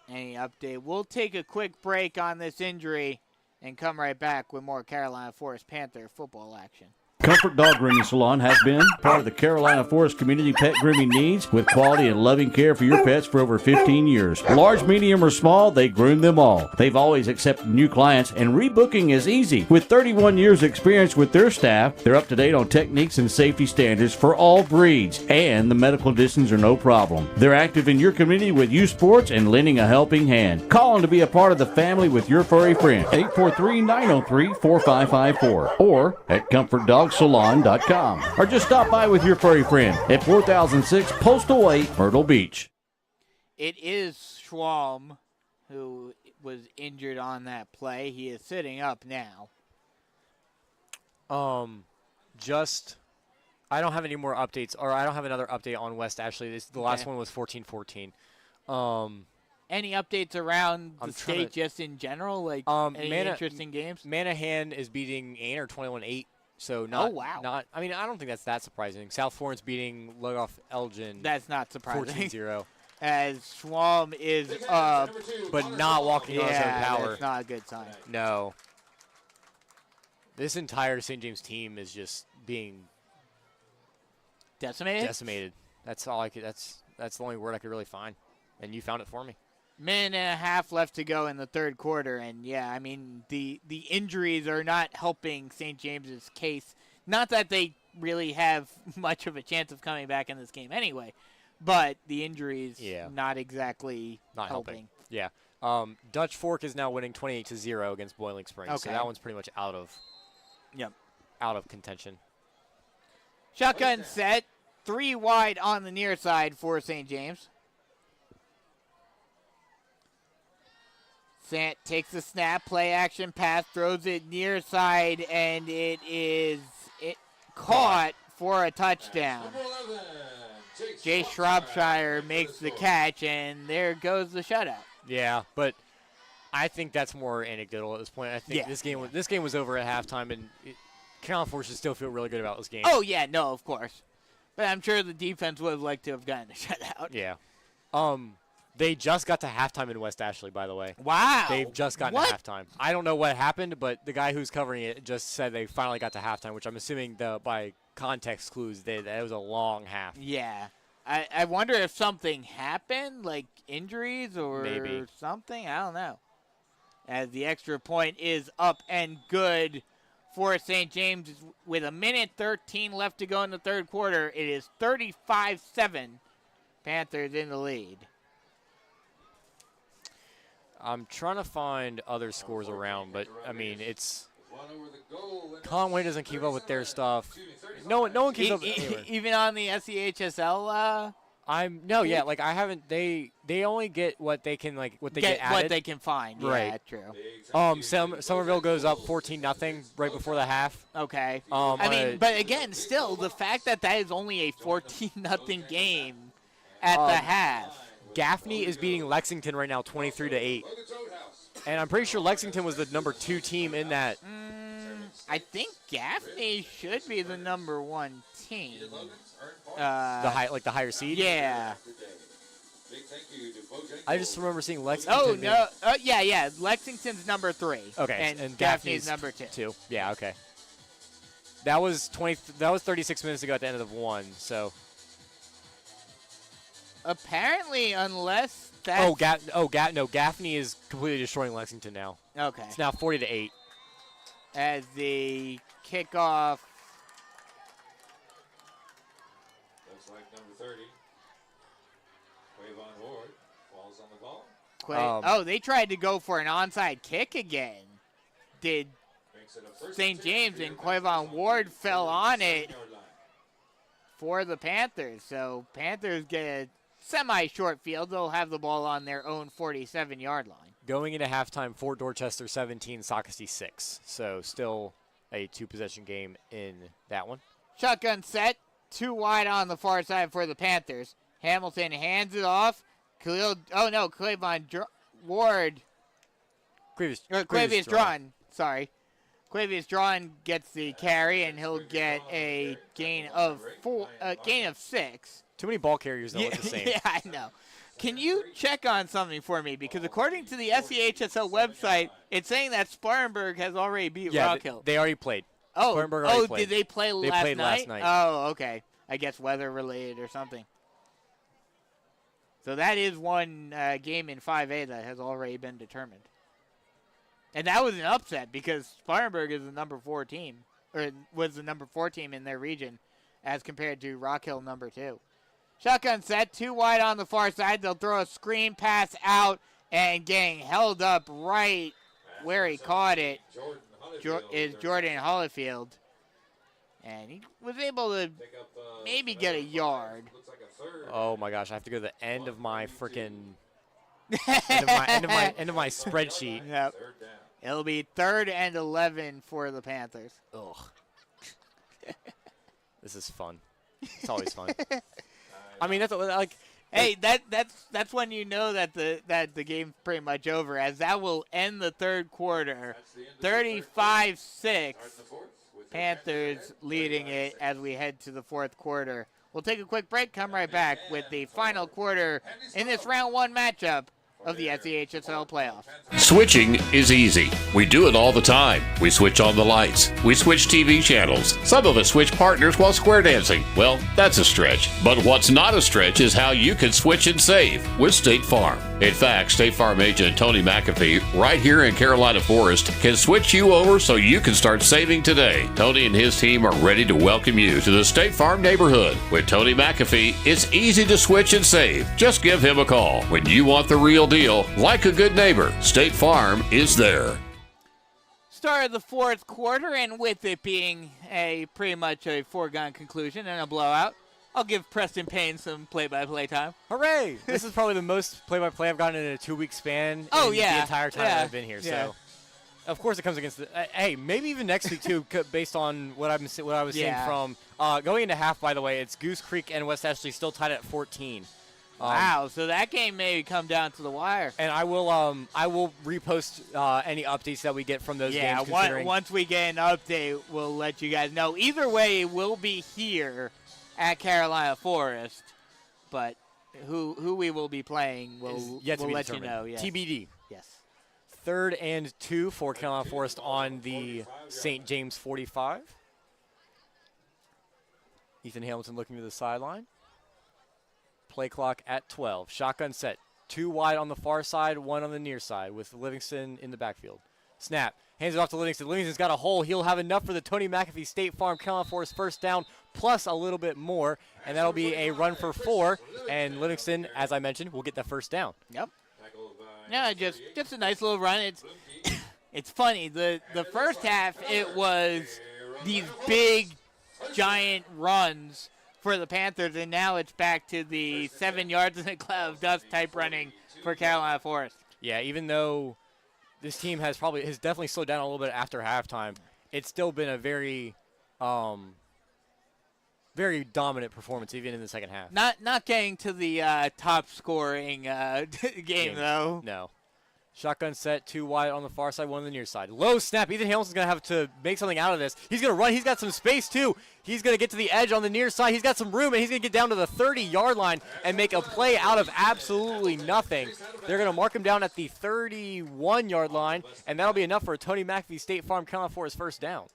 any update. We'll take a quick break on this injury and come right back with more Carolina Forest Panther football action. Comfort Dog Grooming Salon has been part of the Carolina Forest community pet grooming needs with quality and loving care for your pets for over 15 years. Large, medium, or small, they groom them all. They've always accepted new clients, and rebooking is easy. With 31 years experience with their staff, they're up to date on techniques and safety standards for all breeds, and the medical distance are no problem. They're active in your community with youth sports and lending a helping hand. Call them to be a part of the family with your furry friend. 843-903-4554 or at ComfortDogSalon.com, or just stop by with your furry friend at 4006 Postal Way, Myrtle Beach. It is Schwalm who was injured on that play. He is sitting up now. I don't have any more updates, or I don't have another update on West Ashley. The last one was 14-14. Any updates around the state just in general? Like any interesting games? Manahan is beating Aner 21-8. So I don't think that's that surprising. South Florence beating Lugoff Elgin. That's not surprising. 14-0. as Schwalm is up. but not walking on his own Yeah, power. that's not a good sign. No. This entire St. James team is just being Decimated? decimated. That's all I could. That's the only word I could really find, and you found it for me. Minute and a half left to go in the third quarter, and yeah, I mean the injuries are not helping St. James's case. Not that they really have much of a chance of coming back in this game anyway, but the injuries not exactly Not helping. Yeah. Dutch Fork is now winning 28-0 against Boiling Springs, so Okay. that one's pretty much out of contention. Shotgun set, 3 wide on the near side for St. James. Sant takes the snap, play action pass, throws it near side, and it is caught for a touchdown. Number 11, Jay Shropshire makes the catch, and there goes the shutout. Yeah, but I think that's more anecdotal at this point. I think Yeah. this game was over at halftime, and Carolina Force should still feel really good about this game. Oh, yeah, no, of course. But I'm sure the defense would have liked to have gotten a shutout. Yeah. They just got to halftime in West Ashley, by the way. Wow. They've just gotten to halftime. I don't know what happened, but the guy who's covering it just said they finally got to halftime, which I'm assuming by context clues that it was a long half. Yeah. I wonder if something happened, like injuries or Maybe. something. I don't know. As the extra point is up and good for St. James with a minute 13 left to go in the third quarter. It is 35-7. Panthers in the lead. I'm trying to find other scores around, but, I mean, it's one over the goal. And Conway doesn't keep up with their stuff. No one keeps up with it. Even on the SEHSL, Like I haven't. They only get what they can get added. what they can find. Right. Yeah, true. Somerville goes up 14-0 right before the half. Okay. I mean, but again, still, the fact that is only a 14-0 game at the half. Gaffney is beating Lexington right now 23-8, and I'm pretty sure Lexington was the number 2 team in that. I think Gaffney should be the number 1 team. The higher seed. Yeah. Big thank you to Bojangles. I just remember seeing Lexington. Oh no. Yeah. Lexington's number 3. Okay. And Gaffney's number 2. 2. Yeah. Okay. That was 36 minutes ago at the end of the 1. So. Apparently, unless that's... Gaffney is completely destroying Lexington now. Okay. It's now 40-8. As the kickoff... Looks like number 30. Quavon Ward falls on the ball. they tried to go for an onside kick again. Did Makes it a first St. and 10 James, for and the Quavon Ward fell on it 7-yard line. for the Panthers. So Panthers get a semi-short field. They'll have the ball on their own 47-yard line. Going into halftime, Fort Dorchester 17, Socastee 6. So still a 2-possession game in that one. Shotgun set, 2 wide on the far side for the Panthers. Hamilton hands it off. Quavon Ward. Quavius Drawn. Sorry. Quavius Drawn gets the carry, and he'll get a gain of 6. Too many ball carriers that look the same. Yeah, I know. Can you check on something for me? Because according to the SEHSL website, it's saying that Spartanburg has already beat Rock Hill. They already played. Oh, Spartanburg already played. Did they play They last played night? last night. Oh, okay. I guess weather-related or something. So that is one game in 5A that has already been determined. And that was an upset because Spartanburg is the number 4 team, or was the number 4 team in their region as compared to Rock Hill number 2. Shotgun set, 2 wide on the far side. They'll throw a screen pass out, and getting held up right where he caught it is Jordan Hollifield. And he was able to maybe get a yard. Looks like a third. Oh my gosh, I have to go to the end of my freaking end of my spreadsheet. Yep. Third down. It'll be 3rd and 11 for the Panthers. Ugh. This is fun. It's always fun. I mean, that's like. Hey, that's when you know that the game's pretty much over, as that will end the third quarter. That's the end of the third quarter. 35-6. Start in the fourth with the Panthers Panthers leading it as we head to the fourth quarter. We'll take a quick break, come right back with the final quarter in this round 1 matchup of the SEHSL playoffs. Switching is easy. We do it all the time. We switch on the lights. We switch TV channels. Some of us switch partners while square dancing. Well, that's a stretch. But what's not a stretch is how you can switch and save with State Farm. In fact, State Farm agent Tony McAfee, right here in Carolina Forest, can switch you over so you can start saving today. Tony and his team are ready to welcome you to the State Farm neighborhood. With Tony McAfee, it's easy to switch and save. Just give him a call. When you want the real deal, like a good neighbor, State Farm is there. Start of the 4th quarter, and with it being pretty much a foregone conclusion and a blowout, I'll give Preston Payne some play-by-play time. Hooray! This is probably the most play-by-play I've gotten in a 2-week span the entire time I've been here. So, of course, it comes against hey, maybe even next week, too, based on what I was seeing from going into half, by the way. It's Goose Creek and West Ashley still tied at 14. Wow, so that game may come down to the wire. And I will repost any updates that we get from those games. Yeah, once we get an update, we'll let you guys know. Either way, we'll be here at Carolina Forest, but who we will be playing, we'll let you know. Yes. TBD. Yes. 3rd and 2 for Carolina Forest on the St. James 45. Ethan Hamilton looking to the sideline. Play clock at 12. Shotgun set. 2 wide on the far side, 1 on the near side with Livingston in the backfield. Snap. Hands it off to Livingston. Livingston's got a hole. He'll have enough for the Tony McAfee State Farm Carolina Forest first down plus a little bit more, and that'll be a run for 4. And Livingston, as I mentioned, will get the first down. Yep. Yeah, just a nice little run. It's funny. The first half, it was these big, giant runs for the Panthers, and now it's back to the 7 yards in a cloud of dust type running for Carolina Forest. Yeah, even though this team has definitely slowed down a little bit after halftime, it's still been a very very dominant performance even in the second half. Not getting to the top scoring game though. No. Shotgun set, 2 wide on the far side, 1 on the near side. Low snap. Ethan Hamilton's going to have to make something out of this. He's going to run. He's got some space, too. He's going to get to the edge on the near side. He's got some room, and he's going to get down to the 30-yard line and make a play out of absolutely nothing. They're going to mark him down at the 31-yard line, and that'll be enough for a Tony McAfee State Farm Carolina Forest first down.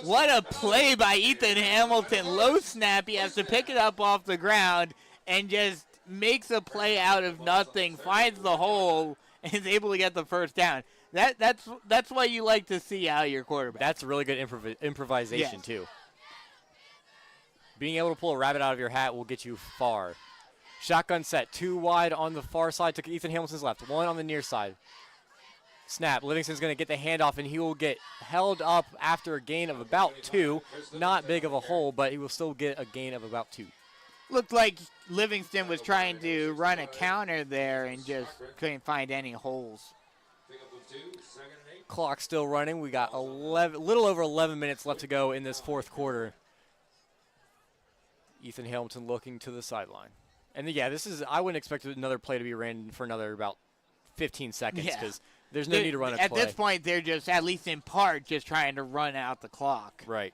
What a play by Ethan Hamilton. Low snap. He has to pick it up off the ground and just makes a play out of nothing, finds the hole, and is able to get the first down. That's what you like to see out of your quarterback. That's really good improvisation, too. Being able to pull a rabbit out of your hat will get you far. Shotgun set, 2 wide on the far side to Ethan Hamilton's left, 1 on the near side. Snap. Livingston's going to get the handoff, and he will get held up after a gain of about 2. Not big of a hole, but he will still get a gain of about 2. Looked like Livingston was trying to run a counter there and just couldn't find any holes. Clock still running. We got little over 11 minutes left to go in this 4th quarter. Ethan Hamilton looking to the sideline. And yeah, I wouldn't expect another play to be ran for another about 15 seconds because there's no need to run a play. At this point, they're just, at least in part, just trying to run out the clock. Right.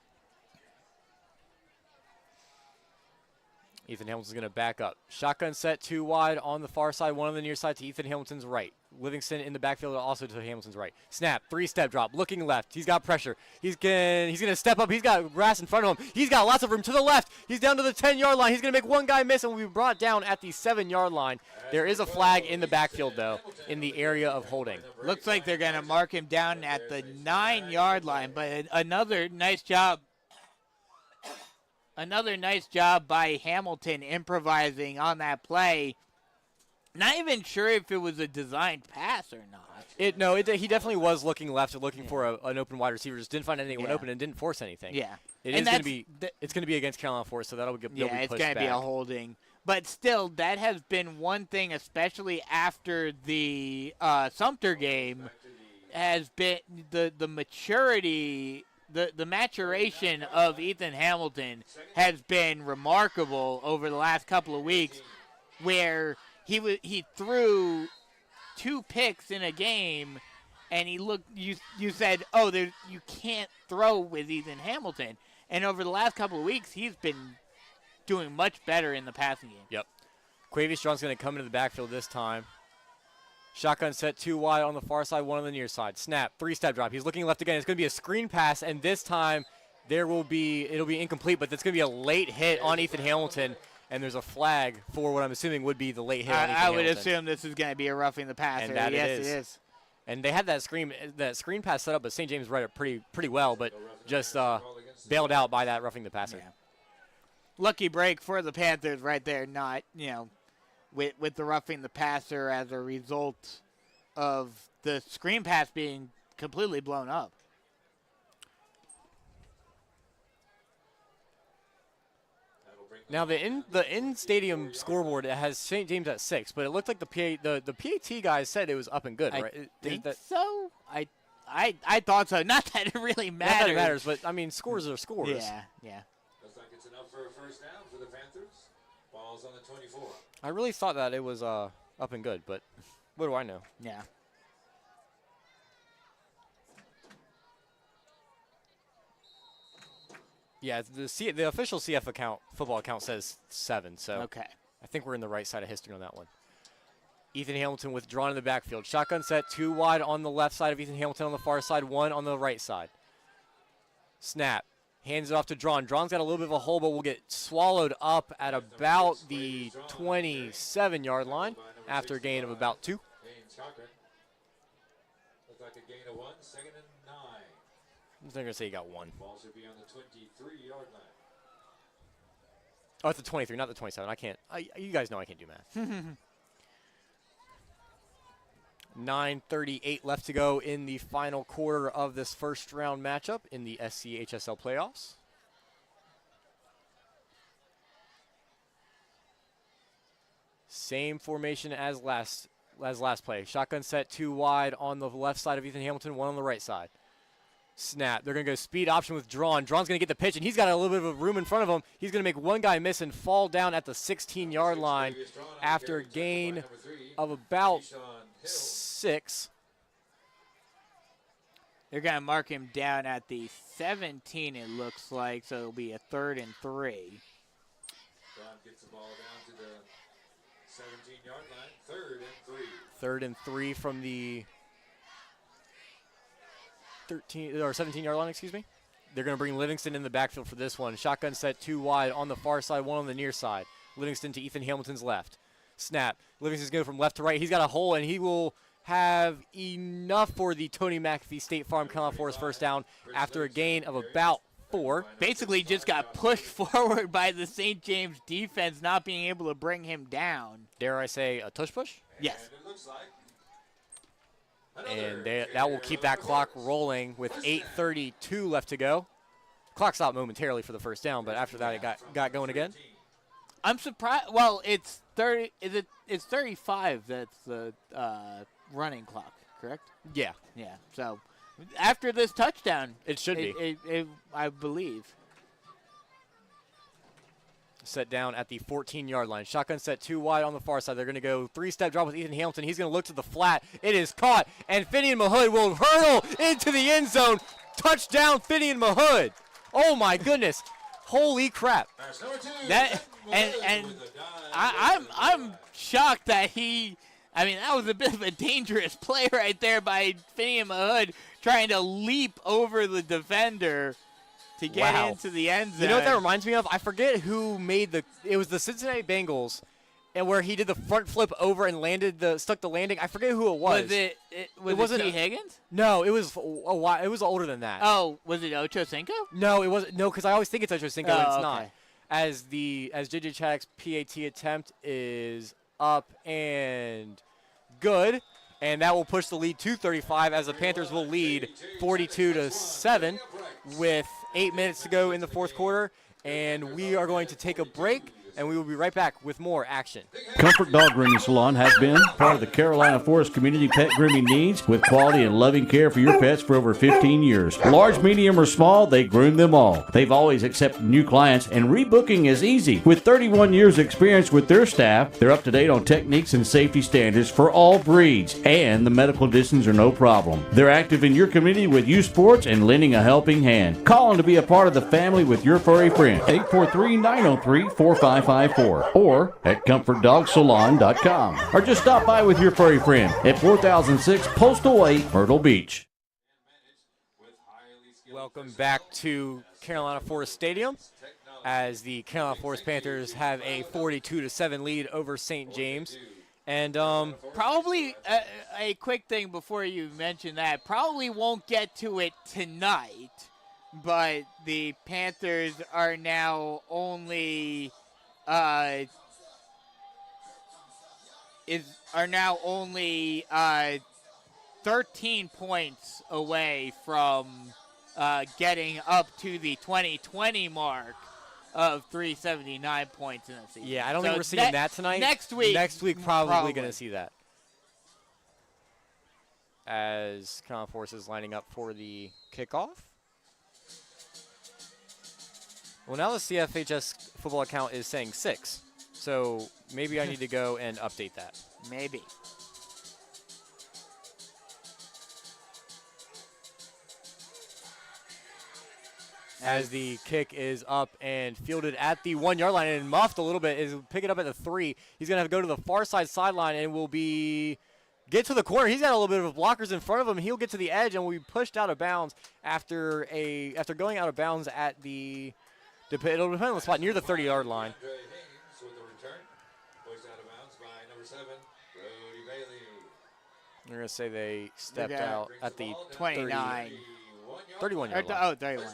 Ethan Hamilton's going to back up. Shotgun set, 2 wide on the far side, 1 on the near side to Ethan Hamilton's right. Livingston in the backfield also to Hamilton's right. Snap, 3-step drop, looking left. He's got pressure. He's going to step up. He's got grass in front of him. He's got lots of room to the left. He's down to the 10-yard line. He's going to make one guy miss and will be brought down at the 7-yard line. There is a flag in the backfield, though, in the area of holding. Looks like they're going to mark him down at the 9-yard line, but another nice job. Another nice job by Hamilton improvising on that play. Not even sure if it was a designed pass or not. He definitely was looking left and looking for an open wide receiver. Just didn't find anyone open and didn't force anything. Yeah. It's going to be against Carolina Forest, so that'll be pushed back. It's going to be a holding. But still, that has been one thing, especially after the Sumter game, has been the maturity. The maturation of Ethan Hamilton has been remarkable over the last couple of weeks, where he threw 2 picks in a game, and you said, you can't throw with Ethan Hamilton, and over the last couple of weeks he's been doing much better in the passing game. Yep. Quavius John's going to come into the backfield this time. Shotgun set 2 wide on the far side, 1 on the near side. Snap, 3-step drop. He's looking left again. It's going to be a screen pass, and this time it'll be incomplete, but it's going to be a late hit on Ethan Hamilton, and there's a flag for what I'm assuming would be the late hit on Ethan Hamilton. I would assume this is going to be a roughing the passer. And that yes, it is. It is. And they had that screen pass set up, but St. James read it pretty well, but just bailed out by that roughing the passer. Yeah. Lucky break for the Panthers right there, not, with the roughing the passer as a result of the screen pass being completely blown up. Now the in stadium scoreboard has St. James at 6, but it looked like the PAT guys said it was up and good, right? I think so. I thought so. Not that it really matters. Not that it matters, but I mean scores are scores. Yeah. Looks like it's enough for a first down for the Panthers. Ball's on the 24. I really thought that it was up and good, but what do I know? Yeah. Yeah, the official CF football account says 7, so Okay. I think we're in the right side of history on that one. Ethan Hamilton withdrawn in the backfield. Shotgun set 2 wide on the left side of Ethan Hamilton on the far side, 1 on the right side. Snap. Hands it off to Drawn. Drawn's got a little bit of a hole, but will get swallowed up at about the 27-yard line after a gain of about 2. James Cochran. Looks like a gain of 1, 2nd and 9. I'm not going to say he got 1. Ball should be on the 23-yard line. Oh, it's the 23, not the 27. You guys know I can't do math. 9:38 left to go in the final quarter of this first round matchup in the SCHSL playoffs. Same formation as last play. Shotgun set 2 wide on the left side of Ethan Hamilton, 1 on the right side. Snap. They're going to go speed option with Drawn. Drawn's going to get the pitch, and he's got a little bit of room in front of him. He's going to make one guy miss and fall down at the 16-yard line after a gain of about 6. They're going to mark him down at the 17, it looks like, so it'll be a 3rd and 3. Drawn gets the ball down to the 17-yard line. 3rd and 3. 3rd and 3 from the 17-yard line, excuse me. They're going to bring Livingston in the backfield for this one. Shotgun set 2 wide on the far side, 1 on the near side. Livingston to Ethan Hamilton's left. Snap. Livingston's going from left to right. He's got a hole, and he will have enough for the Tony McAfee State Farm cutoff for his first down after a gain of about 4. Basically just got pushed forward by the St. James defense not being able to bring him down. Dare I say a tush push? Yes. And it looks like And that will keep that clock rolling with 8:32 left to go. Clock stopped momentarily for the first down, but after that it got going again. I'm surprised. Well, it's 30. It's 35. That's the running clock, correct? Yeah, Yeah. So after this touchdown, it should be. I believe. Set down at the 14-yard line. Shotgun set 2 wide on the far side. They're going to go 3-step drop with Ethan Hamilton. He's going to look to the flat. It is caught, and Finian Mahood will hurdle into the end zone. Touchdown, Finian Mahood. Oh my goodness! Holy crap! Pass number 2. That and I'm shocked that he. I mean, that was a bit of a dangerous play right there by Finian Mahood trying to leap over the defender to get into the end zone. You know what that reminds me of? I forget who made it was the Cincinnati Bengals, and where he did the front flip over and stuck the landing. I forget who it was. Was it T. Higgins? No, it was a while. It was older than that. Oh, was it Ocho Cinco? No, it wasn't. No, because I always think it's Ocho Cinco, and it's okay. not. As JJ Chaddock's PAT attempt is up and good, and that will push the lead to 35 as the Panthers will lead 42-7 with 8 minutes to go in the fourth quarter, and we are going to take a break. and we will be right back with more action. Comfort Dog Grooming Salon has been part of the Carolina Forest community pet grooming needs with quality and loving care for your pets for over 15 years. Large, medium, or small, they groom them all. They've always accepted new clients, and rebooking is easy. With 31 years experience with their staff, they're up to date on techniques and safety standards for all breeds, and the medical distance are no problem. They're active in your community with youth sports and lending a helping hand. Call them to be a part of the family with your furry friend. 843-903-4554 or at ComfortDogSalon.com. Or just stop by with your furry friend at 4006 Postal Way, Myrtle Beach. Welcome back to Carolina Forest Stadium as the Carolina Forest Panthers have a 42-7 lead over St. James. And probably a quick thing before you mention that, probably won't get to it tonight, but the Panthers are now only 13 points away from getting up to the 2020 mark of 379 points in the season. Yeah, I don't think we're seeing that tonight. Next week, probably going to see that. As Carolina Forest is lining up for the kickoff. Well, now the CFHS football account is saying 6. So maybe I need to go and update that. Maybe. As the kick is up and fielded at the 1-yard line and muffed a little bit, is pick it up at the 3. He's going to have to go to the far side sideline and will get to the corner. He's got a little bit of blockers in front of him. He'll get to the edge and will be pushed out of bounds after going out of bounds at the it'll depend on the spot near the 30-yard line. They're going to say they stepped out at the 29. 31-yard line. Oh, 31.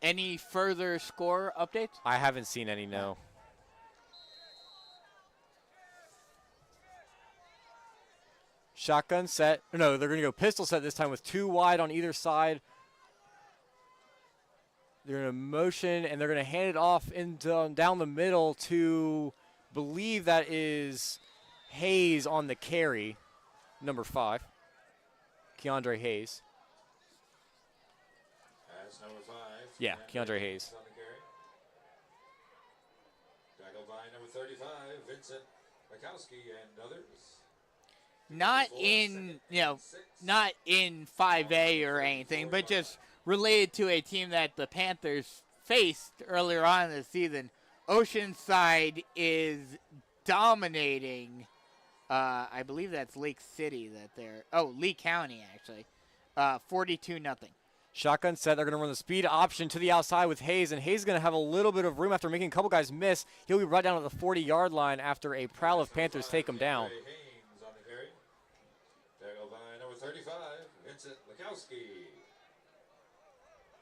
Any further score updates? I haven't seen any, no. Shotgun set. No, they're going to go pistol set this time with 2 wide on either side. They're going to motion, and they're going to hand it off down the middle to believe that is Hayes on the carry, number 5. Keandre Hayes. That's number 5. Yeah, Keandre Hayes. Tackled by number 35, Vincent Mikowski and others. Not in 5A or anything, but just related to a team that the Panthers faced earlier on in the season. Oceanside is dominating. I believe that's Lake City Lee County actually. 42-0. Shotgun set. They're going to run the speed option to the outside with Hayes, and Hayes is going to have a little bit of room after making a couple guys miss. He'll be right down at the 40-yard line after a prowl of Panthers take him down. Tackled by number 35, Vincent Mikowski.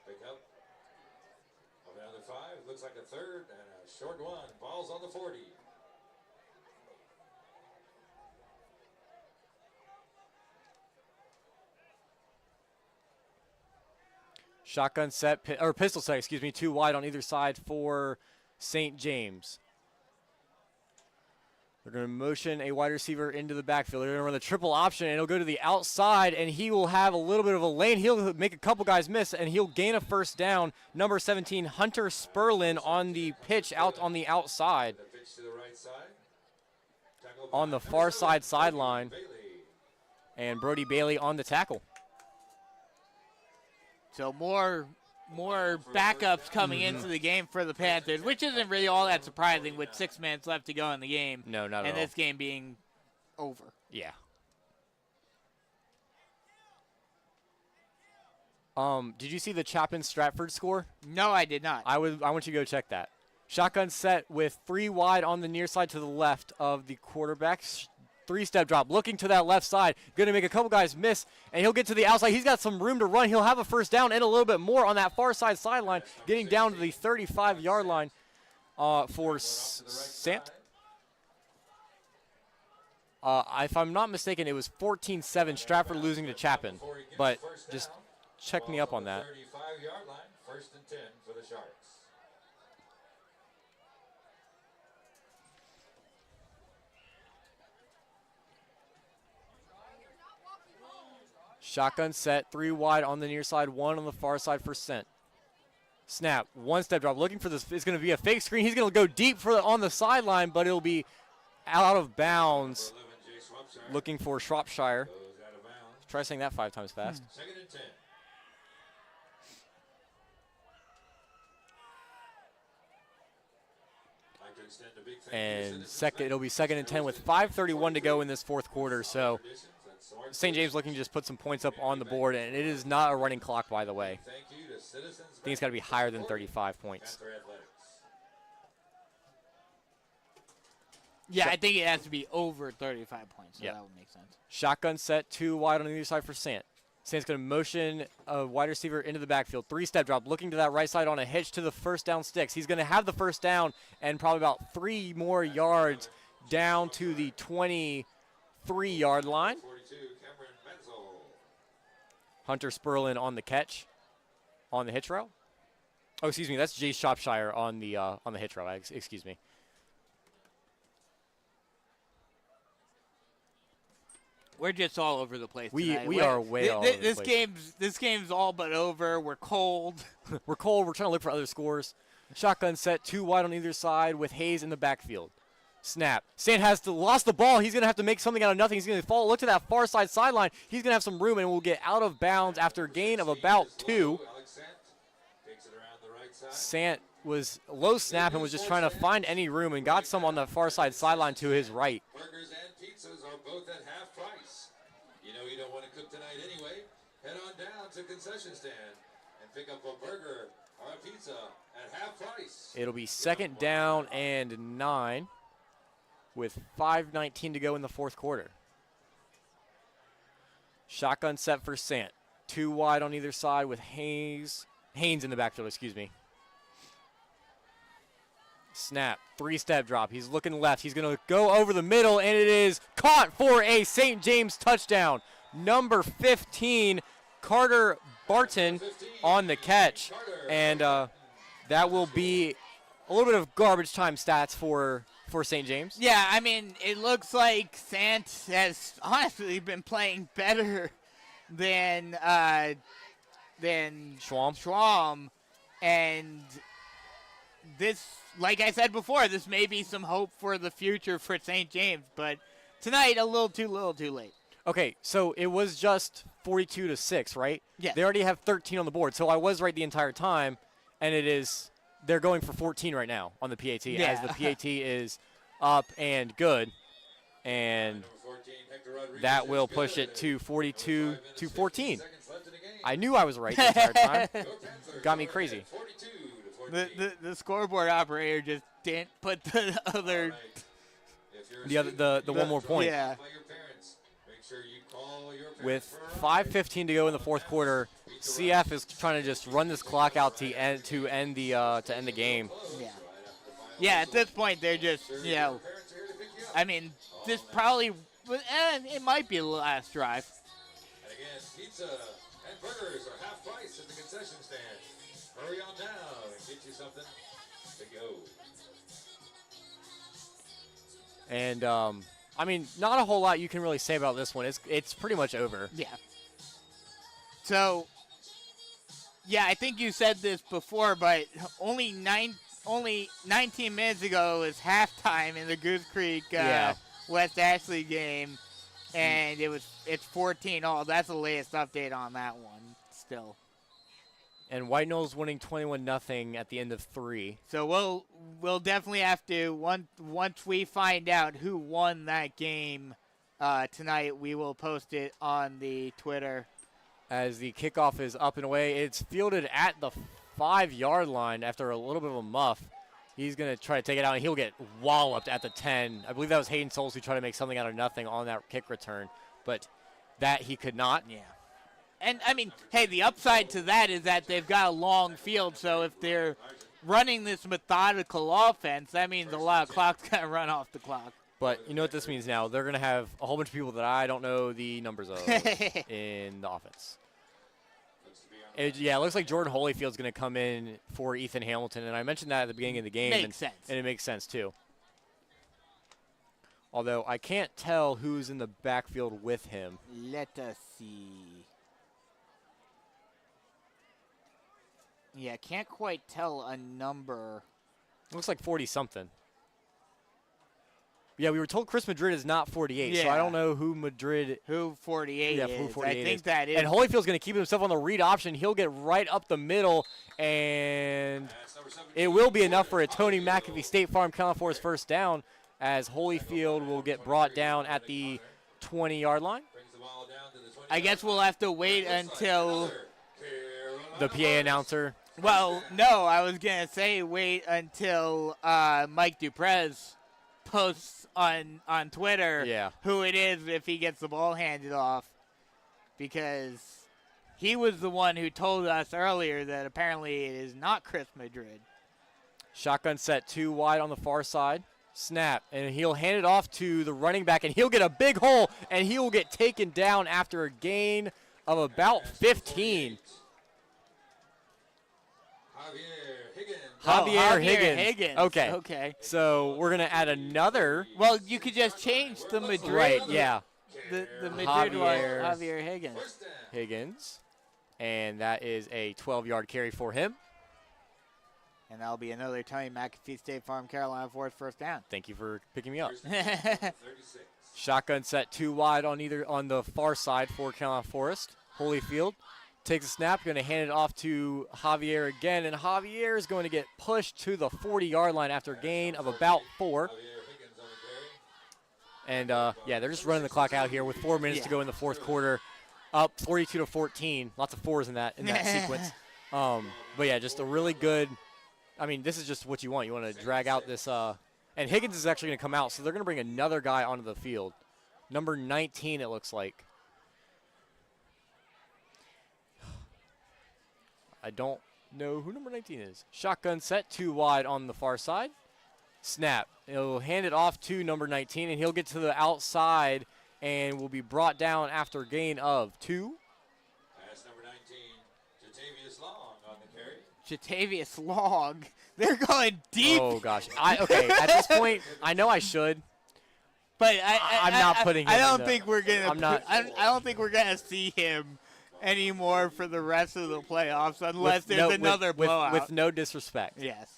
Pick up of another 5. Looks like a third and a short one. Ball's on the 40. Shotgun set, or pistol set, 2 wide on either side for St. James. They're going to motion a wide receiver into the backfield. They're going to run the triple option, and he'll go to the outside, and he will have a little bit of a lane. He'll make a couple guys miss, and he'll gain a first down. Number 17, Hunter Sperlin on the pitch out on the outside. The pitch to the right side. On the far side sideline. And Brody Bailey on the tackle. So more backups coming into the game for the Panthers, which isn't really all that surprising with 6 minutes left to go in the game. No, not at all. And this game being over. Yeah. Did you see the Chapin-Stratford score? No, I did not. I want you to go check that. Shotgun set with 3 wide on the near side to the left of the quarterback. 3-step drop, looking to that left side, going to make a couple guys miss, and he'll get to the outside. He's got some room to run. He'll have a first down and a little bit more on that far side sideline, getting down to the 35-yard line for Sant. If I'm not mistaken, it was 14-7, Stratford losing to Chapin, but just check me up on that. 35-yard line, 1st and 10 for the Sharks. Shotgun set, 3 wide on the near side, 1 on the far side for Sent. Snap, 1-step drop, looking for this. It's going to be a fake screen. He's going to go deep on the sideline, but it'll be out of bounds. Looking for Shropshire. Try saying that 5 times fast. 2nd and 10. And it'll be 2nd and 10 with 5:31 to go in this 4th quarter. So St. James looking to just put some points up on the board, and it is not a running clock, by the way. I think it's got to be higher than 35 points. Yeah, I think it has to be over 35 points, so that would make sense. Shotgun set, 2 wide on the other side for Sant. Sant's going to motion a wide receiver into the backfield. 3-step drop, looking to that right side on a hitch to the first down sticks. He's going to have the first down and probably about 3 more yards down to the 23-yard line. Hunter Sperlin on the catch, on the hitch route. Oh, excuse me, that's Jay Shropshire on the hitch route. Excuse me. We're just all over the place tonight. We are way all over the place. This game's all but over. We're cold. We're cold. We're trying to look for other scores. Shotgun set, 2 wide on either side with Hayes in the backfield. Snap. Sant has lost the ball. He's going to have to make something out of nothing. He's going to look to that far side sideline. He's going to have some room and will get out of bounds after a gain of about 2. Sant was low snap and was just trying to find any room and got some on the far side sideline to his right. Burgers and pizzas are both at half price. You know you don't want to cook tonight anyway. Head on down to concession stand and pick up a burger or a pizza at half price. It'll be 2nd down and 9 with 5:19 to go in the 4th quarter. Shotgun set for Sant. 2 wide on either side with Haynes in the backfield, excuse me. Snap, 3-step drop. He's looking left. He's going to go over the middle, and it is caught for a St. James touchdown. Number 15, Carter Barton on the catch. And that will be a little bit of garbage time stats for St. James. Yeah, I mean, it looks like Sant has honestly been playing better than Schwamm. And this, like I said before, this may be some hope for the future for St. James, but tonight a little too late. Okay, so it was just 42-6, right? Yeah. They already have 13 on the board, so I was right the entire time, and they're going for 14 right now on the PAT, as the PAT is up and good, and that will push it to 42-14. I knew I was right the entire time. Got me crazy. The scoreboard operator just didn't put the one more point. Yeah. With 5:15 to go in the 4th quarter, CF is trying to just run this clock out to end the game. Yeah. Yeah. At this point, they're just I mean, this probably it might be the last drive. And again, pizza and burgers are half price at the concession stand. Hurry on down and get you something to go. And I mean, not a whole lot you can really say about this one. It's pretty much over. Yeah. So, yeah, I think you said this before, but only 19 minutes ago was halftime in the Goose Creek West Ashley game, and it's 14-all. That's the latest update on that one still. And White Knolls winning 21-0 at the end of 3. So we'll definitely have to once we find out who won that game tonight, we will post it on the Twitter. As the kickoff is up and away, it's fielded at the 5-yard line after a little bit of a muff. He's going to try to take it out, and he'll get walloped at the 10. I believe that was Hayden Souls who tried to make something out of nothing on that kick return, but that he could not. Yeah. And, I mean, hey, the upside to that is that they've got a long field, so if they're running this methodical offense, that means a lot of clock's going to run off the clock. But you know what this means now? They're going to have a whole bunch of people that I don't know the numbers of in the offense. It looks like Jordan Holyfield's going to come in for Ethan Hamilton, and I mentioned that at the beginning of the game. Makes sense. And it makes sense, too. Although I can't tell who's in the backfield with him. Let us see. Yeah, can't quite tell a number. Looks like 40-something. Yeah, we were told Chris Madrid is not 48, so I Yeah. don't know who Madrid. Who 48 Yeah, is. who 48 I think is. that is. And Holyfield's going to keep himself on the read option. He'll get right up the middle, and it will be enough for a Tony McAfee State Farm Carolina Forest first down, as Holyfield will get brought down at the 20-yard line. I guess we'll have to wait until. The PA announcer. Well, no, I was going to say wait until Mike Duprez posts on Twitter who it is if he gets the ball handed off, because he was the one who told us earlier that apparently it is not Chris Madrid. Shotgun set 2 wide on the far side. Snap, and he'll hand it off to the running back, and he'll get a big hole, and he will get taken down after a gain of about 15. Javier Higgins. Okay. So we're going to add another. Well, you could just change the Madrid. Right, yeah. The Madrid was Javier Higgins. Higgins. And that is a 12-yard carry for him. And that'll be another Tony McAfee State Farm Carolina Forest first down. Thank you for picking me up. Shotgun set 2 wide on the far side for Carolina Forest. Holyfield takes a snap, going to hand it off to Javier again, and Javier is going to get pushed to the 40-yard line after a gain of about 4. And, they're just running the clock out here with 4 minutes to go in the fourth quarter, up 42-14. Lots of 4s in that sequence. But, yeah, just a really good – I mean, this is just what you want. You want to drag out this and Higgins is actually going to come out, so they're going to bring another guy onto the field. Number 19, it looks like. I don't know who number 19 is. Shotgun set 2 wide on the far side. Snap. He'll hand it off to number 19, and he'll get to the outside and will be brought down after a gain of 2. Pass number 19, Jatavius Long on the carry. Jatavius Long. They're going deep. Oh, gosh. Okay, at this point, I know I should. But I'm not putting him I don't in think we're going to – I don't think we're going to see him anymore for the rest of the playoffs unless there's another blowout. With no disrespect. Yes.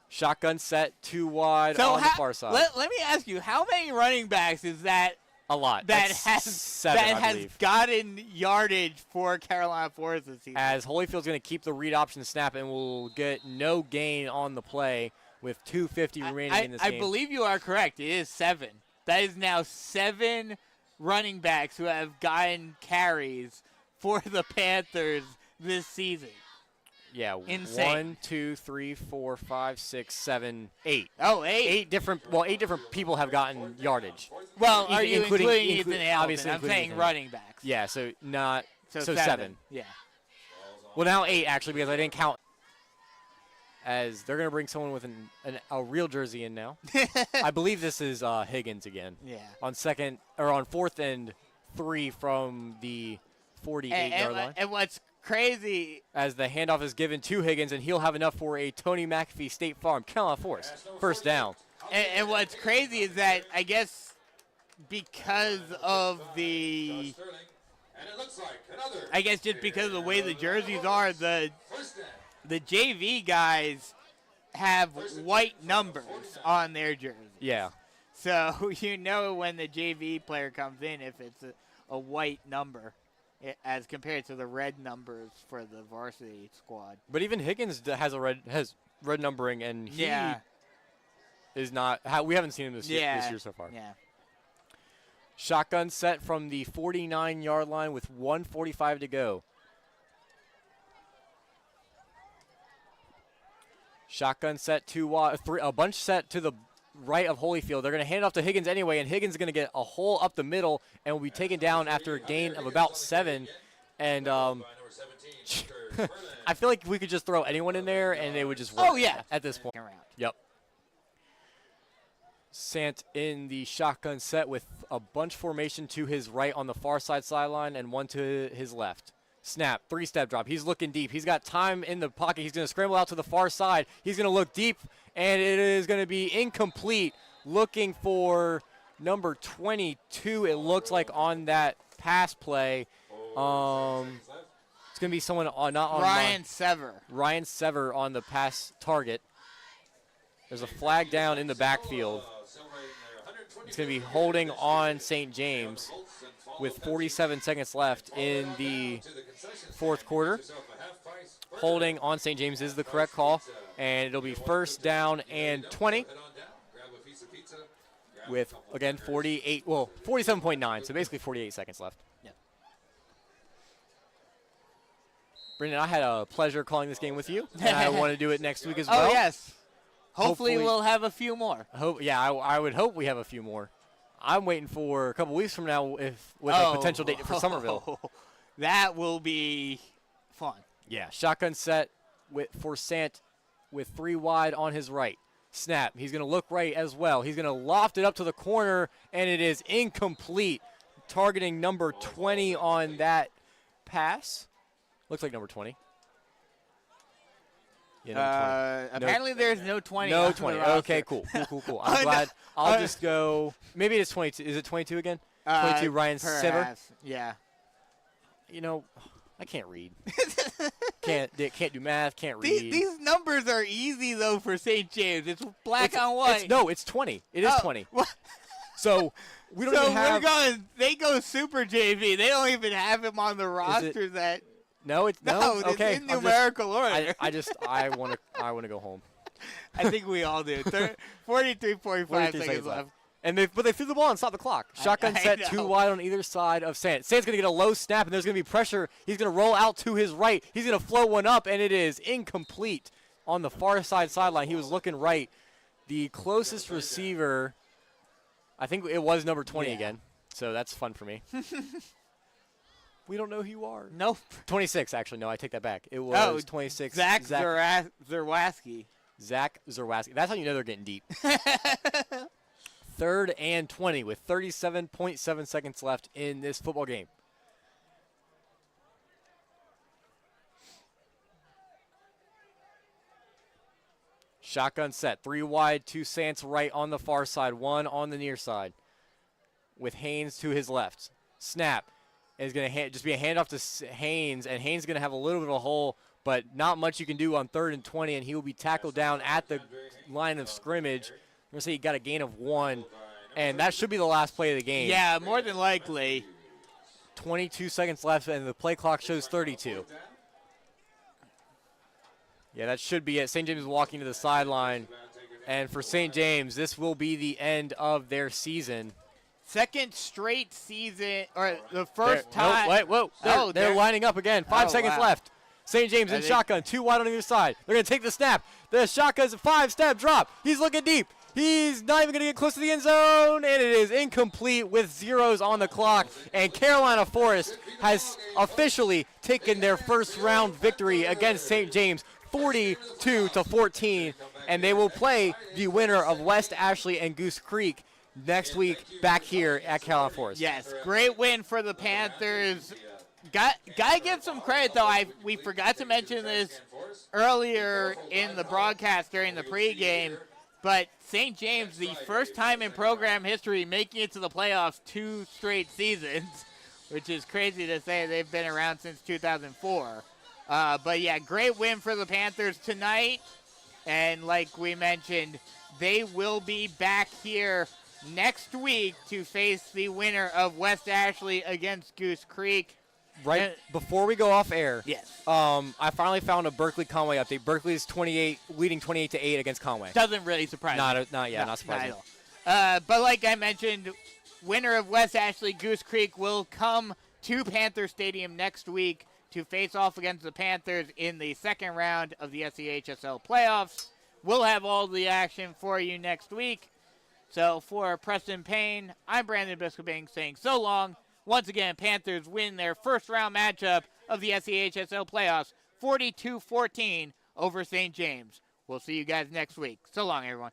Shotgun set 2 wide on the far side. Let me ask you, how many running backs is that? A lot. That Seven, has gotten yardage for Carolina Forest this season. As Holyfield's going to keep the read option snap and will get no gain on the play with 2:50 remaining in this game. I believe you are correct. It is 7. That is now 7 running backs who have gotten carries for the Panthers this season. Yeah, insane. 1, 2, 3, 4, 5, 6, 7, 8. Oh, 8. 8 different people have gotten yardage. Well, are you including Ethan Hamilton? Obviously, I'm saying Ethan. running backs. Yeah, so 7. Yeah. Well, now 8 actually, because I didn't count. As they're going to bring someone with a real jersey in now. I believe this is Higgins again. Yeah. On 4th and 3 from the 48-yard line. And what's crazy, as the handoff is given to Higgins, and he'll have enough for a Tony McAfee State Farm Carolina Forest first down. And what's crazy is that I guess because of the, I guess just because of the way the jerseys are, the JV guys have white numbers on their jerseys. Yeah. So you know when the JV player comes in if it's a white number, as compared to the red numbers for the varsity squad. But even Higgins has red numbering, and he is not. We haven't seen him this year so far. Yeah. Shotgun set from the 49-yard line with 1:45 to go. Shotgun set 2 wide, a bunch set to the right of Holyfield. They're going to hand it off to Higgins anyway, and Higgins is going to get a hole up the middle and will be taken down after a gain of about 7. And I feel like we could just throw anyone in there and it would just work. Oh, yeah. At this point. Yep. Sant in the shotgun set with a bunch formation to his right on the far sideline and one to his left. Snap, 3-step drop. He's looking deep. He's got time in the pocket. He's going to scramble out to the far side. He's going to look deep, and it is going to be incomplete. Looking for number 22, it looks like, on that pass play. It's going to be someone not on Ryan Sever. Ryan Sever on the pass target. There's a flag down in the backfield. It's going to be holding on St. James with 47 seconds left in the fourth quarter. Holding on St. James is the correct call, and it'll be first down and 20 with, again, 47.9, so basically 48 seconds left. Yeah. Brendan, I had a pleasure calling this game with you, and I want to do it next week as well. Oh, yes. Hopefully we'll have a few more. I would hope we have a few more. I'm waiting for a couple weeks from now with a potential date for Somerville. That will be fun. Yeah, shotgun set for Sant with 3 wide on his right. Snap. He's going to look right as well. He's going to loft it up to the corner, and it is incomplete. Targeting number 20 on that pass. Looks like number 20. Yeah, number 20. Apparently there's no 20. No on 20. the roster. Okay, cool. I'm glad. I'll just go. Maybe it's 22. Is it 22 again? 22 Ryan Sever. Perhaps, yeah. You know, I can't read. can't do math. Can't read. These numbers are easy though for St. James. It's black on white. It's 20. It is 20. What? So we don't even have. They go super JV. They don't even have him on the roster. No, it's okay. It's in numerical order. I want to go home. I think we all do. 43.5 seconds left. But they threw the ball and stopped the clock. Shotgun set 2 wide on either side of Sant. Sant's going to get a low snap, and there's going to be pressure. He's going to roll out to his right. He's going to float one up, and it is incomplete on the far sideline. He was looking right. The closest receiver, I think it was number 20 again. So that's fun for me. We don't know who you are. Nope. 26, actually. No, I take that back. It was 26. Zach Zerwaski. Zach Zerwaski. That's how you know they're getting deep. 3rd and 20 with 37.7 seconds left in this football game. Shotgun set. 3 wide, 2 Sants right on the far side, 1 on the near side with Haynes to his left. Snap. Is going to just be a handoff to Haynes, and Haynes is going to have a little bit of a hole, but not much you can do on 3rd and 20, and he will be tackled down at the line of scrimmage. I'm going to say he got a gain of 1, and that should be the last play of the game. Yeah, more than likely. 22 seconds left, and the play clock shows 32. Yeah, that should be it. St. James walking to the sideline, and for St. James, this will be the end of their season. Second straight season, or the first time. They're lining up again. 5 seconds left. St. James in shotgun, 2 wide on either side. They're going to take the snap. The shotgun's a 5-step drop. He's looking deep. He's not even going to get close to the end zone, and it is incomplete with zeros on the clock. And Carolina Forest has officially taken their first round victory against St. James, 42-14, and they will play the winner of West Ashley and Goose Creek next week back here at Carolina Forest. Yes, great win for the Panthers. Gotta give some credit, though. We forgot to mention this earlier in the broadcast during the pregame, but St. James, the first time in program history making it to the playoffs 2 straight seasons, which is crazy to say. They've been around since 2004. But, yeah, great win for the Panthers tonight. And like we mentioned, they will be back here next week to face the winner of West Ashley against Goose Creek. Right before we go off air, yes. I finally found a Berkeley-Conway update. Berkeley is leading 28-8 against Conway. Doesn't really surprise me. Not surprising. Not at all. But like I mentioned, winner of West Ashley Goose Creek will come to Panther Stadium next week to face off against the Panthers in the second round of the SEHSL playoffs. We'll have all the action for you next week. So for Preston Payne, I'm Brandon Biskobing saying so long. Once again, Panthers win their first round matchup of the SEHSL playoffs, 42-14 over St. James. We'll see you guys next week. So long, everyone.